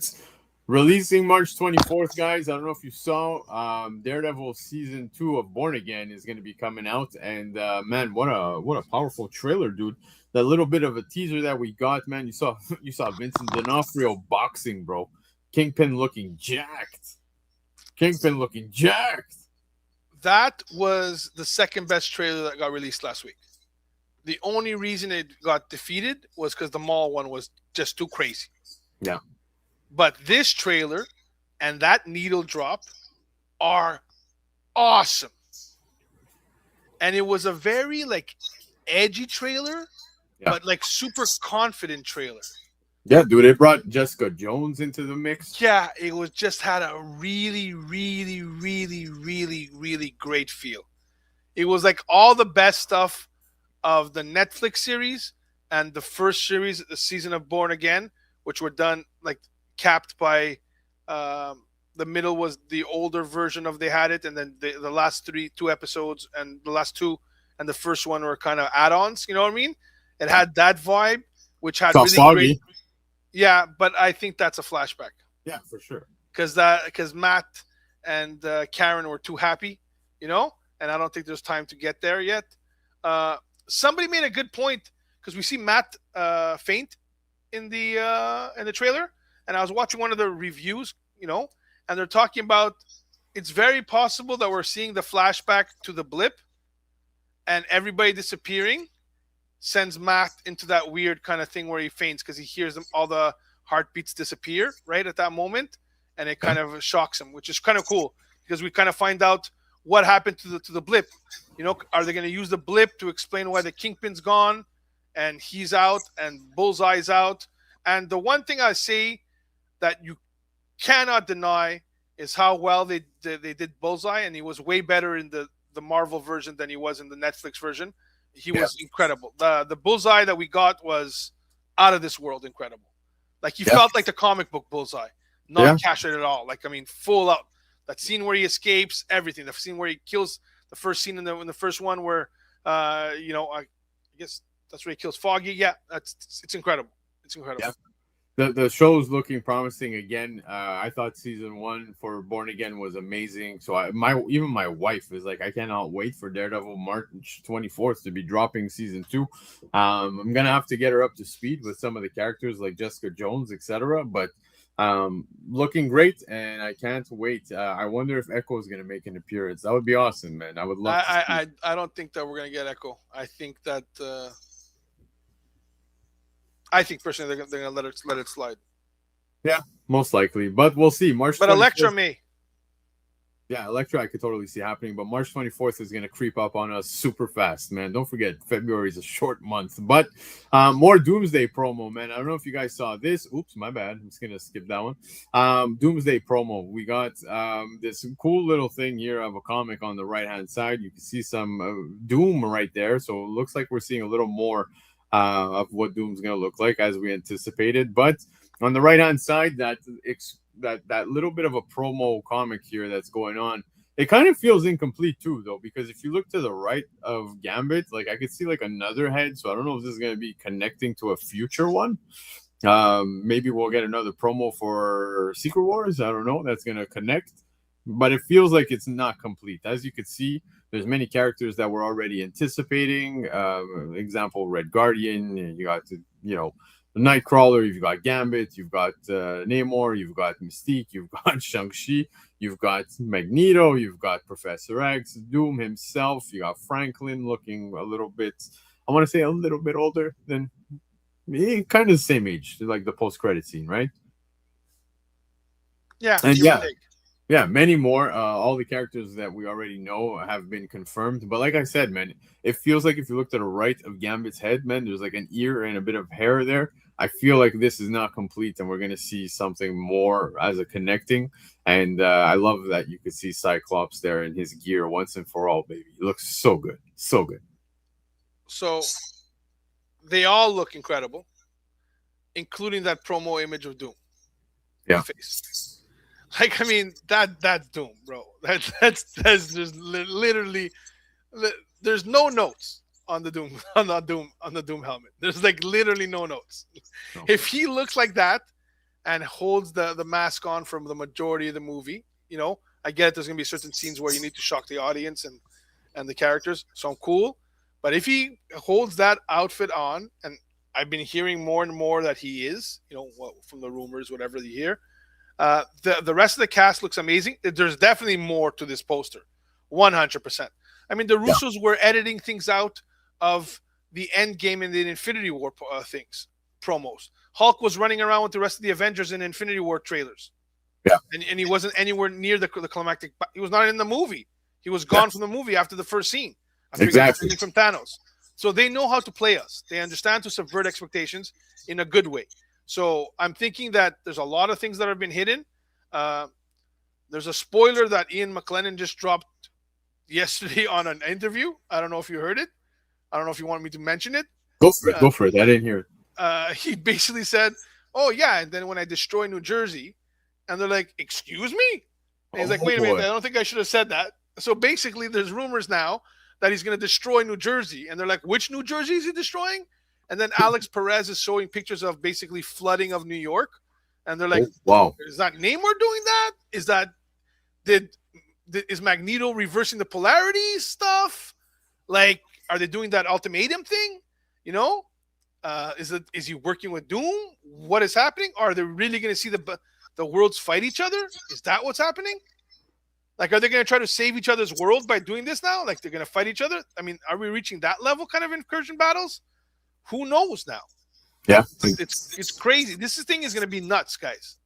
Releasing March 24th, guys. I don't know if you saw Daredevil season 2 of Born Again is going to be coming out, and man, what a powerful trailer, dude! That little bit of a teaser that we got, man. You saw Vincent D'Onofrio boxing, bro. Kingpin looking jacked. That was the second best trailer that got released last week. The only reason it got defeated was because the mall one was just too crazy. Yeah. But this trailer and that needle drop are awesome. And it was a very like edgy trailer, but like super confident trailer. Yeah, dude, it brought Jessica Jones into the mix. Yeah, it was just had a really, really, really, really, really great feel. It was like all the best stuff of the Netflix series and the first series, the season of Born Again, which were done like capped by the middle was the older version of They Had It, and then the last two episodes and the last two and the first one were kind of add-ons, you know what I mean? It had that vibe, which had really great. Yeah, but I think that's a flashback. Yeah, for sure. Because Matt and Karen were too happy, you know, and I don't think there's time to get there yet. Somebody made a good point because we see Matt faint in the trailer. And I was watching one of the reviews, you know, and they're talking about it's very possible that we're seeing the flashback to the blip and everybody disappearing sends Matt into that weird kind of thing where he faints because he hears them, all the heartbeats disappear right at that moment. And it kind of shocks him, which is kind of cool because we kind of find out what happened to the blip. You know, are they going to use the blip to explain why the Kingpin's gone and he's out and Bullseye's out? And the one thing I say that you cannot deny is how well they did Bullseye, and he was way better in the Marvel version than he was in the Netflix version. He was incredible. The Bullseye that we got was out of this world incredible. Like he felt like the comic book Bullseye, not casual at all. Like, I mean, full out. That scene where he escapes, everything. The scene where he kills, the first scene in the first one where, you know, I guess that's where he kills Foggy. Yeah, it's incredible. It's incredible. Yeah. The show's looking promising again. I thought season 1 for Born Again was amazing. So even my wife is like, I cannot wait for Daredevil March 24th to be dropping season 2. I'm gonna have to get her up to speed with some of the characters like Jessica Jones, etc. But looking great, and I can't wait. I wonder if Echo is gonna make an appearance. That would be awesome, man. I would love. I don't think that we're gonna get Echo. I think that. I think personally they're gonna let it slide. Yeah, most likely, but we'll see. March. But 24th, Elektra may. Yeah, Electra, I could totally see happening, but March 24th is going to creep up on us super fast, man. Don't forget, February is a short month, but more Doomsday promo, man. I don't know if you guys saw this. Oops, my bad. I'm just going to skip that one. Doomsday promo. We got this cool little thing here of a comic on the right-hand side. You can see some Doom right there, so it looks like we're seeing a little more of what Doom's going to look like as we anticipated, but on the right-hand side, that little bit of a promo comic here that's going on, it kind of feels incomplete too, though, because if you look to the right of Gambit, like I could see like another head, so I don't know if this is going to be connecting to a future one. Maybe we'll get another promo for Secret Wars. I don't know. That's going to connect, but it feels like it's not complete. As you could see, there's many characters that we're already anticipating. Example, Red Guardian. You got the Nightcrawler, you've got Gambit, you've got Namor, you've got Mystique, you've got Shang-Chi, you've got Magneto, you've got Professor X, Doom himself, you got Franklin looking a little bit, I want to say a little bit older than me, kind of the same age, like the post-credit scene, right? Yeah. And yeah, many more. All the characters that we already know have been confirmed. But like I said, man, it feels like if you look to the right of Gambit's head, man, there's like an ear and a bit of hair there. I feel like this is not complete, and we're going to see something more as a connecting. And I love that you could see Cyclops there in his gear once and for all, baby. He looks so good. So good. So they all look incredible, including that promo image of Doom. Yeah. Face. Like, I mean, that's Doom, bro. That's just literally, there's no notes on the Doom on the Doom helmet. There's like literally no notes. No. If he looks like that and holds the mask on from the majority of the movie, I get it. There's gonna be certain scenes where you need to shock the audience and the characters. So I'm cool. But if he holds that outfit on, and I've been hearing more and more that he is, from the rumors, whatever you hear. The rest of the cast looks amazing. There's definitely more to this poster, 100%. I mean, the Russos were editing things out of the Endgame and the Infinity War promos. Hulk was running around with the rest of the Avengers in Infinity War trailers. Yeah, and he wasn't anywhere near the climactic. He was not in the movie. He was gone from the movie after the first scene. Exactly. From Thanos. So they know how to play us. They understand to subvert expectations in a good way. So I'm thinking that there's a lot of things that have been hidden. There's a spoiler that Ian McKellen just dropped yesterday on an interview. I don't know if you heard it. I don't know if you want me to mention it. Go for it. I didn't hear it. He basically said, "Oh yeah," and then when I destroy New Jersey, and they're like, "Excuse me?" And he's like, "Wait a minute, I don't think I should have said that." So basically, there's rumors now that he's going to destroy New Jersey, and they're like, "Which New Jersey is he destroying?" And then Alex Perez is showing pictures of basically flooding of New York. And they're like, wow, is that Namor doing that? Is Magneto reversing the polarity stuff? Like, are they doing that ultimatum thing? Is he working with Doom? What is happening? Are they really going to see the worlds fight each other? Is that what's happening? Like, are they going to try to save each other's world by doing this now? Like, they're going to fight each other? I mean, are we reaching that level kind of incursion battles? Who knows now? Yeah, it's crazy. This thing is going to be nuts, guys.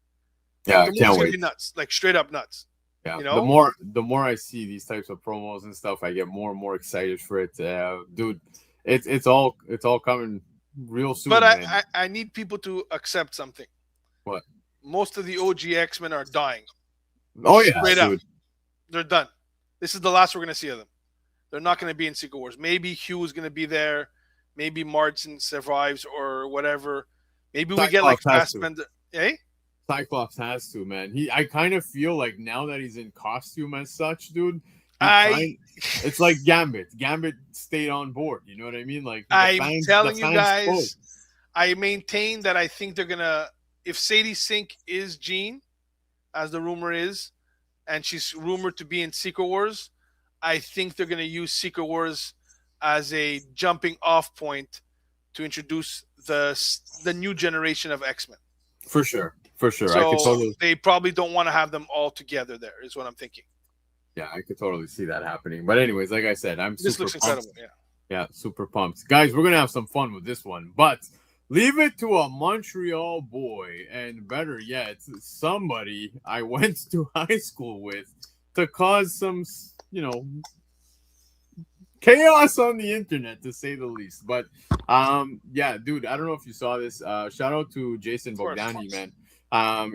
Yeah, I can't wait. Be nuts, like straight up nuts. Yeah, the more I see these types of promos and stuff, I get more and more excited for it. Dude, it's all coming real soon. But man. I need people to accept something. What? Most of the OG X-Men are dying. Oh yeah, straight up, they're done. This is the last we're going to see of them. They're not going to be in Secret Wars. Maybe Hugh is going to be there. Maybe Martin survives or whatever. Maybe we get like Fassbender. Cyclops has to, man. I kind of feel like now that he's in costume as such, dude. It's like Gambit. Gambit stayed on board. You know what I mean? Like I'm telling you guys, I maintain that I think they're gonna. If Sadie Sink is Jean, as the rumor is, and she's rumored to be in Secret Wars, I think they're gonna use Secret Wars as a jumping off point to introduce the new generation of X-Men. For sure. So they probably don't want to have them all together there, is what I'm thinking. Yeah, I could totally see that happening. But anyways, like I said, this looks incredible. Yeah, super pumped. Guys, we're going to have some fun with this one. But Leave it to a Montreal boy, and better yet, somebody I went to high school with, to cause some, chaos on the internet, to say the least. But yeah, dude, I don't know if you saw this. Shout out to Jason Of course. Bogdani, man.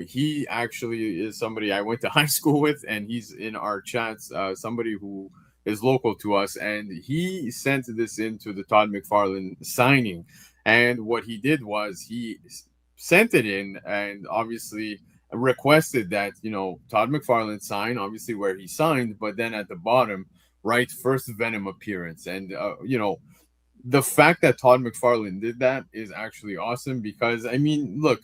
He actually is somebody I went to high school with, and he's in our chats. Somebody who is local to us, and he sent this into the Todd McFarlane signing. And what he did was he sent it in, and obviously requested that Todd McFarlane sign, obviously where he signed, but then at the bottom, right, first Venom appearance. And the fact that Todd McFarlane did that is actually awesome, because I mean, look,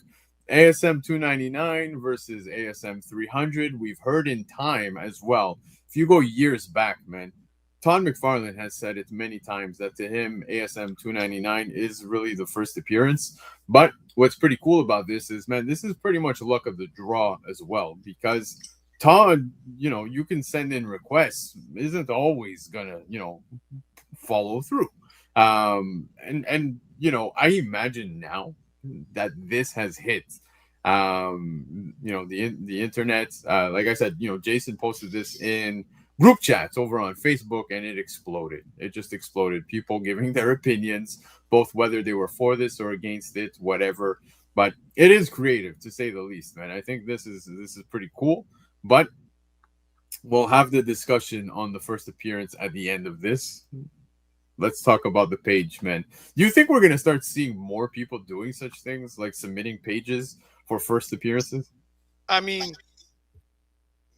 ASM 299 versus ASM 300, we've heard in time as well. If you go years back, man, Todd McFarlane has said it many times that to him, ASM 299 is really the first appearance. But what's pretty cool about this is, man, this is pretty much luck of the draw as well, because Todd, you can send in requests, isn't always gonna, follow through. And I imagine now that this has hit, the internet. Like I said, Jason posted this in group chats over on Facebook, and it exploded. It just exploded. People giving their opinions, both whether they were for this or against it, whatever. But it is creative, to say the least, man. I think this is pretty cool. But we'll have the discussion on the first appearance at the end of this. Let's talk about the page, man. Do you think we're going to start seeing more people doing such things, like submitting pages for first appearances? I mean,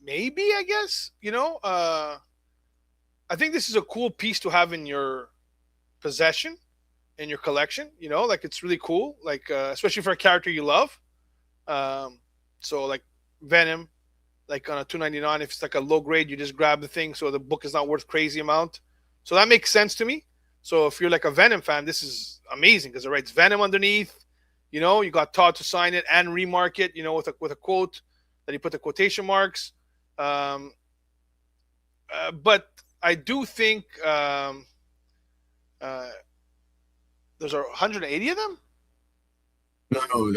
maybe, I guess. I think this is a cool piece to have in your possession, in your collection. Like, it's really cool, like especially for a character you love. So like Venom, like on a 299, if it's like a low grade, you just grab the thing, so the book is not worth crazy amount. So that makes sense to me. So if you're like a Venom fan, this is amazing, because it writes Venom underneath. You got Todd to sign it and remark it, with a quote that he put the quotation marks. But I do think there's 180 of them. No,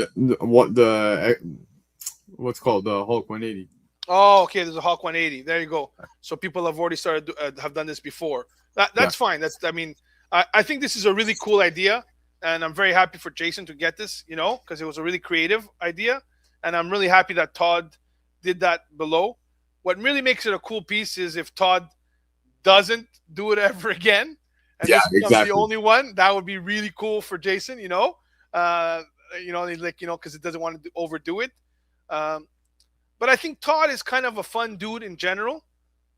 what's called the Hulk 180. Oh, okay. There's a Hulk 180. There you go. So people have already started have done this before. That's fine. I think this is a really cool idea, and I'm very happy for Jason to get this. Because it was a really creative idea, and I'm really happy that Todd did that below. What really makes it a cool piece is if Todd doesn't do it ever again, and this becomes the only one. That would be really cool for Jason. Because it doesn't want to overdo it. But I think Todd is kind of a fun dude in general.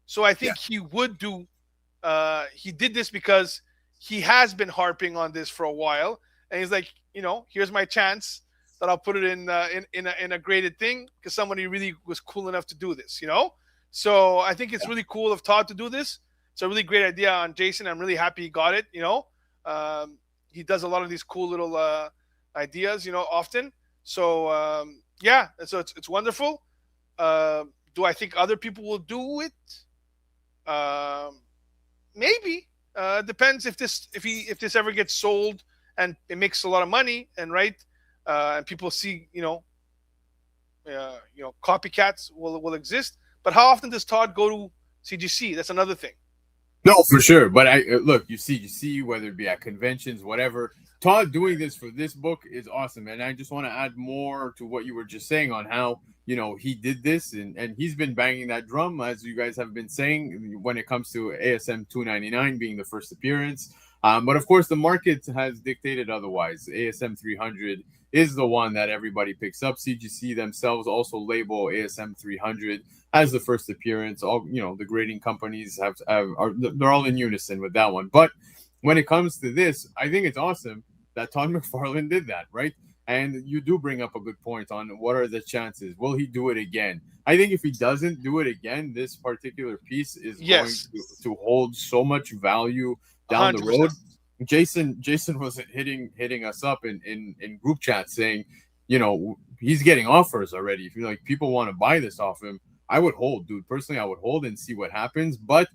So I think he would do, he did this because he has been harping on this for a while. And he's like, here's my chance that I'll put it in a graded thing, because somebody really was cool enough to do this, So I think it's really cool of Todd to do this. It's a really great idea on Jason. I'm really happy he got it, He does a lot of these cool little ideas, often. So, so it's wonderful. Do I think other people will do it? Maybe. Depends if this ever gets sold and it makes a lot of money, and and people see copycats will exist. But how often does Todd go to CGC? That's another thing. No, for sure. But you see whether it be at conventions, whatever. Todd doing this for this book is awesome, and I just want to add more to what you were just saying on how he did this, and he's been banging that drum, as you guys have been saying, when it comes to ASM 299 being the first appearance. But of course, the market has dictated otherwise. ASM 300 is the one that everybody picks up. CGC themselves also label ASM 300 as the first appearance. All the grading companies they're all in unison with that one. But when it comes to this, I think it's awesome that Todd McFarlane did that, right? And you do bring up a good point on what are the chances. Will he do it again? I think if he doesn't do it again, this particular piece is going to hold so much value down 100%. The road. Jason was hitting us up in group chat saying, he's getting offers already. If people want to buy this off him, I would hold, dude. Personally, I would hold and see what happens. But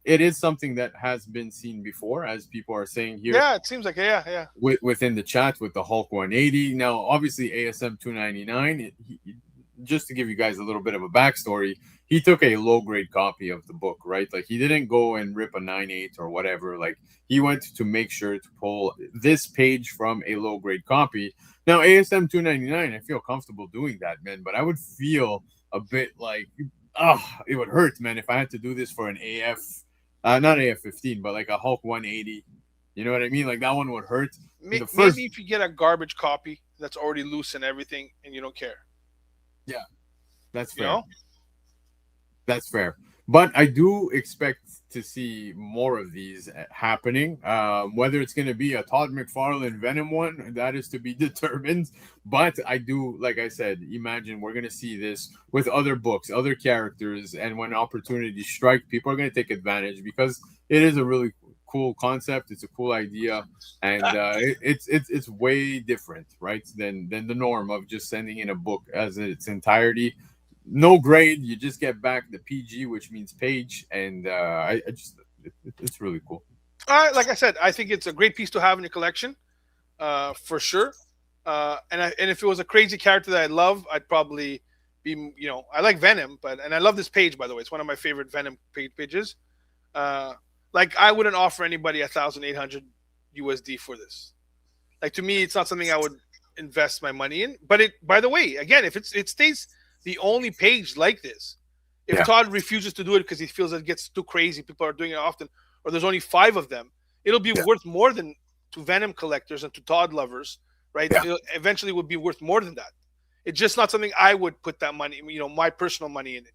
it is something that has been seen before, as people are saying here. Yeah, it seems like yeah. Within the chat with the Hulk 180. Now, obviously, ASM 299. Just to give you guys a little bit of a backstory, he took a low grade copy of the book, right? Like he didn't go and rip a 9.8 or whatever. Like he went to make sure to pull this page from a low grade copy. Now, ASM 299, I feel comfortable doing that, man, but I would feel a bit like, it would hurt, man, if I had to do this for an AF, not AF 15, but like a Hulk 180. You know what I mean? Like that one would hurt. Maybe First, if you get a garbage copy that's already loose and everything, and you don't care. yeah, that's fair. You know? That's fair. But I do expect to see more of these happening. Whether it's going to be a Todd McFarlane Venom one, that is to be determined. But I do, like I said, imagine we're going to see this with other books, other characters, and when opportunities strike, people are going to take advantage because it is a really cool concept. It's a cool idea, and it's way different, right, than the norm of just sending in a book as its entirety. No grade, you just get back the PG, which means page, and it's really cool. Like I said, I think it's a great piece to have in your collection, for sure. And if it was a crazy character that I love, I'd probably be, I like Venom, and I love this page, by the way. It's one of my favorite Venom pages. Like I wouldn't offer anybody 1,800 USD for this. Like to me, it's not something I would invest my money in. But by the way, again, if it stays the only page like this, if Todd refuses to do it because he feels it gets too crazy, people are doing it often, or there's only 5 of them, it'll be worth more than to Venom collectors and to Todd lovers, right? It eventually would be worth more than that. It's just not something I would put that money, my personal money in it,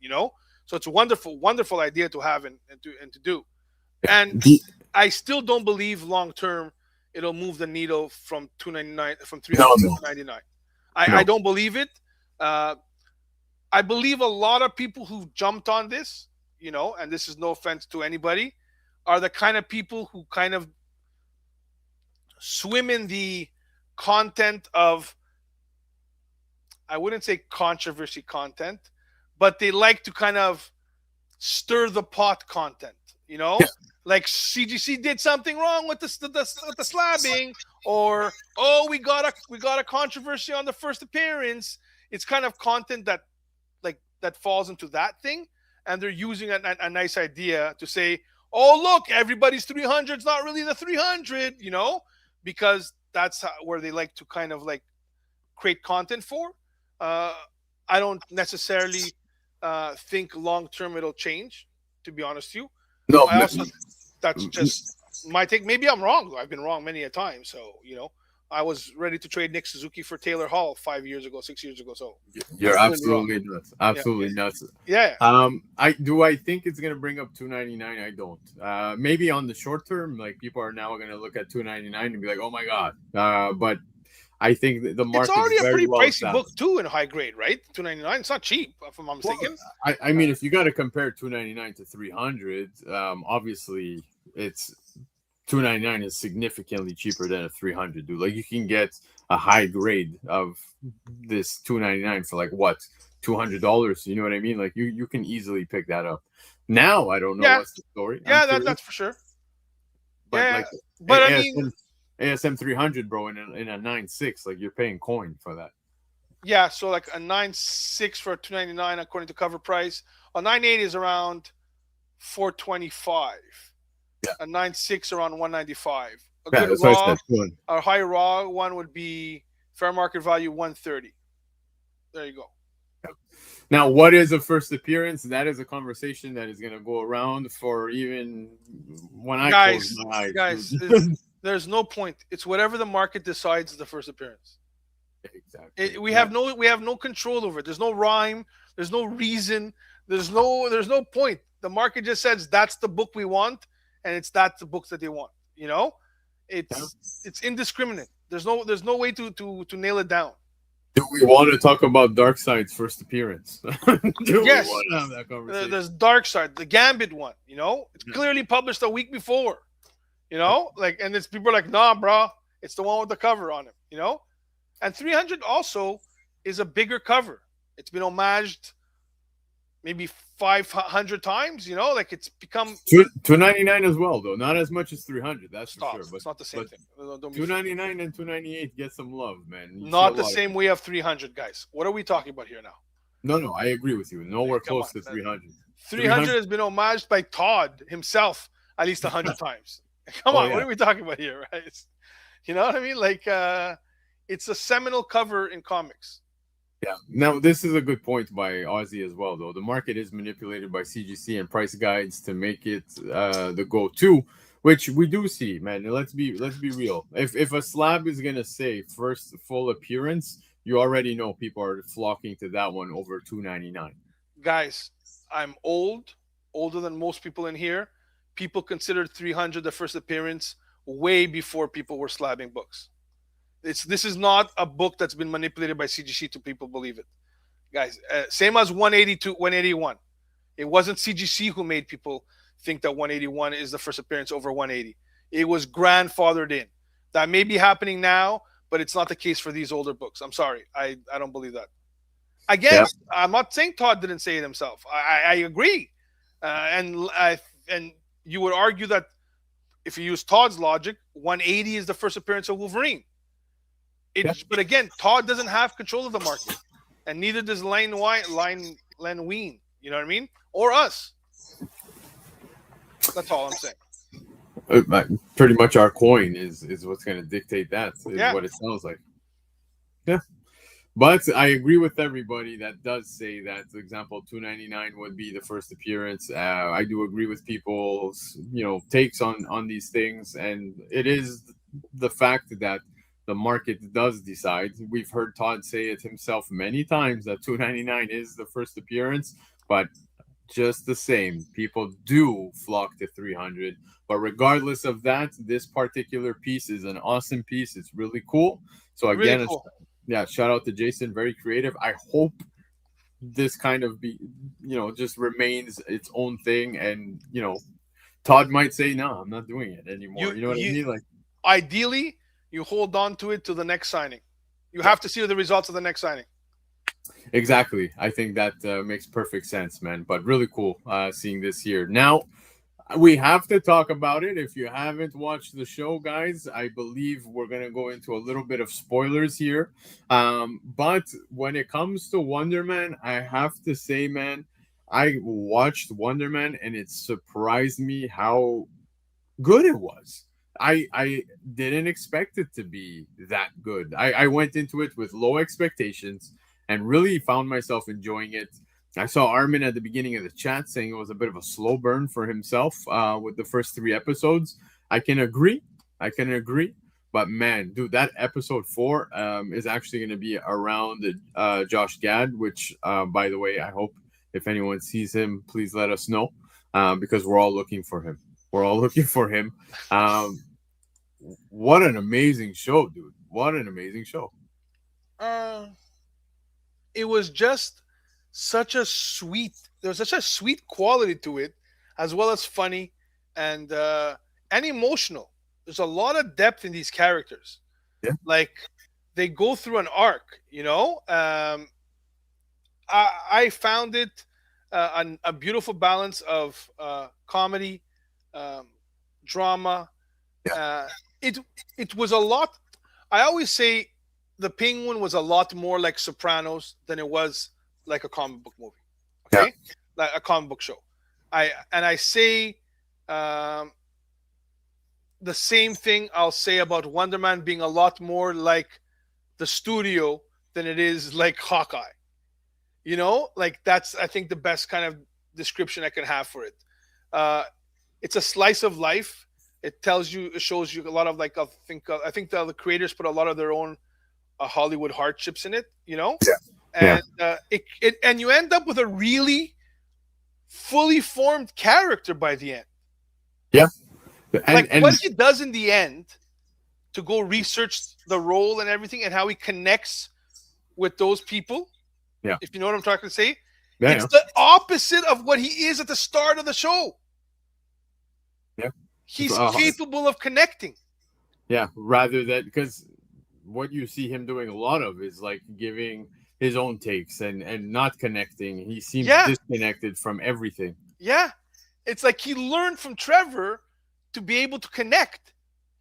So it's a wonderful, wonderful idea to have and to do. And I still don't believe long term it'll move the needle from 299 from 300 to 299. I don't believe it. I believe a lot of people who jumped on this, and this is no offense to anybody, are the kind of people who kind of swim in the content of, I wouldn't say controversy content, but they like to kind of stir the pot content, like CGC did something wrong with the slabbing, or we got a controversy on the first appearance. It's kind of content that falls into that thing, and they're using a nice idea to say, oh look, everybody's 300 is not really the 300, because that's where they like to kind of like create content for. I don't necessarily think long term it'll change, to be honest with you. No, that's just my take. Maybe I'm wrong. I've been wrong many a time. So, I was ready to trade Nick Suzuki for Taylor Hall 6 years ago. So you're absolutely nuts. Absolutely nuts. Yeah. I think it's gonna bring up 299. I don't. Maybe on the short term, like people are now gonna look at 299 and be like, oh my god. But I think the market. It's already a pretty pricey book too in high grade, right? 299. It's not cheap, if I'm not mistaken. I mean, if you got to compare 299 to 300, obviously it's 299 is significantly cheaper than a 300, dude. Like you can get a high grade of this 299 for like what, $200? You know what I mean? Like you can easily pick that up. Now I don't know what's the story. Yeah, that's for sure. But but I mean. ASM 300, bro, in a 9.6, like you're paying coin for that. Yeah, so like a 9.6 for 299 according to cover price. A 9.8 is around 425. Yeah. A 9.6 around 195. A good raw, a high raw one would be fair market value 130. There you go. Now, what is a first appearance? That is a conversation that is going to go around for even when I close my eyes. Guys, there's no point. It's whatever the market decides is the first appearance. Exactly. We have no control over it. There's no rhyme. There's no reason. There's no point. The market just says that's the book we want, and that's the books that they want. It's indiscriminate. There's no way to nail it down. Do we want to talk about Darkseid's first appearance? Yes. We want to have that conversation? There's Darkseid, the Gambit one. It's clearly published a week before. And it's people are like, nah, bro, it's the one with the cover on it, And 300 also is a bigger cover. It's been homaged maybe 500 times. You know, like it's become 299 as well, though. Not as much as 300. That's stop. for sure. But It's not the same but thing. Don't be 299 and 298 get some love, man. You see a not the lot of- same way of 300, guys. What are we talking about here now? No, I agree with you. Nowhere Come close on, to 300. 300 has been homaged by Todd himself at least 100 times. Come Oh, on, yeah. what are we talking about here, right? You know what I mean? Like, it's a seminal cover in comics. Yeah. Now, this is a good point by Ozzy as well, though. The market is manipulated by CGC and price guides to make it the go-to, which we do see, man. Let's be real. If a slab is gonna say first full appearance, you already know people are flocking to that one over $2.99. Guys, I'm older than most people in here. People considered 300 the first appearance way before people were slabbing books. This is not a book that's been manipulated by CGC to people believe it, guys. Same as 180 to 181. It wasn't CGC who made people think that 181 is the first appearance over 180. It was grandfathered in. That may be happening now, but it's not the case for these older books. I'm sorry, I don't believe that. Again, Yep. I'm not saying Todd didn't say it himself. I agree, and you would argue that if you use Todd's logic, 180 is the first appearance of Wolverine. But again, Todd doesn't have control of the market, and neither does Len Wein. You know what I mean? Or us. That's all I'm saying. Pretty much our coin is what's going to dictate that. Is Yeah. what it sounds like. Yeah. But I agree with everybody that does say that, for example, 299 would be the first appearance. I do agree with people's, takes on these things, and it is the fact that the market does decide. We've heard Todd say it himself many times that 299 is the first appearance, but just the same, people do flock to 300. But regardless of that, this particular piece is an awesome piece. It's really cool. So again, Really cool. yeah, shout out to Jason, very creative. I hope this kind of just remains its own thing. And Todd might say, no, I'm not doing it anymore. You know what I mean? Like, ideally, you hold on to it to the next signing. You have to see the results of the next signing. exactly. I think that makes perfect sense, man. But really cool seeing this here. Now, we have to talk about it. If you haven't watched the show, guys, I believe we're going to go into a little bit of spoilers here. But when it comes to Wonder Man, I have to say, man, I watched Wonder Man and it surprised me how good it was. I didn't expect it to be that good. I went into it with low expectations and really found myself enjoying it. I saw Armin at the beginning of the chat saying it was a bit of a slow burn for himself with the first 3 episodes. I can agree. But man, dude, that episode 4 is actually going to be around Josh Gad, which, by the way, I hope if anyone sees him, please let us know because we're all looking for him. What an amazing show, dude. What an amazing show. It was just such a sweet quality to it, as well as funny and emotional. There's a lot of depth in these characters. Yeah. Like they go through an arc, I found it a beautiful balance of comedy, drama. Yeah. It was a lot. I always say the Penguin was a lot more like Sopranos than it was like a comic book movie. Okay, Yeah. Like a comic book show. I say the same thing I'll say about Wonder Man being a lot more like the studio than it is like Hawkeye. Like that's, I think, the best kind of description I can have for it. It's a slice of life. It shows you a lot of like, I think the creators put a lot of their own Hollywood hardships in it, Yeah. and and you end up with a really fully formed character by the end. Yeah. And what he does in the end to go research the role and everything and how he connects with those people. Yeah. If you know what I'm trying to say. Yeah, it's the opposite of what he is at the start of the show. Yeah. He's capable of connecting. Yeah, rather than, because what you see him doing a lot of is like giving his own takes and not connecting. He seems Yeah. disconnected from everything. Yeah. It's like he learned from Trevor to be able to connect.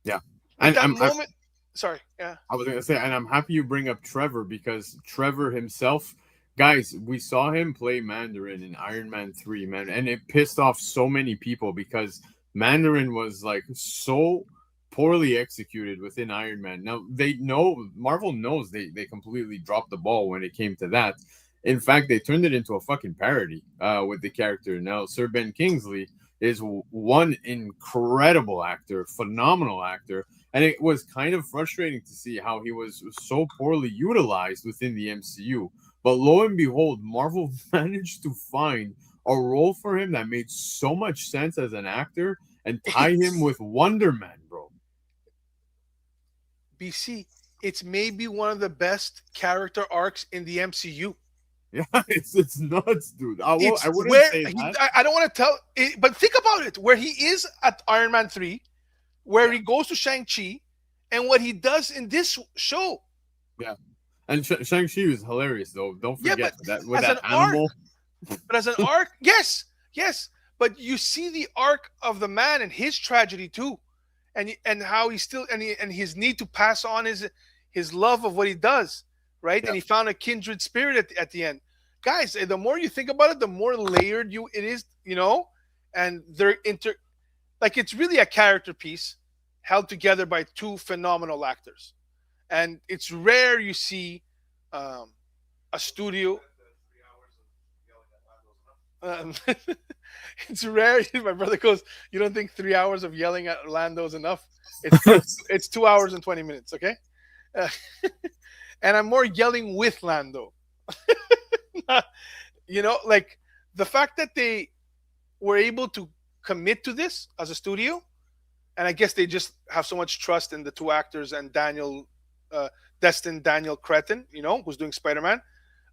Yeah. At And that I'm moment. Sorry. Yeah. I was gonna say, and I'm happy you bring up Trevor, because Trevor himself, guys, we saw him play Mandarin in Iron Man 3, man, and it pissed off so many people because Mandarin was like so poorly executed within Iron Man. Now Marvel knows they completely dropped the ball when it came to that. In fact, they turned it into a fucking parody with the character. Now, Sir Ben Kingsley is one incredible actor, phenomenal actor. And it was kind of frustrating to see how he was so poorly utilized within the MCU. But lo and behold, Marvel managed to find a role for him that made so much sense as an actor and tie him with Wonder Man, bro. BC, it's maybe one of the best character arcs in the MCU. Yeah, it's nuts, dude. I wouldn't say that. I don't want to tell it, but think about it. Where he is at Iron Man 3, where he goes to Shang-Chi, and what he does in this show. Yeah. And Shang-Chi was hilarious, though. Don't forget that with that animal. But as an arc, yes. But you see the arc of the man and his tragedy too, and how he still and his need to pass on his love of what he does, right? Yeah. And he found a kindred spirit at the end. Guys, the more you think about it, the more layered it is, and they're like it's really a character piece held together by two phenomenal actors. And it's rare you see a studio. It's rare. My brother goes, "You don't think 3 hours of yelling at Orlando is enough? It's 2 hours and 20 minutes, okay?" And I'm more yelling with Lando. Like the fact that they were able to commit to this as a studio, and I guess they just have so much trust in the two actors and Destin Daniel Cretton, who's doing Spider-Man,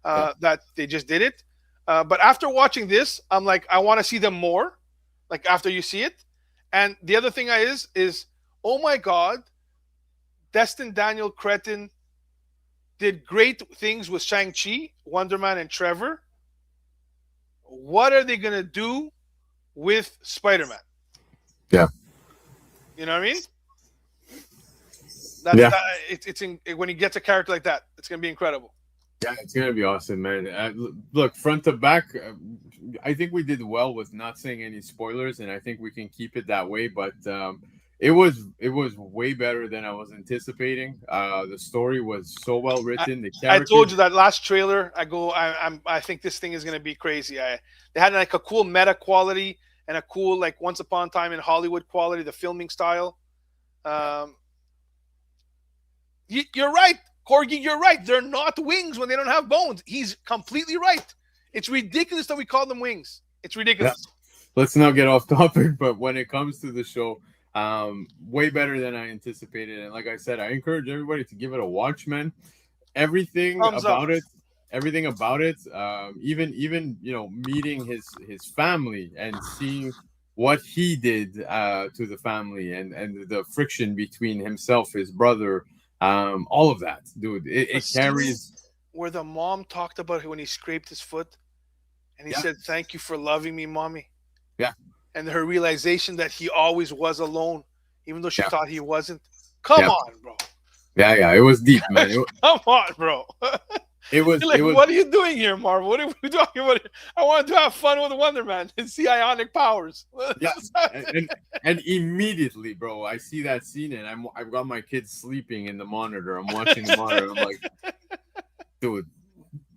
that they just did it. But after watching this, I'm like, I want to see them more. Like after you see it, and the other thing is, oh my God, Destin Daniel Cretton did great things with Shang-Chi, Wonder Man, and Trevor. What are they gonna do with Spider-Man? Yeah. You know what I mean? It's when he gets a character like that, it's gonna be incredible. Yeah, it's gonna be awesome, man. Look, front to back, I think we did well with not saying any spoilers, and I think we can keep it that way. But it was way better than I was anticipating. The story was so well written. The characters... I told you that last trailer. I think this thing is gonna be crazy. They had like a cool meta quality and a cool like Once Upon a Time in Hollywood quality, the filming style. You're right, Corgi. You're right. They're not wings when they don't have bones. He's completely right. It's ridiculous that we call them wings. It's ridiculous. Yeah. Let's not get off topic, but when it comes to the show, way better than I anticipated. And like I said, I encourage everybody to give it a watch, man. Everything about it, even meeting his family and seeing what he did to the family and the friction between himself, his brother, all of that, dude. It carries. Where the mom talked about when he scraped his foot, and he said, "Thank you for loving me, mommy." Yeah. And her realization that he always was alone, even though she thought he wasn't. Come on, bro. Yeah. It was deep, man. Come on, bro. It was like, what are you doing here, Marvel? What are we talking about? I wanted to have fun with Wonder Man and see ionic powers. Yeah, and immediately, bro, I see that scene and I've got my kids sleeping in the monitor. I'm watching the monitor. I'm like, dude,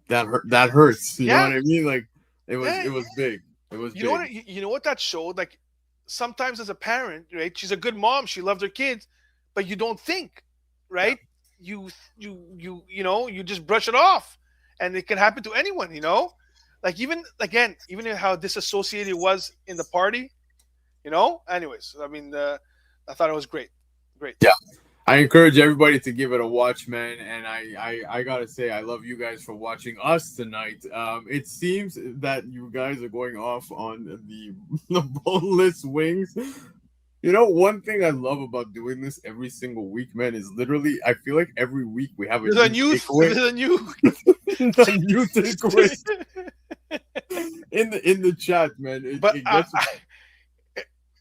that hurts. You know what I mean? Like it was big. It was. You know what that showed? Like sometimes as a parent, right? She's a good mom. She loved her kids, but you don't think, right? Yeah. You just brush it off, and it can happen to anyone, like even how disassociated it was in the party, anyways. I mean, I thought it was great. Yeah, I encourage everybody to give it a watch, man. And I gotta say, I love you guys for watching us tonight. It seems that you guys are going off on the boneless wings. One thing I love about doing this every single week, man, is literally I feel like every week we have a new New takeaway in the chat, man. But It gets,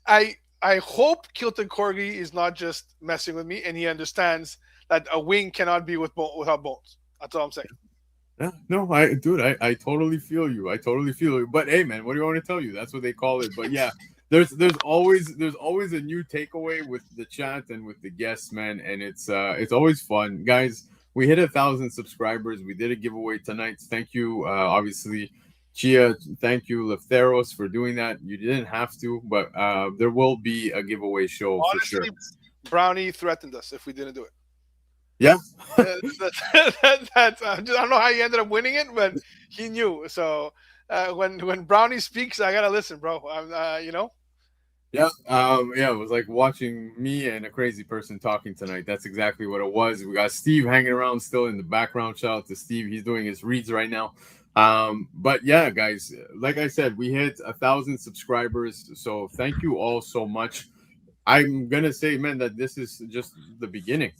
I hope Kilton Corgi is not just messing with me, and he understands that a wing cannot be without bones. That's all I'm saying. yeah, no, I totally feel you. I totally feel you. But hey, man, what do you want to tell you? That's what they call it. But yeah, there's always a new takeaway with the chat and with the guests, man, and it's always fun, guys. We hit 1,000 subscribers. We did a giveaway tonight. Thank you, obviously, Chia. Thank you, Lefteros, for doing that. You didn't have to, but there will be a giveaway show. Honestly, for sure. Brownie threatened us if we didn't do it. Yeah. I don't know how he ended up winning it, but he knew. So when Brownie speaks, I gotta listen, bro. You know. Yeah, it was like watching me and a crazy person talking tonight. That's exactly what it was. We got Steve hanging around still in the background. Shout out to Steve. He's doing his reads right now. But yeah, guys, like I said, we hit 1,000 subscribers. So thank you all so much. I'm gonna say, man, that this is just the beginning,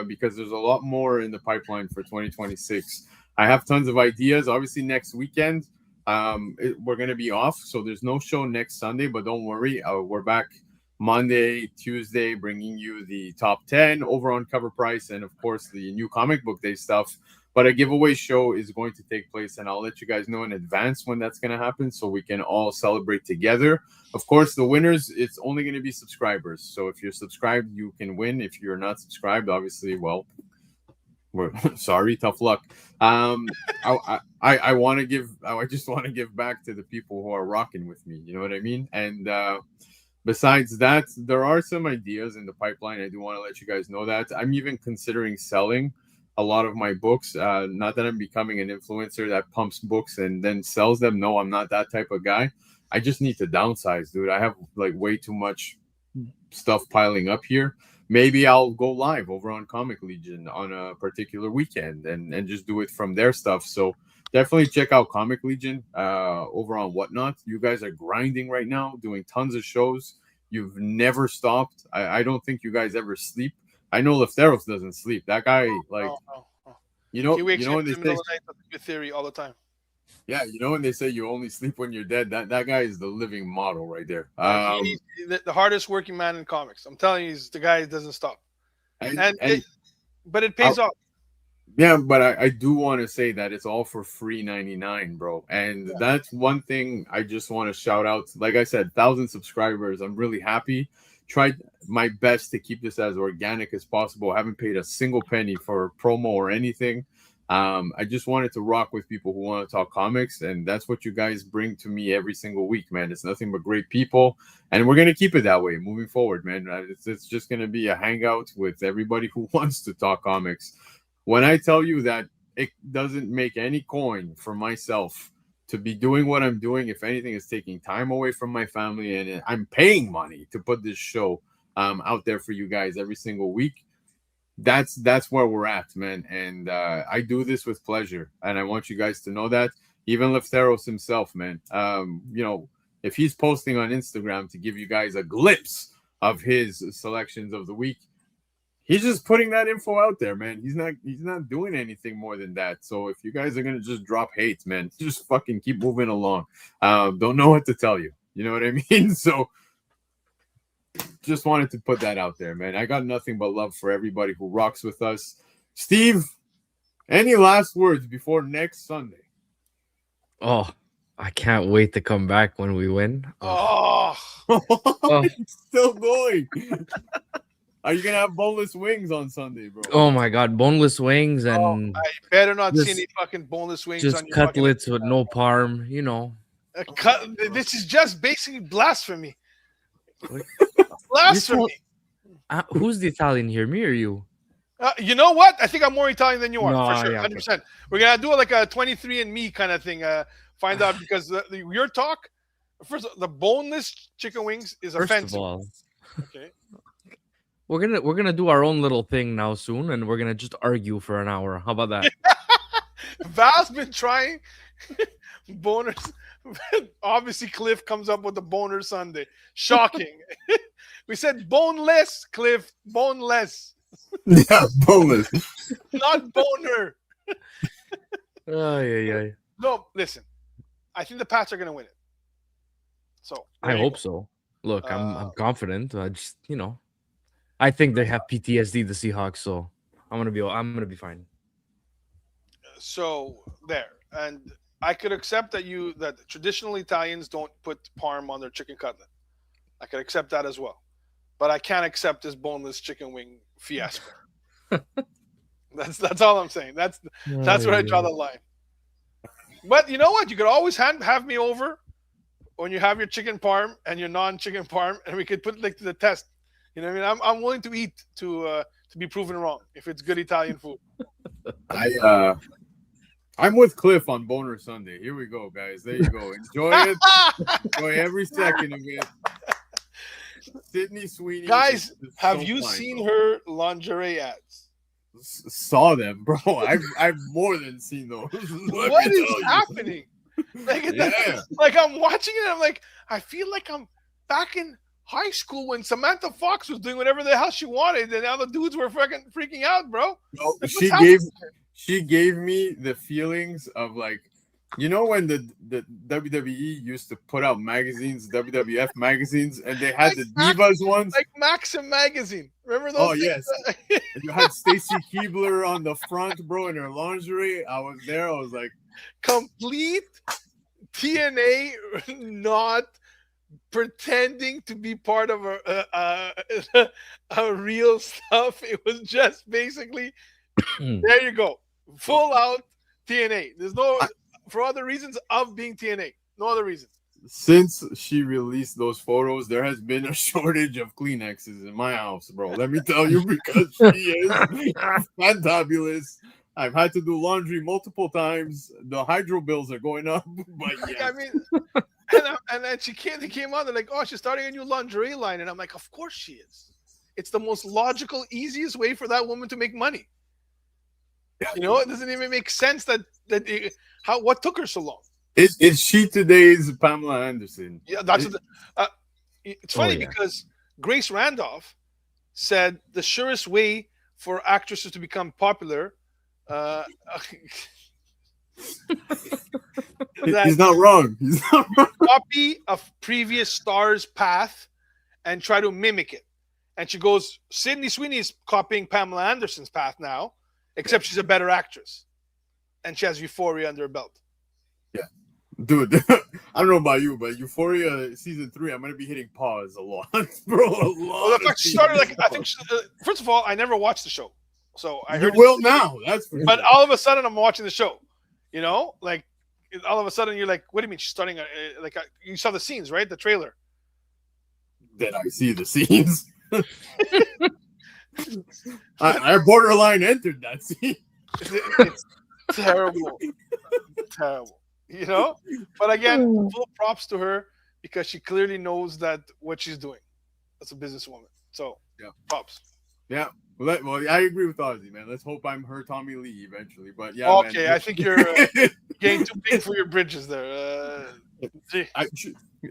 because there's a lot more in the pipeline for 2026. I have tons of ideas. Obviously, next weekend, we're gonna be off, so there's no show next Sunday. But don't worry, we're back Monday, Tuesday, bringing you the top 10 over on Cover Price, and of course the new comic book day stuff. But a giveaway show is going to take place, and I'll let you guys know in advance when that's going to happen so we can all celebrate together. Of course, the winners, it's only going to be subscribers. So if you're subscribed, you can win. If you're not subscribed, obviously, well, we're sorry, tough luck. I just want to give back to the people who are rocking with me. You know what I mean? And besides that, there are some ideas in the pipeline. I do want to let you guys know that. I'm even considering selling a lot of my books. Not that I'm becoming an influencer that pumps books and then sells them. No, I'm not that type of guy. I just need to downsize, dude. I have like way too much stuff piling up here. Maybe I'll go live over on Comic Legion on a particular weekend and just do it from their stuff. So definitely check out Comic Legion over on Whatnot. You guys are grinding right now, doing tons of shows. You've never stopped. I don't think you guys ever sleep. I know Lefteros doesn't sleep. That guy, like, he wakes up when in they the middle say, of the night with your theory all the time. yeah, when they say you only sleep when you're dead, that guy is the living model right there. He's the hardest working man in comics. I'm telling you, he's the guy who doesn't stop. But it pays off. Yeah, but I do want to say that it's all for free 99, bro. And that's one thing I just want to shout out. Like I said, 1,000 subscribers. I'm really happy. Tried my best to keep this as organic as possible. I haven't paid a single penny for promo or anything. I just wanted to rock with people who want to talk comics, and that's what you guys bring to me every single week, man. It's nothing but great people, and we're gonna keep it that way moving forward, man. It's just gonna be a hangout with everybody who wants to talk comics. When I tell you that it doesn't make any coin for myself to be doing what I'm doing, if anything, is taking time away from my family, and I'm paying money to put this show out there for you guys every single week. That's where we're at, man. And I do this with pleasure, and I want you guys to know that. Even Lefteros himself, man, if he's posting on Instagram to give you guys a glimpse of his selections of the week, he's just putting that info out there, man. He's not doing anything more than that. So if you guys are gonna just drop hate, man, just fucking keep moving along. Don't know what to tell you. You know what I mean? So just wanted to put that out there, man. I got nothing but love for everybody who rocks with us. Steve, any last words before next Sunday? Oh, I can't wait to come back when we win. It's still going. Are you gonna have boneless wings on Sunday, bro? Oh my god, boneless wings and I better not see any fucking boneless wings. just on your cutlets fucking... with no parm. You know, this is just basically blasphemy. Blasphemy. Who's the Italian here, me or you? You know what? I think I'm more Italian than you are, No, for sure, yeah, 100%. We're gonna do like a 23andMe kind of thing. Find out, because your talk. First, the boneless chicken wings is offensive. First of all, okay. We're gonna do our own little thing now soon, and we're gonna just argue for an hour. How about that? Val's been trying boners. Obviously, Cliff comes up with the boner Sunday. Shocking. We said boneless, Cliff. Boneless. Yeah, boneless. Not boner. Yeah. No, listen. I think the Pats are going to win it. So I there you hope go. so. Look, I'm Uh, confident. I just I think they have PTSD, the Seahawks, so I'm gonna be fine. So there, and I could accept that traditional Italians don't put parm on their chicken cutlet. I could accept that as well, but I can't accept this boneless chicken wing fiasco. That's all I'm saying. That's where I draw the line. But you know what? You could always have me over when you have your chicken parm and your non-chicken parm, and we could put it like to the test. You know what I mean? I'm willing to eat to be proven wrong if it's good Italian food. I'm with Cliff on Boner Sunday. Here we go, guys. There you go. Enjoy it. Enjoy every second of it. Sydney Sweeney. Guys, have so you fine, seen bro. her lingerie ads? Saw them, bro. I've more than seen those. What is happening? Like, like I'm watching it, I'm like, I feel like I'm back in high school when Samantha Fox was doing whatever the hell she wanted, and all the dudes were fucking freaking out, bro. No, Like, she gave me the feelings of like, you know, when the WWE used to put out magazines, WWF magazines, and they had the Divas ones, like Maxim magazine. Remember those? Oh yes, and you had Stacy Keibler on the front, bro, in her lingerie. I was there. I was like, complete TNA, not pretending to be part of a real stuff. It was just basically there you go, full out TNA. There's no for other reasons of being TNA. No other reason. Since she released those photos, there has been a shortage of Kleenexes in my house, bro. Let me tell you, because she is fantabulous. I've had to do laundry multiple times. The hydro bills are going up, but yeah. I mean, and then they came on. They're like, "Oh, she's starting a new lingerie line," and I'm like, "Of course she is. It's the most logical, easiest way for that woman to make money." You know, it doesn't even make sense what took her so long. Is she today's Pamela Anderson? Yeah, that's it's funny because Grace Randolph said the surest way for actresses to become popular. He's not wrong. He's not wrong. Copy a previous star's path and try to mimic it. And she goes, Sydney Sweeney is copying Pamela Anderson's path now, except she's a better actress. And she has Euphoria under her belt. Yeah. Dude, I don't know about you, but Euphoria season 3, I'm going to be hitting pause a lot, bro. Well, the fact she started, I think, first of all, I never watched the show. So I heard. You will now. That's for But sure. all of a sudden, I'm watching the show. You know, like all of a sudden, you're like, "What do you mean she's starting?" You saw the scenes, right? The trailer. Did I see the scenes? I borderline entered that scene. It's terrible, terrible. You know, but again, full props to her because she clearly knows that what she's doing. That's a businesswoman. So yeah, props. Yeah. Well, I agree with Ozzy, man. Let's hope I'm her Tommy Lee eventually. But yeah, okay, man. I think you're getting too big for your bridges there.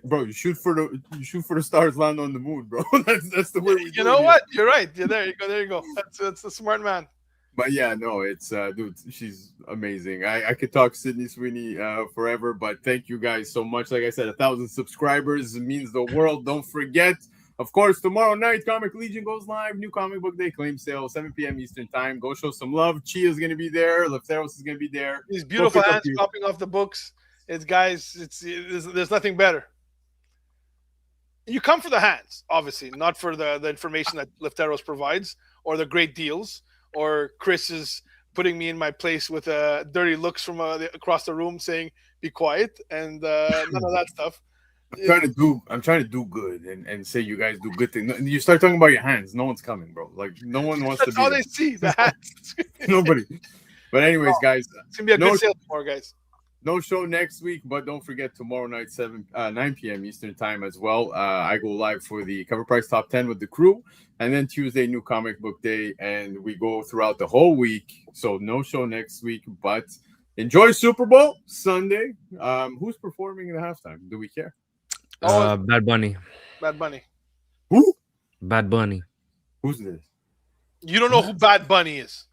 Bro, you shoot for the stars, land on the moon, bro. that's the way we do it. You know what? You're right. Yeah, there you go. There you go. That's a smart man. But yeah, no, it's dude, she's amazing. I could talk Sydney Sweeney forever, but thank you guys so much. Like I said, 1,000 subscribers means the world. Don't forget. Of course, tomorrow night, Comic Legion goes live. New comic book day, claim sale, 7 p.m. Eastern time. Go show some love. Chia's going to be there. Lefteros is going to be there. These beautiful hands popping off the books. There's nothing better. You come for the hands, obviously, not for the information that Lefteros provides or the great deals or Chris is putting me in my place with dirty looks from across the room saying, be quiet, and none of that stuff. I'm trying to do good and say you guys do good things. You start talking about your hands, no one's coming, bro. Like no one wants to be. That's all they see. The hands. Nobody. But anyways, guys, it's gonna be a good sale tomorrow, guys. No show next week, but don't forget tomorrow night 9 p.m. Eastern time as well. I go live for the Cover Price Top 10 with the crew, and then Tuesday new comic book day, and we go throughout the whole week. So no show next week, but enjoy Super Bowl Sunday. Who's performing in the halftime? Do we care? Bad Bunny. Bad Bunny. Who? Bad Bunny. Who's this? You don't know who Bad Bunny is?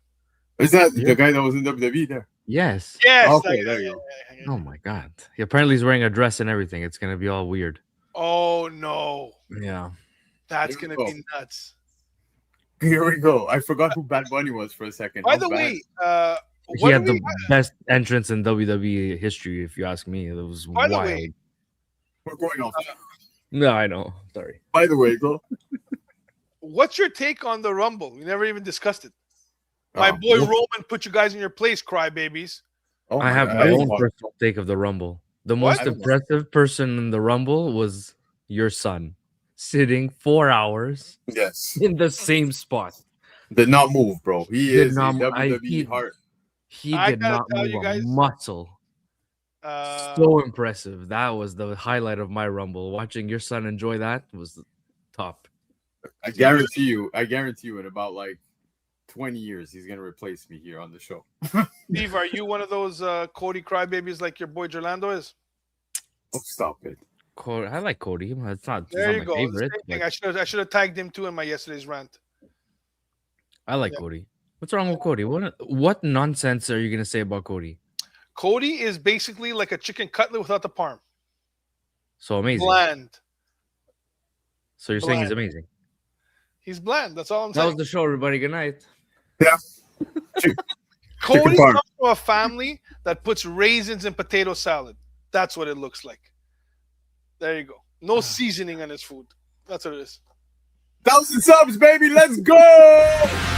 Is that the guy that was in WWE there? Yes. Yes. Okay, there you go. Oh my god. Apparently he's wearing a dress and everything. It's gonna be all weird. Oh no, Yeah. that's Here we gonna go. be nuts. Here we go. I forgot who Bad Bunny was for a second. By How the bad? way, He what had do the we? best entrance in WWE history, if you ask me. It was By the wild. way, We're going off. No, I know. Sorry. By the way, go. what's your take on the Rumble? We never even discussed it. My Oh, boy look- Roman put you guys in your place, crybabies. Oh I have God, my I own don't- personal take of the Rumble. The What? most impressive person in the Rumble was your son, sitting 4 hours Yes, in the same spot. did not move, bro. He Did is not a mo- I- WWE he- heart. He I did gotta not tell move you a guys, muscle. Uh, So impressive. That was the highlight of my Rumble. Watching your son enjoy that was the top. I guarantee you. In about like 20 years, he's gonna replace me here on the show. Steve, are you one of those Cody crybabies like your boy Gerlando is? Oh, stop it. I like Cody. It's not, he's There not you my go. favorite. Same thing. but I should have tagged him too in my yesterday's rant. I like Yeah. Cody. What's wrong with Cody? What nonsense are you gonna say about Cody? Cody is basically like a chicken cutlet without the parm. So amazing. Bland. So you're saying he's Bland. amazing. He's bland. That's all I'm That was saying. the show, everybody. Good night. Yeah. Cody parm. comes from a family that puts raisins in potato salad. That's what it looks like. There you go. No seasoning on his food. That's what it is. 1,000 subs, baby. Let's go.